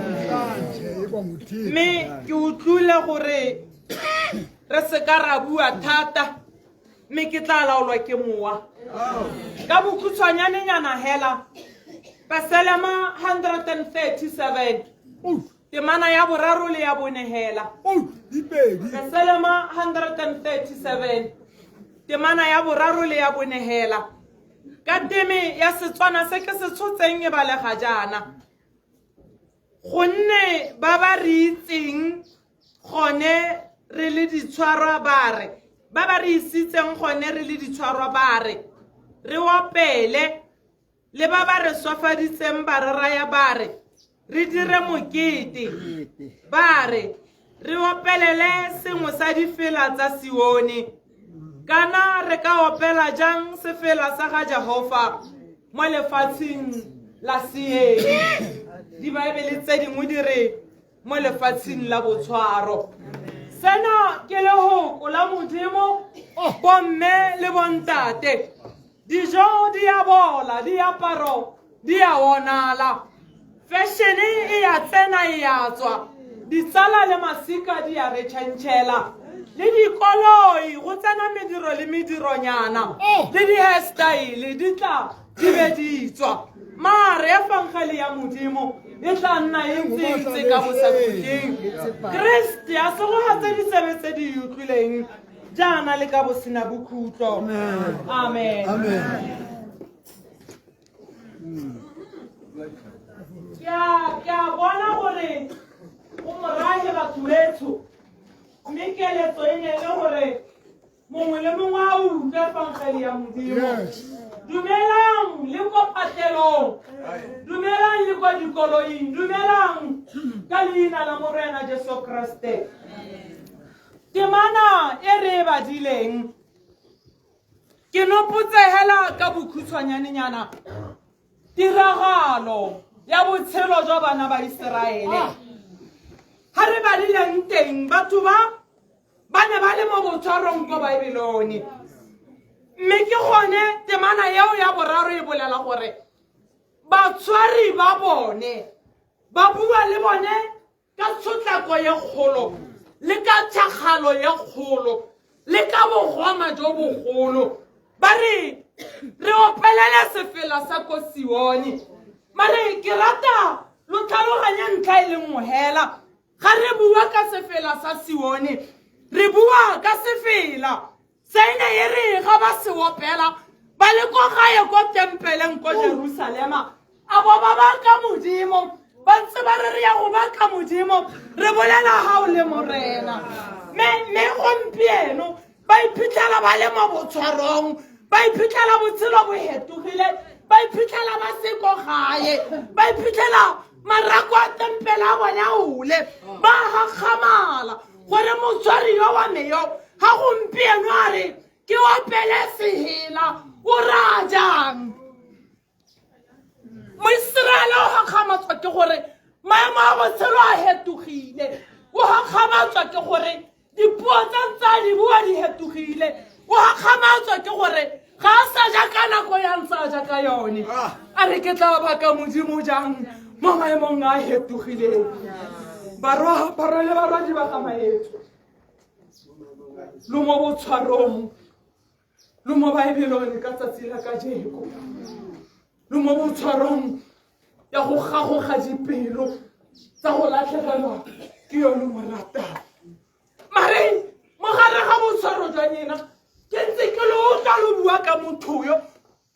Mme ke utlwile gore re se ka ra bua thata mme ke tla laolwa ke mowa ka bokhutshwanyanenyana hela Psalma 137 temana ya boraro le ya bone hela Psalma 137 temana ya boraro le ya bone hela ka teme ya Setswana se ke se tshotseng e balega jana gonne ba ba re itseng gone re le ditshwarwa bare ba ba re isitseng gone re le ditshwarwa bare re wapele le ba ba re swafaditseng ba re raya bare re dire mokete bare re wapelele sengwe sa difela tsa Sione kana re ka opela jang sefela sa ga Jehova mo lefatsheng la Siene di Bible tse dingwe di re mo lefatsheng la botshwaro. Sena ke lehoko la modimo bomme le bontate dijo di a bola diaparo di a bonala fashion e ya tsena e ya tswa ditsala le masika di a re tšhentšhela le dikoloi go tsena mediro le medironyana le di-hairstyle di tla di be di tswa mare ya fangele ya modimo e tla nna e ntse ka bosakhutleng Kriste a se go hatse ditsebe tse di utlwileng jaana le ka bosena bokhutlo. Amen. Ke a bona gore go morahe batho betho mme keletso e ne le gore mongwe le mongwe a utlwe fangele ya modimo. Dumelang le ko patelong, dumelang le ko dikoloing, dumelang ka leina la morena Jesu Kriste. Temana e re badileng ke nopotse hela ka bokhutshwanyanenyana tiragalo ya botshelo jwa bana ba Iseraele. Ha re badileng teng batho ba ne ba le mo botshwarong ko Baebelone. Mme ke gone temana yao ya boraro e bolela gore batshwari ba bone ba bua le bone ka tshotlako ye kgolo le ka thakgalo ye kgolo le ka bogoma jo bogolo ba re opelele sefela sa ko Sione. Mare ke rata lo tlhaloganya ntlha e le nngwe hela ga re bua ka sefela sa Sione re bua ka sefela Saina yere ga ba se opela ba le ko gae ko tempeleng ko Jerusalema abo ba ba ka modimo ba ntse ba re ya go ba ka modimo re bolela ha o le morena me gompieno ba iphitlhela ba le mo botshwarong ba iphitlhela botshelo bo hetogile ba iphitlhela ba se ko gae ba iphitlhela marako a tempele a bona ule ba gakgamala gore motshwari yo wa meyo ha gompieno a re ke opele sehela o rajang Moiseraele o gakgamatswa ke gore maemo a botshelo a hetogile o gakgamatswa ke gore dipuo tsa di bua di hetogile o gakgamatswa ke gore ga a sa ja ka nako ya ntse a ja ka yone a re ke tla ba ka modimo jang mo maemong a hetogileng barwa le barwadi ba ga maetso lo mo botshwarong lo mo Baebelone ka tsatsi la ka jeko lo mo botshwarong ya go gagoga dipelo tsa go latlhegelwa ke yone mo ratang mare mo gare ga botshwaro jwa nyena ke ntse ke lo tla lo bua ka motho yo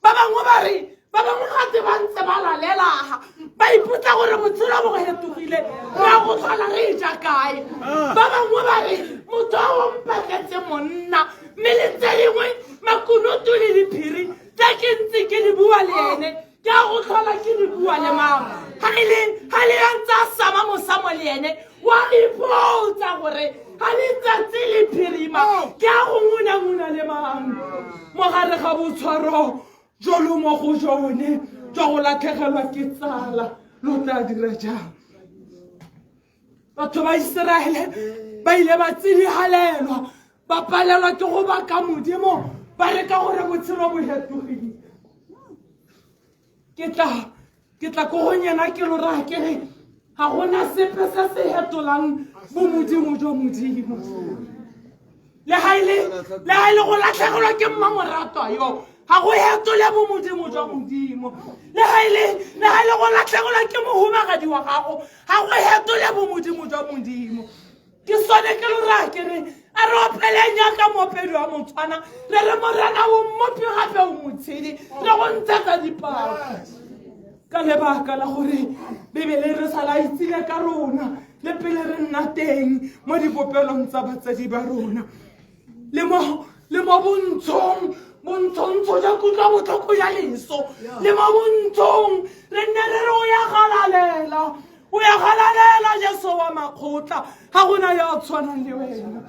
ba bangwe ba re ba bangwe gate ba ntse ba lalelaga ba ipotsa gore botshelo bo go fetogile ya go tshwana re ja kae ba bangwe ba re motho a o mpaketse monna mme le tse dingwe makunutu le diphiri tse ke ntse ke di bua le ene ke a go tlhola ke di bua le mang ga le ya ntse a sama mosamo le ene wa ipotsa gore ga le tsatsi le phirima ke a go nguna le mang mo gare ga botshwaro jo lo mo go jone jwa go latlhegelwa ke tsala lo tla dira jang batho ba Iseraele ba ile ba tsidigalelwa ba palelwa ke go baka modimo ba re ka gore botshelo bo hetogile ke tla ko go nyena ke lo raya ke re ga gona sepe se se hetolang bo modimo jwa modimo le ha ile go latlhegelwa ke mmamoratwa yo ga go hetole bo modimo jwa modimo le ha ile go latlhegelwa ke mohumagadi wa gago ga go hetole bo modimo jwa modimo ke sone ke lo raya ke re a re opeleng yaka mopedi wa motshwana re re morena o mmopi gape o motshedi re go ntshetsa dipao ka lebaka la gore bebele re sala itsile ka rona le pele re nna teng mo dipopelong tsa batsadi ba rona le mo bontshontsho ja kutlwa botlhoko ya leso le mo bontshong re nne re re o ya galalela Jesu wa makgotla ga gona ya tshwanang le wena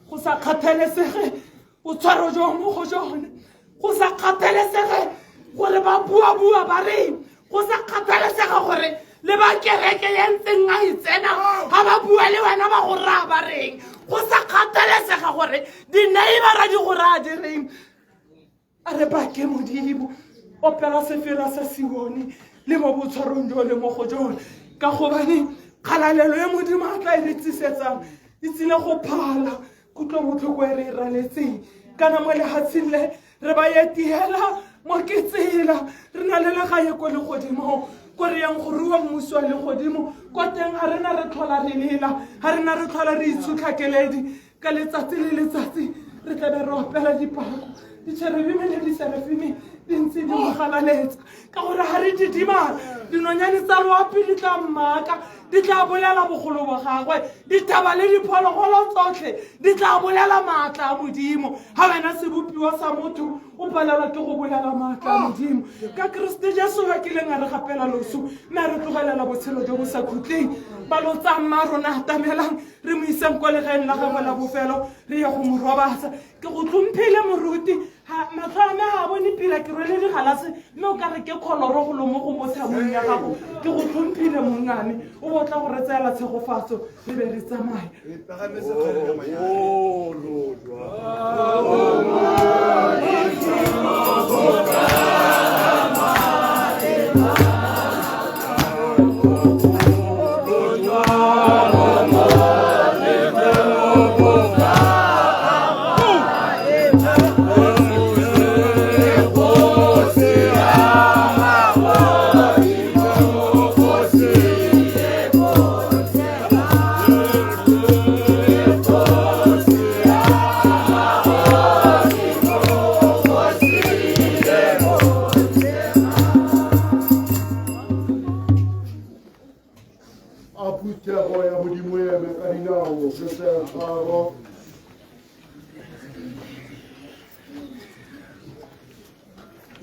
go sa kgathalesege o tshwaro jo mo go jone go sa kgathalesege gore ba bua ba reng go sa kgathalesege gore le ba kereke ya ntseng a itsena ga ba bua le wena ba go raya ba reng go sa kgathalesege gore dineighbora di go raya di reng a re bake modimo opela sefera sa Sione le mo botshwarong jo le mo go jone ka gobane kgalalelo ya modimo a tla e re tlisetsang e tsile go phala kutlwa botlhoko e re e raletseng kana mo lehatsheng le re ba etiela mo ke tsela re na le legae ko legodimo ko re yang go rua mmuso wa legodimo ko teng ga rena re tlhola re lela ga rena re tlhola re itshutlhakeledi ka letsatsi le letsatsi re tlabe re opela dipako dicherubime le diserefime di ntse di mogalaletsa ka gore ga re didimala dinonyane tsa loapi di tla mmaka di tla bolela bogolo ba gagwe dithaba le diphologolo tsotlhe di tla bolela maatla a modimo ga wena sebopiwa sa motho o palelwa ke go bolela maatla a modimo ka keresete Jesu ba kileng a re gapela loso mme a re tlogelela botshelo jo bo sa khutleng ba lo tsamma rona atamelang re mo iseng ko legaeng la gagwe la bofelo re ye go mo robatsa ke go tlhomphile moruti matlho a me ga bone pila ke rwele digalase mme o ka re ke kholoro go lo mo go motsamong ya gago ke go tlhomphile mongane o botla go re tseela tshegofatso re be re tsamaya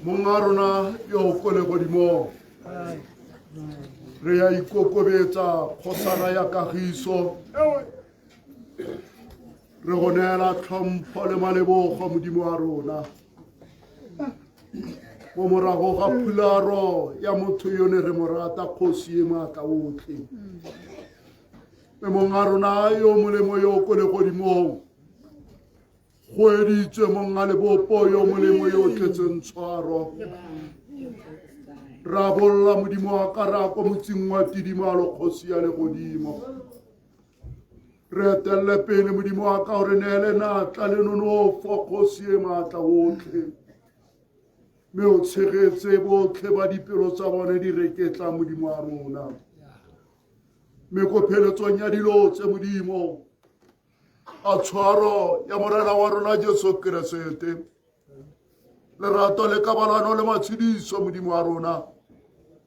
Mongarona yo kole godimo re ya ikokobetsa khosana ya kagiso re gonela tlhompho le malebogo modimo wa rona mo morago ga phularo ya motho yo ne re morata kgosi e maatla otlhe me mongarona yo molemo yo kole godimo go editswe monga le bopo yo molemo yo tletseng tshwaro ra bolla modimo wa karako motsing wa tidimalo kgosi ya legodimo re etelle pele modimo wa ka gore neele natla le nonofo kgosi e maatla otlhe mme o tshegetse botlhe ba dipelo tsa bone di reketla modimo wa rona mme ko pheletsong ya dilo tse modimo a tshwaro ya morena wa rona Jesu Keresete lerato le kabalano le matshediso modimo wa rona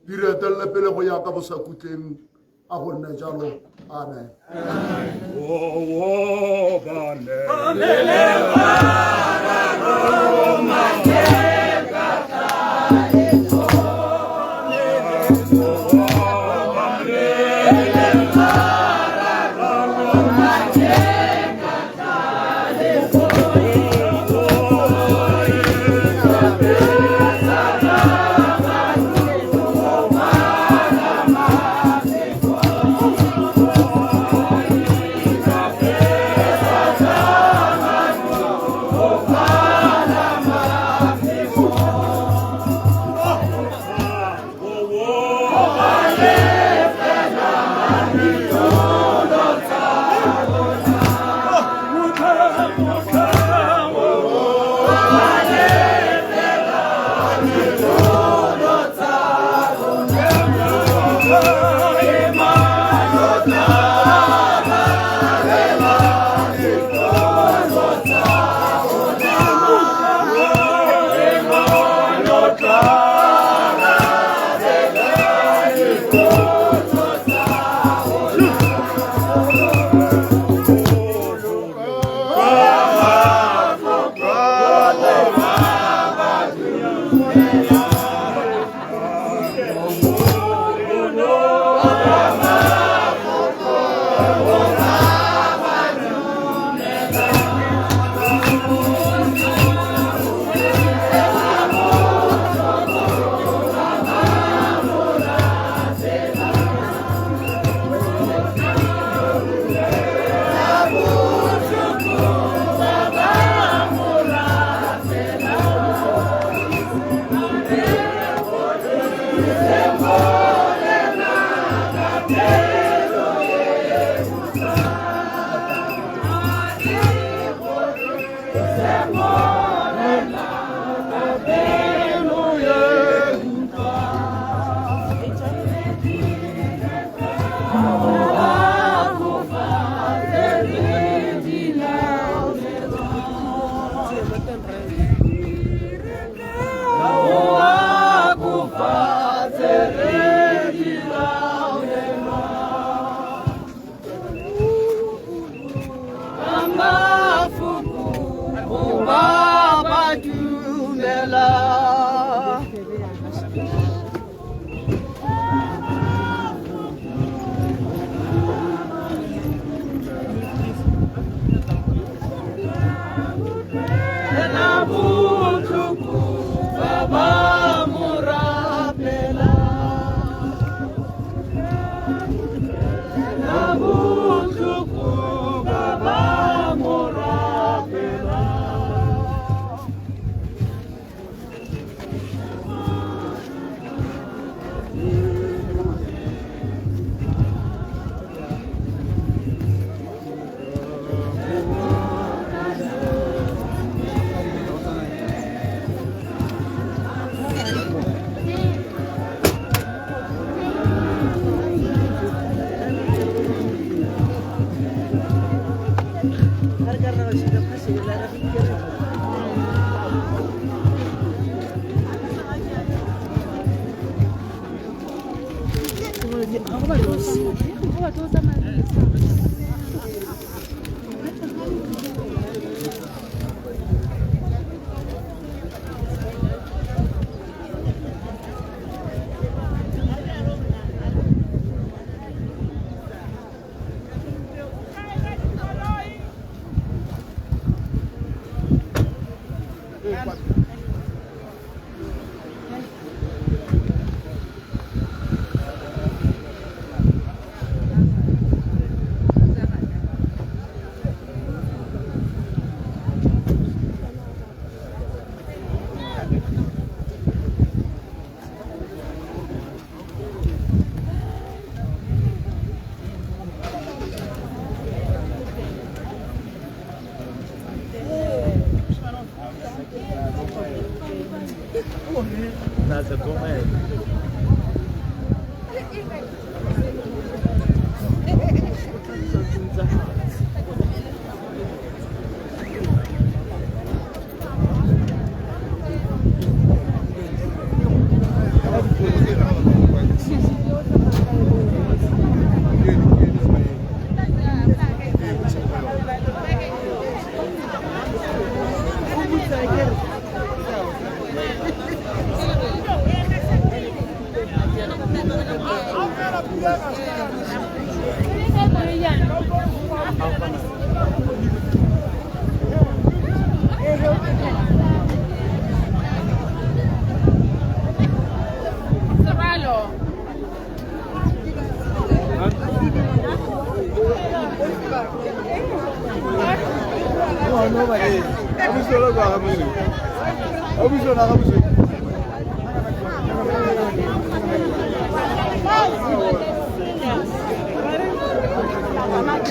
di re etelele pele go ya ka bosakutleng a go nne jalo amen.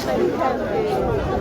Thank you.